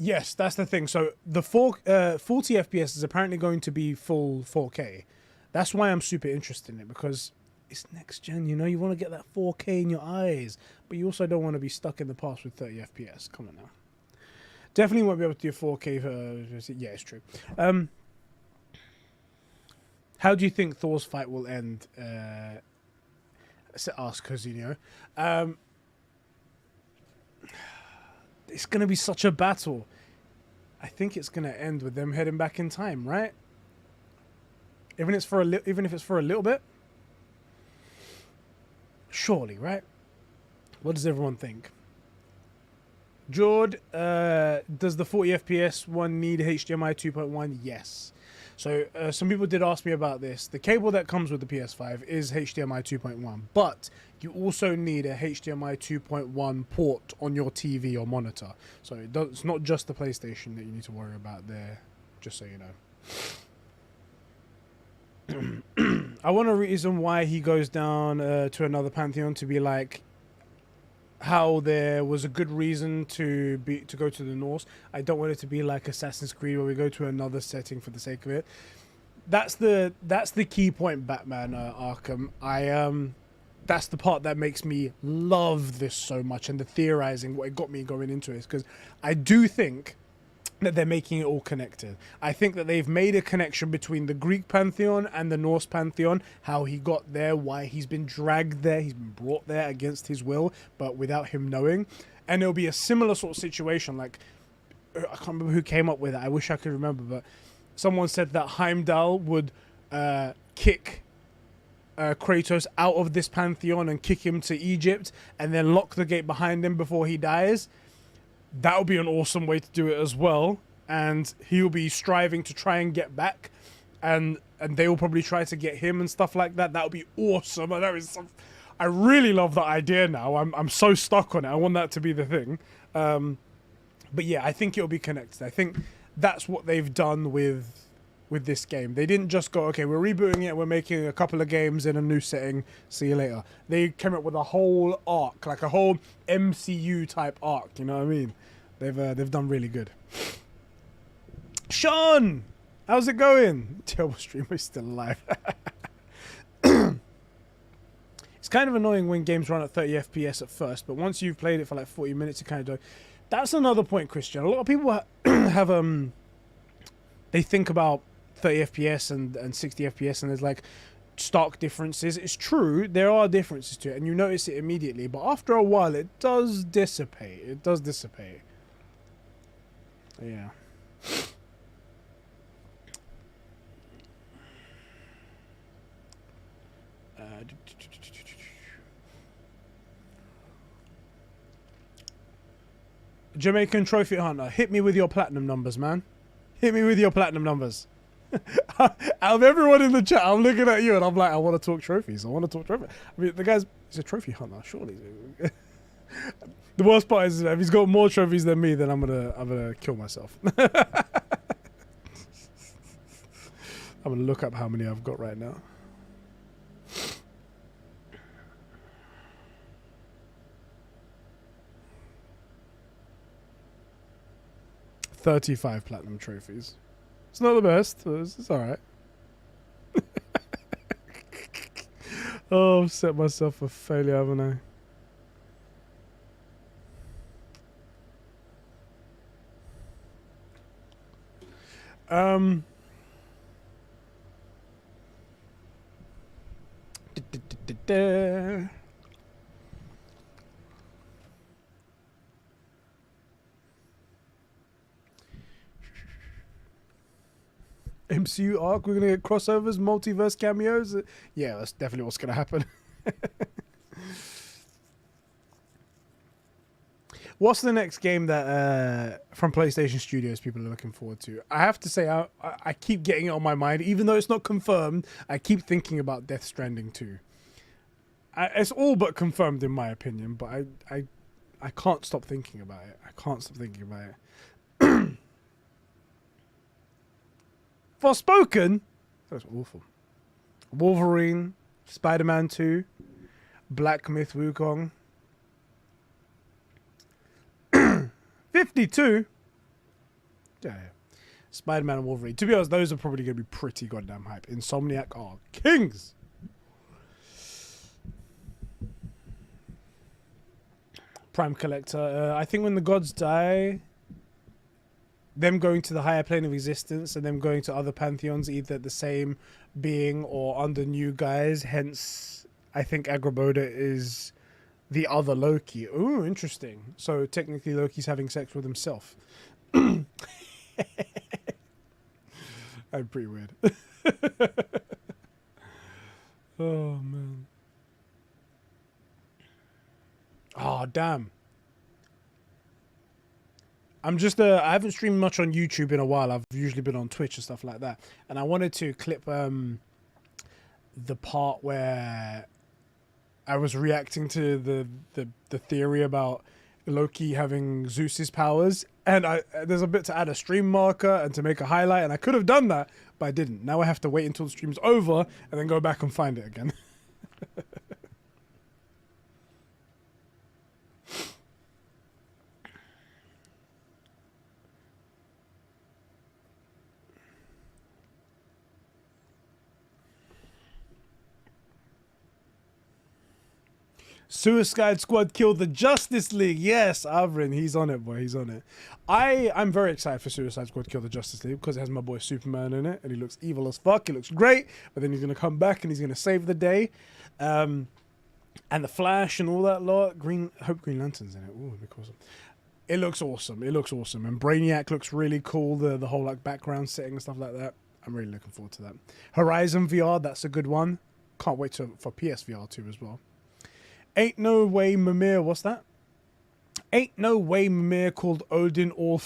Yes, that's the thing. So the 40 FPS is apparently going to be full 4K. That's why I'm super interested in it, because it's next gen, you know? You want to get that 4K in your eyes, but you also don't want to be stuck in the past with 30 FPS. Come on now. Definitely won't be able to do 4K. Yeah, it's true. How do you think Thor's fight will end? Ask Cousinho. It's going to be such a battle. I think it's going to end with them heading back in time, right? Even if it's for a little bit. Surely, right? What does everyone think? Jord, does the 40 FPS one need HDMI 2.1? Yes. So some people did ask me about this. The cable that comes with the PS5 is HDMI 2.1, but you also need a HDMI 2.1 port on your TV or monitor. So it's not just the PlayStation that you need to worry about there, just so you know. I want a reason why he goes down to another pantheon, to be like how there was a good reason to go to the Norse. I don't want it to be like Assassin's Creed where we go to another setting for the sake of it. That's the key point, Batman Arkham. That's the part that makes me love this so much, and the theorizing, what it got me going into it, because I do think that they're making it all connected. I think that they've made a connection between the Greek pantheon and the Norse pantheon, how he got there, why he's been dragged there, he's been brought there against his will, but without him knowing. And it'll be a similar sort of situation, like, I can't remember who came up with it, I wish I could remember, but someone said that Heimdall would kick Kratos out of this pantheon and kick him to Egypt, and then lock the gate behind him before he dies. That would be an awesome way to do it as well, and he'll be striving to try and get back, and they will probably try to get him and stuff like that. That would be awesome. I really love that idea now. I'm so stuck on it. I want that to be the thing. But yeah, I think it'll be connected. I think that's what they've done with this game. They didn't just go, okay, we're rebooting it, we're making a couple of games in a new setting, see you later. They came up with a whole arc, like a whole MCU type arc, you know what I mean? They've done really good. Sean! How's it going? Terrible streamer is still alive. It's kind of annoying when games run at 30 FPS at first, but once you've played it for like 40 minutes, you kind of do. That's another point, Christian. A lot of people have they think about 30 FPS and 60 FPS, and there's like stark differences. It's true, there are differences to it, and you notice it immediately, but after a while it does dissipate. It does dissipate. Yeah. Jamaican Trophy Hunter, hit me with your platinum numbers, man. Hit me with your platinum numbers. Out of everyone in the chat, I'm looking at you and I'm like, I want to talk trophies. I want to talk trophies. I mean, the guy's he's a trophy hunter, surely. The worst part is if he's got more trophies than me, then I'm gonna kill myself. I'm gonna look up how many I've got right now. 35 platinum trophies. It's not the best, but it's alright. Oh, I've set myself for failure, haven't I? MCU arc, we're gonna get crossovers, multiverse cameos. Yeah, that's definitely what's gonna happen. What's the next game that from PlayStation Studios people are looking forward to? I have to say, I keep getting it on my mind, even though it's not confirmed. I keep thinking about Death Stranding 2. It's all but confirmed in my opinion, but I can't stop thinking about it. I can't stop thinking about it. Forspoken? That's awful. Wolverine, Spider-Man 2, Black Myth Wukong. 52? Yeah. Spider-Man and Wolverine. To be honest, those are probably going to be pretty goddamn hype. Insomniac are kings! Prime Collector. I think when the gods die, them going to the higher plane of existence and them going to other pantheons, either the same being or under new guys. Hence, I think Agraboda is the other Loki. Ooh, interesting. So technically Loki's having sex with himself. I'm pretty weird. Oh, man. Oh, damn. I'm just, I haven't streamed much on YouTube in a while. I've usually been on Twitch and stuff like that. And I wanted to clip the part where I was reacting to the theory about Loki having Zeus's powers. And there's a bit to add a stream marker and to make a highlight. And I could have done that, but I didn't. Now I have to wait until the stream's over and then go back and find it again. Suicide Squad killed the Justice League. Yes, Avrin, he's on it, boy. He's on it. I'm very excited for Suicide Squad kill the Justice League because it has my boy Superman in it, and he looks evil as fuck. He looks great, but then he's gonna come back and he's gonna save the day. And the Flash and all that lot. I hope Green Lantern's in it. Ooh, it'd be awesome. It looks awesome. It looks awesome. And Brainiac looks really cool. The whole like background setting and stuff like that. I'm really looking forward to that. Horizon VR, that's a good one. Can't wait for PSVR 2 as well. Ain't no way Mimir, what's that? Ain't no way Mimir called Odin all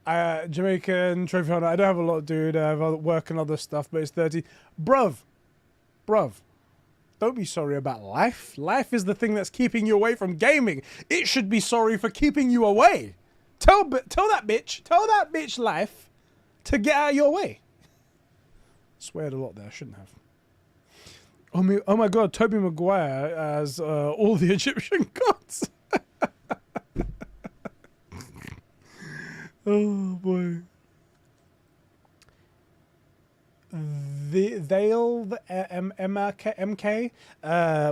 Jamaican Trophy Hunter. I don't have a lot, dude. I have work and other stuff, but it's 30. Bruv. Don't be sorry about life. Life is the thing that's keeping you away from gaming. It should be sorry for keeping you away. Tell that bitch life to get out of your way. Sweared a lot there, I shouldn't have. Oh my god, Tobey Maguire as all the Egyptian gods. Oh boy. They'll MK.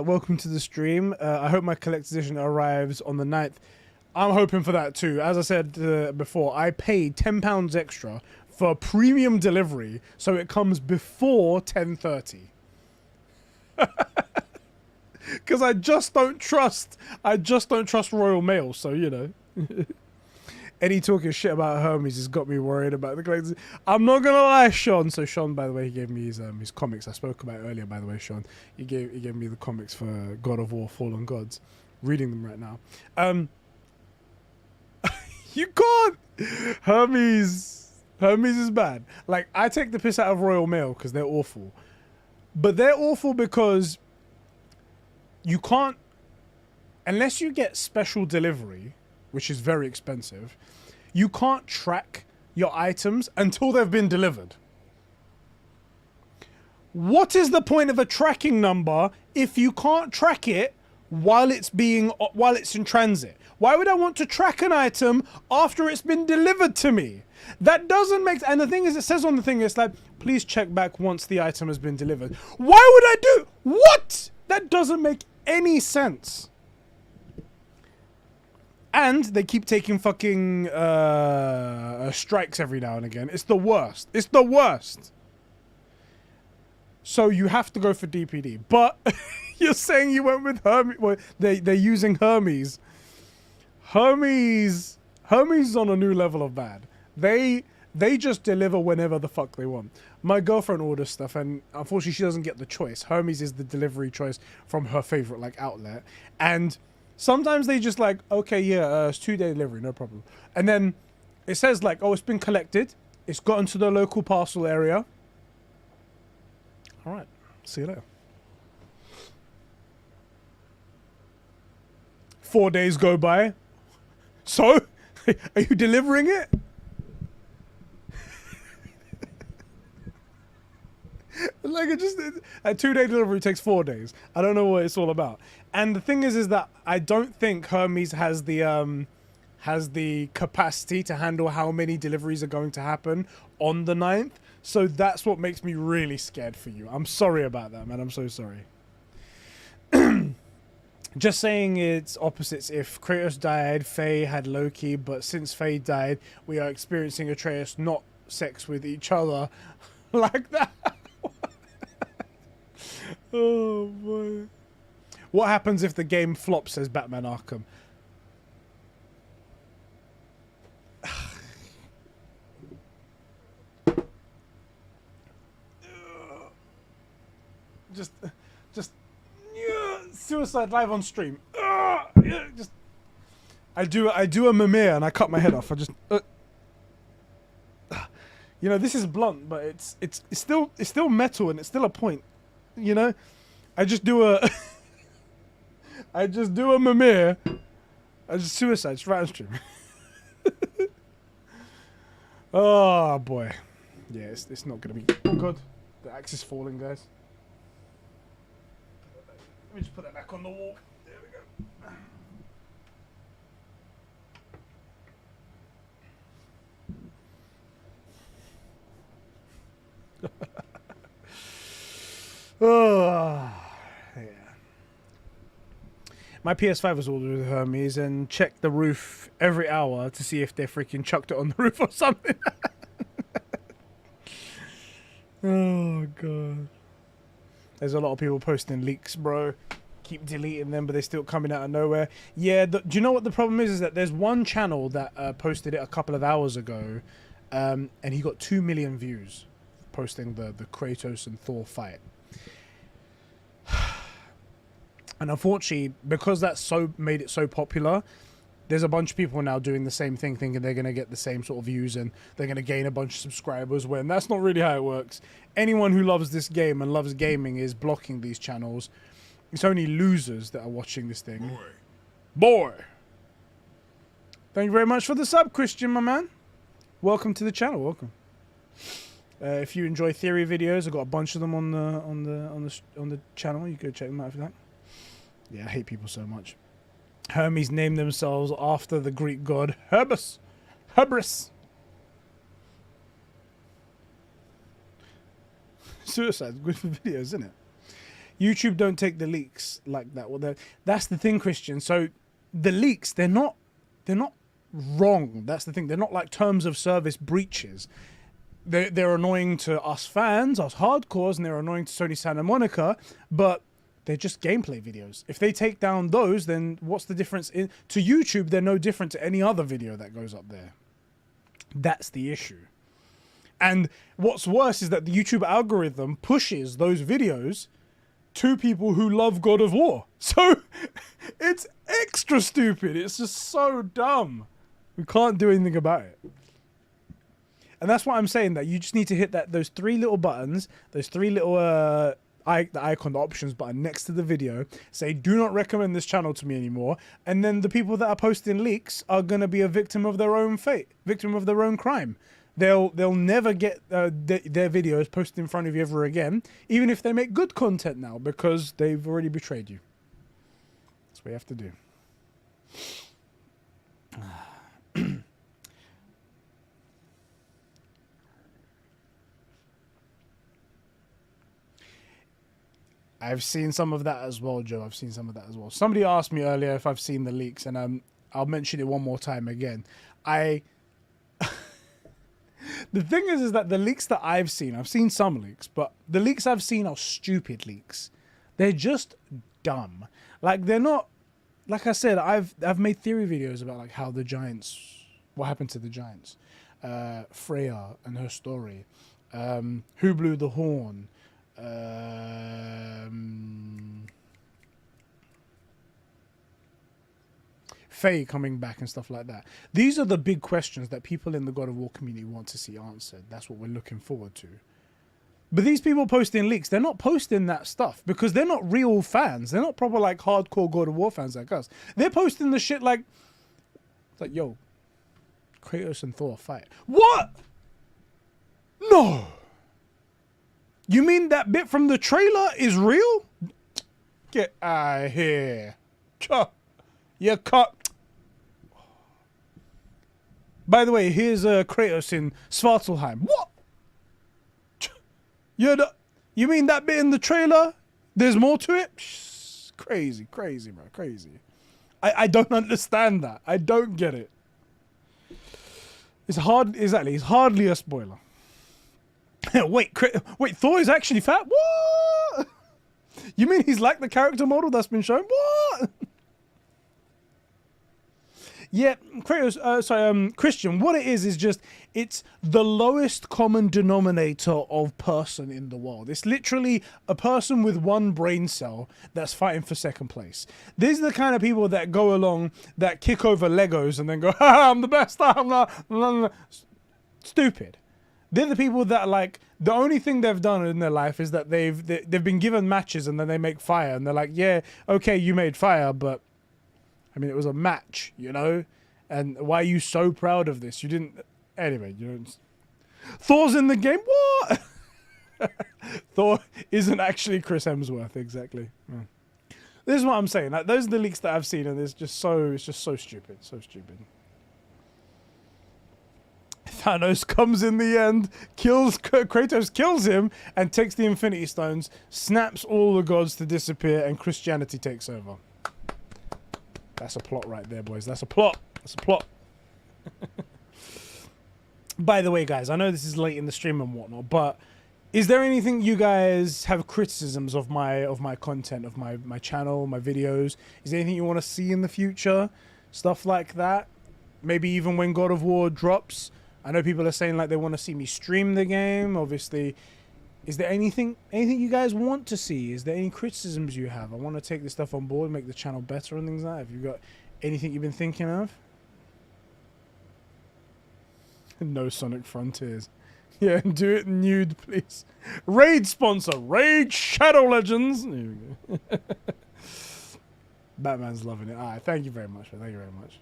Welcome to the stream. I hope my collector's edition arrives on the 9th. I'm hoping for that too. As I said before, I paid £10 extra for premium delivery, so it comes before 10:30. Because I just don't trust Royal Mail. So you know, any talking shit about Hermes has got me worried about the collectors. I'm not gonna lie, Sean. So Sean, by the way, he gave me his comics I spoke about earlier. By the way, Sean, he gave me the comics for God of War: Fallen Gods. Reading them right now. You can't. Hermes is bad. Like, I take the piss out of Royal Mail because they're awful, but they're awful because you can't, unless you get special delivery, which is very expensive, you can't track your items until they've been delivered. What is the point of a tracking number if you can't track it while it's in transit? Why would I want to track an item after it's been delivered to me? That doesn't make sense. And the thing is, it says on the thing, it's like, please check back once the item has been delivered. Why would I do what? That doesn't make any sense. And they keep taking fucking strikes every now and again. It's the worst. It's the worst. So you have to go for DPD. But you're saying you went with Hermes. Well, they're using Hermes. Hermes is on a new level of bad. They just deliver whenever the fuck they want. My girlfriend orders stuff, and unfortunately she doesn't get the choice. Hermes is the delivery choice from her favorite like outlet, and sometimes they just like, okay, yeah, it's 2-day delivery, no problem. And then it says like, oh, it's been collected, it's gotten to the local parcel area. All right, see you later. 4 days go by. So, are you delivering it? Like, a 2-day delivery takes 4 days. I don't know what it's all about. And the thing is that I don't think Hermes has the capacity to handle how many deliveries are going to happen on the 9th. So that's what makes me really scared for you. I'm sorry about that, man. I'm so sorry. Just saying it's opposites. If Kratos died, Faye had Loki, but since Faye died, we are experiencing Atreus not sex with each other like that. Oh boy. What happens if the game flops, says Batman Arkham? Just suicide live on stream. Just I do a mimere and I cut my head off. I just you know, this is blunt, but it's still metal and it's still a point. You know, I just do a mimere. I just suicide right on stream. Oh boy, yeah, it's not gonna be. Oh god, the axe is falling, guys. Let me just put that back on the wall. There we go. Oh, yeah. My PS5 was ordered with Hermes and checked the roof every hour to see if they freaking chucked it on the roof or something. Oh god. There's a lot of people posting leaks, bro. Keep deleting them, but they're still coming out of nowhere. Yeah, do you know what the problem is? Is that there's one channel that posted it a couple of hours ago, and he got 2 million views posting the Kratos and Thor fight. And unfortunately, because that's made it so popular, there's a bunch of people now doing the same thing, thinking they're going to get the same sort of views and they're going to gain a bunch of subscribers, when that's not really how it works. Anyone who loves this game and loves gaming is blocking these channels. It's only losers that are watching this thing. Boy. Thank you very much for the sub, Christian, my man. Welcome to the channel. Welcome. If you enjoy theory videos, I've got a bunch of them on the channel. You go check them out if you like. Yeah, I hate people so much. Hermes named themselves after the Greek god Herbus. Hubris. Suicide's good for videos, isn't it? YouTube don't take the leaks like that. Well, that's the thing, Christian. So the leaks, they're not wrong. That's the thing. They're not like terms of service breaches. they're annoying to us fans, us hardcores, and they're annoying to Sony Santa Monica, but they're just gameplay videos. If they take down those, then what's the difference? To YouTube, they're no different to any other video that goes up there. That's the issue. And what's worse is that the YouTube algorithm pushes those videos to people who love God of War. So it's extra stupid. It's just so dumb. We can't do anything about it. And that's why I'm saying that you just need to hit those three little buttons, those three little the icon, the options button next to the video, say do not recommend this channel to me anymore, and then the people that are posting leaks are going to be a victim of their own fate, victim of their own crime. They'll never get their videos posted in front of you ever again, even if they make good content now, because they've already betrayed you. That's what you have to do. I've seen some of that as well, Joe. I've seen some of that as well. Somebody asked me earlier if I've seen the leaks, and I'll mention it one more time again. The thing is that the leaks that I've seen some leaks, but the leaks I've seen are stupid leaks. They're just dumb. Like, they're not, like I said, I've made theory videos about like how the Giants, what happened to the Giants, Freya and her story, who blew the horn, Faye coming back and stuff like that. These are the big questions that people in the God of War community want to see answered. That's what we're looking forward to. But these people posting leaks, they're not posting that stuff because they're not real fans. They're not proper like hardcore God of War fans like us. They're posting the shit like, it's like, yo, Kratos and Thor fight. What? No. You mean that bit from the trailer is real? Get out of here. You cut. By the way, here's Kratos in Svartalheim. What? You mean that bit in the trailer? There's more to it? Crazy, crazy, bro, crazy. I don't understand that. I don't get it. It's hardly a spoiler. Wait, Thor is actually fat? What? You mean he's like the character model that's been shown? What? Yeah, Kratos, Christian, what it is just, it's the lowest common denominator of person in the world. It's literally a person with one brain cell that's fighting for second place. These are the kind of people that go along, that kick over Legos and then go, ha, I'm the best, I'm not. Stupid. They're the people that, like, the only thing they've done in their life is that they've been given matches and then they make fire and they're like, yeah, okay, you made fire, but I mean, it was a match, you know? And why are you so proud of this? You didn't... Anyway, you don't... Thor's in the game? What? Thor isn't actually Chris Hemsworth, exactly. Yeah. This is what I'm saying. Like, those are the leaks that I've seen, and it's just so stupid. So stupid. Thanos comes in the end, Kratos kills him, and takes the Infinity Stones, snaps all the gods to disappear, and Christianity takes over. That's a plot right there, boys. That's a plot. That's a plot. By the way, guys, I know this is late in the stream and whatnot, but is there anything you guys have criticisms of my content, of my channel, my videos? Is there anything you want to see in the future? Stuff like that? Maybe even when God of War drops? I know people are saying like they want to see me stream the game, obviously. Is there anything you guys want to see? Is there any criticisms you have? I want to take this stuff on board, make the channel better and things like that. Have you got anything you've been thinking of? No Sonic Frontiers. Yeah, do it nude, please. Raid sponsor. Raid Shadow Legends. There we go. Batman's loving it. All right, thank you very much. Thank you very much.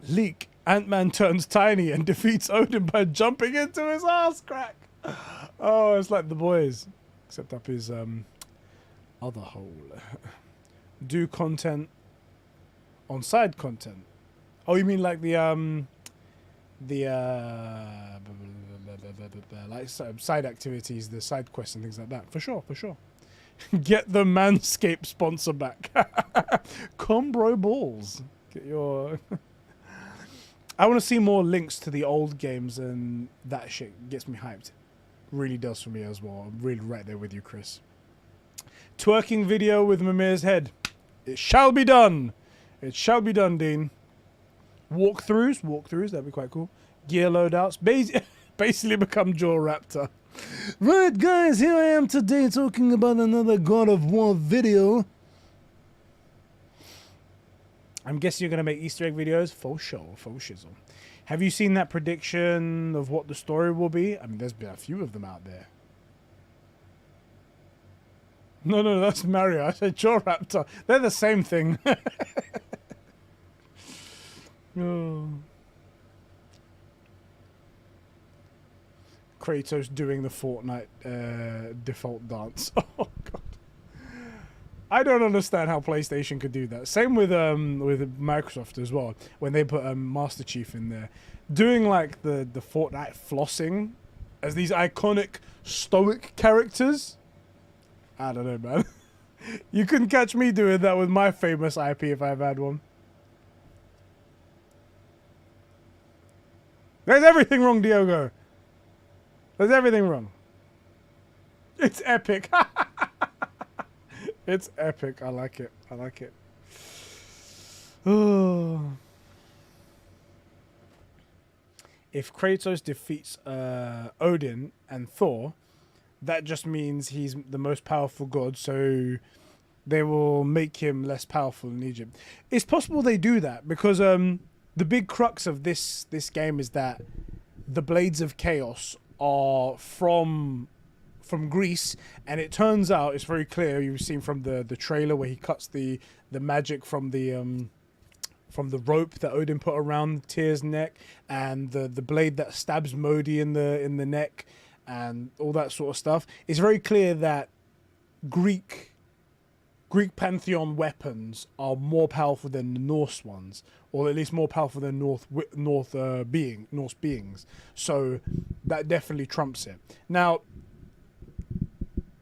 Leak. Ant-Man turns tiny and defeats Odin by jumping into his ass crack. Oh, it's like the boys. Except up his other hole. Do content on side content. Oh, you mean like the like side activities, the side quests and things like that. For sure, for sure. Get the Manscaped sponsor back. Combro balls. Get your... I want to see more links to the old games, and that shit gets me hyped. Really does for me as well. I'm really right there with you, Chris. Twerking video with Mimir's head. It shall be done. It shall be done, Dean. Walkthroughs, that'd be quite cool. Gear loadouts. Basically become Jaw Raptor. Right, guys, here I am today talking about another God of War video. I'm guessing you're going to make Easter egg videos? For sure, for shizzle. Have you seen that prediction of what the story will be? I mean, there's been a few of them out there. No, that's Mario. I said Jaw Raptor. They're the same thing. Oh. Kratos doing the Fortnite default dance. Oh, God. I don't understand how PlayStation could do that. Same with Microsoft as well. When they put Master Chief in there, doing like the Fortnite flossing as these iconic stoic characters. I don't know, man. You couldn't catch me doing that with my famous IP if I've had one. There's everything wrong, Diogo. There's everything wrong. It's epic. It's epic. I like it. I like it. Oh. If Kratos defeats Odin and Thor, that just means he's the most powerful god, so they will make him less powerful in Egypt. It's possible they do that because the big crux of this game is that the Blades of Chaos are from Greece, and it turns out it's very clear. You've seen from the trailer where he cuts the magic from the rope that Odin put around Tyr's neck, and the blade that stabs Modi in the neck, and all that sort of stuff. It's very clear that Greek pantheon weapons are more powerful than the Norse ones, or at least more powerful than Norse beings. So that definitely trumps it. Now,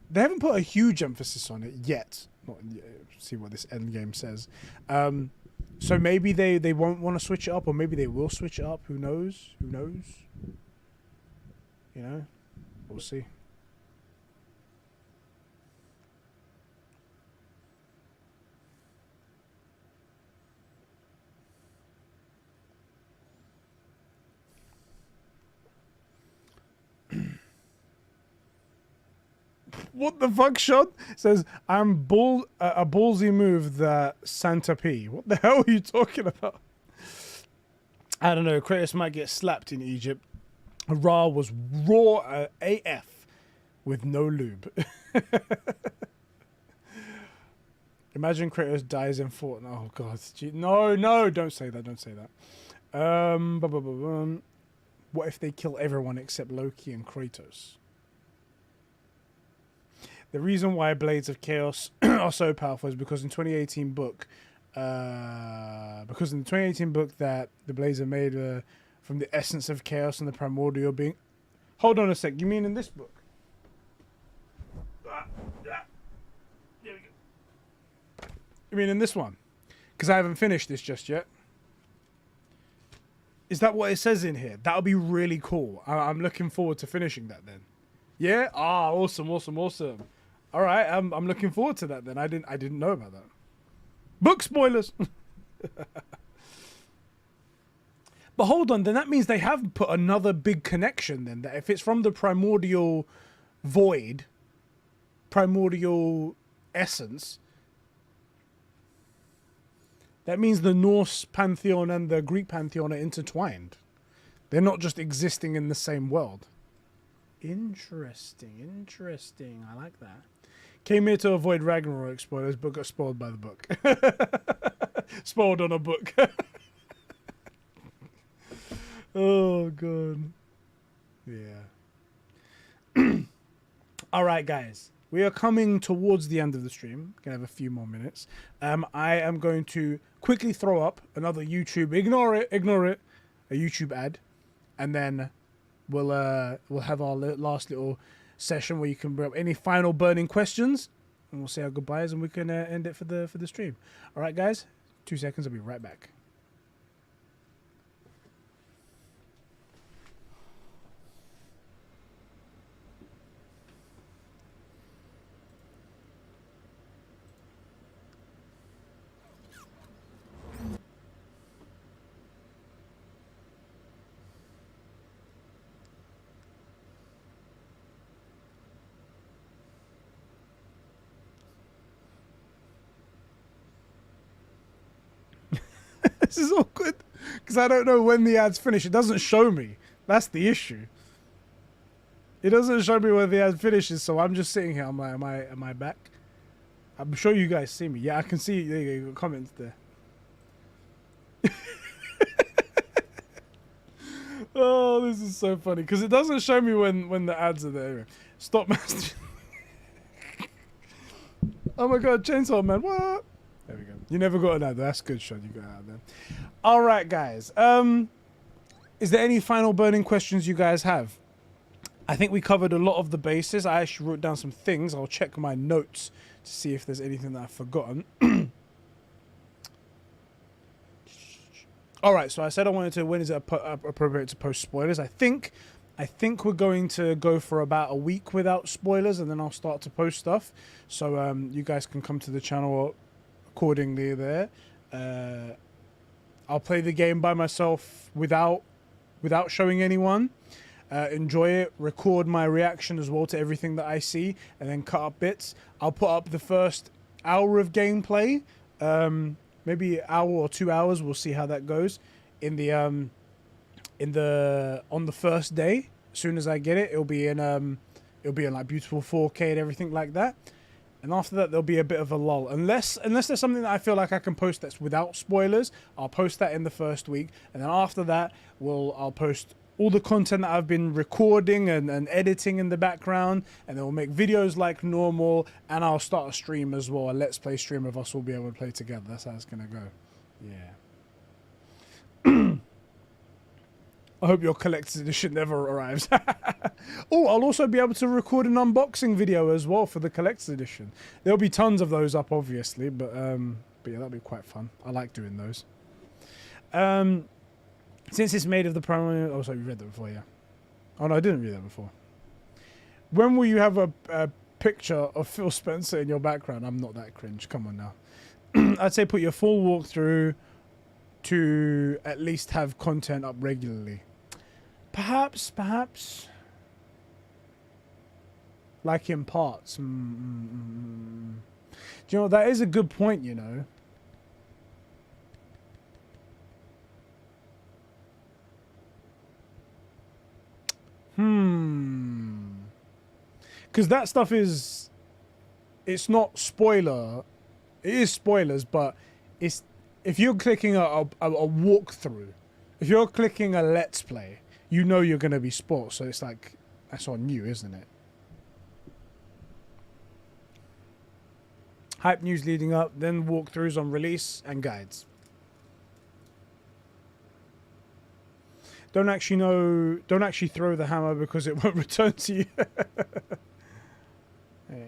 they haven't put a huge emphasis on it yet. See what this end game says. So maybe they won't want to switch it up, or maybe they will switch it up. Who knows? Who knows? You know, we'll see. What the fuck, Sean? Says, a ballsy move that Santa P. What the hell are you talking about? I don't know. Kratos might get slapped in Egypt. Ra was raw AF with no lube. Imagine Kratos dies in Fortnite. Oh, God. No, don't say that. Don't say that. What if they kill everyone except Loki and Kratos? The reason why Blades of Chaos are so powerful is because in 2018 book, that the Blades are made from the essence of chaos and the primordial being. Hold on a sec. You mean in this book? There we go. You mean in this one? Because I haven't finished this just yet. Is that what it says in here? That would be really cool. I'm looking forward to finishing that then. Yeah? Ah, awesome. All right, I'm looking forward to that then. I didn't know about that. Book spoilers. But hold on, then that means they have put another big connection then. That if it's from the primordial void, primordial essence, that means the Norse pantheon and the Greek pantheon are intertwined. They're not just existing in the same world. Interesting. I like that. Came here to avoid Ragnarok spoilers, but got spoiled by the book. Spoiled on a book. Oh, God. Yeah. All right, guys. We are coming towards the end of the stream. Gonna have a few more minutes. I am going to quickly throw up another YouTube. Ignore it. A YouTube ad, and then we'll have our last little session where you can bring up any final burning questions, and we'll say our goodbyes, and we can end it for the stream. All right, guys. 2 seconds. I'll be right back. This is awkward because I don't know when the ads finish. It doesn't show me. That's the issue. It doesn't show me when the ad finishes, so I'm just sitting here. Am I back? I'm sure you guys see me. Yeah, I can see. There you go. Comments there. Oh, this is so funny because it doesn't show me when the ads are there. Anyway, stop messaging. Oh my god, Chainsaw Man, what? There we go. You never got an ad. That's good, Sean. You got out there. All right, guys. Is there any final burning questions you guys have? I think we covered a lot of the bases. I actually wrote down some things. I'll check my notes to see if there's anything that I've forgotten. All right, so I said I wanted to, when is it appropriate to post spoilers? I think we're going to go for about a week without spoilers, and then I'll start to post stuff. So you guys can come to the channel accordingly there. I'll play the game by myself without showing anyone. Enjoy it, record my reaction as well to everything that I see, and then cut up bits. I'll put up the first hour of gameplay, maybe an hour or 2 hours. We'll see how that goes on the first day. As soon as I get it, it'll be in like beautiful 4K and everything like that. And after that, there'll be a bit of a lull. Unless there's something that I feel like I can post that's without spoilers, I'll post that in the first week. And then after that, I'll post all the content that I've been recording and editing in the background. And then we'll make videos like normal. And I'll start a stream as well. A Let's Play stream of us all be able to play together. That's how it's going to go. Yeah. I hope your collector's edition never arrives. Oh, I'll also be able to record an unboxing video as well for the collector's edition. There'll be tons of those up, obviously, but yeah, that'll be quite fun. I like doing those. Since it's made of the primary... Oh, sorry, you read that before, yeah. Oh, no, I didn't read that before. When will you have a picture of Phil Spencer in your background? I'm not that cringe. Come on now. I'd say put your full walkthrough to at least have content up regularly. Perhaps. Like in parts. Do you know, that is a good point, you know. Because that stuff is... It's not spoiler. It is spoilers, but it's... If you're clicking a walkthrough, if you're clicking a Let's Play, you know you're going to be spoiled. So it's like, that's on you, isn't it? Hype news leading up, then walkthroughs on release and guides. Don't actually throw the hammer because it won't return to you. Yeah.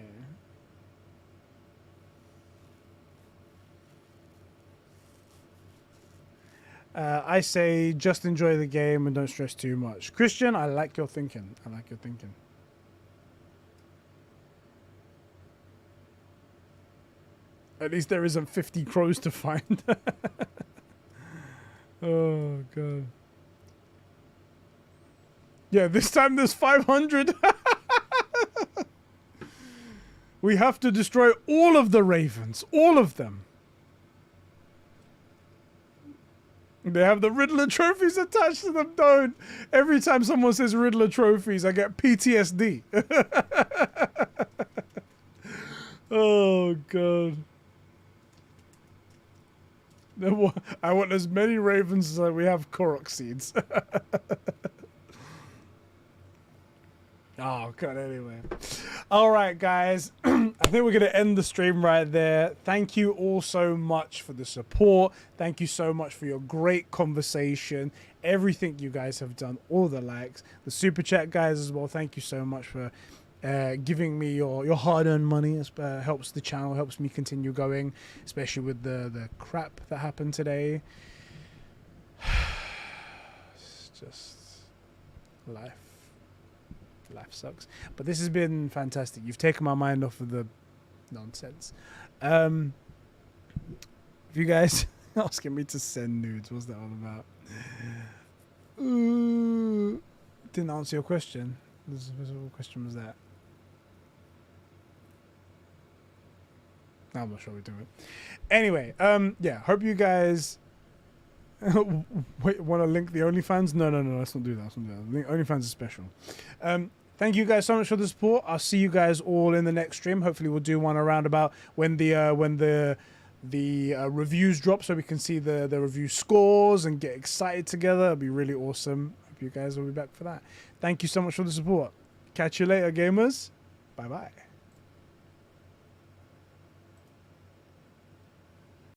I say just enjoy the game and don't stress too much. Christian, I like your thinking. At least there isn't 50 crows to find. Oh, God. Yeah, this time there's 500. We have to destroy all of the ravens. All of them. They have the Riddler trophies attached to them. Don't. Every time someone says Riddler trophies, I get PTSD. Oh, God. I want as many ravens as we have Korok seeds. Oh, God, anyway. All right, guys. I think we're going to end the stream right there. Thank you all so much for the support. Thank you so much for your great conversation. Everything you guys have done, all the likes. The super chat guys as well. Thank you so much for giving me your hard-earned money. It helps the channel, helps me continue going, especially with the crap that happened today. It's just life. Life sucks. But this has been fantastic. You've taken my mind off of the nonsense. If you guys asking me to send nudes, what's that all about? Didn't answer your question. What question was that? I'm not sure we do it. Anyway, yeah, hope you guys Wait, want to link the OnlyFans? No, let's not do that. Let's not do that. Link OnlyFans is special. Thank you guys so much for the support. I'll see you guys all in the next stream. Hopefully we'll do one around about when the reviews drop, so we can see the review scores and get excited together. It'll be really awesome. Hope you guys will be back for that. Thank you so much for the support. Catch you later, gamers. Bye bye.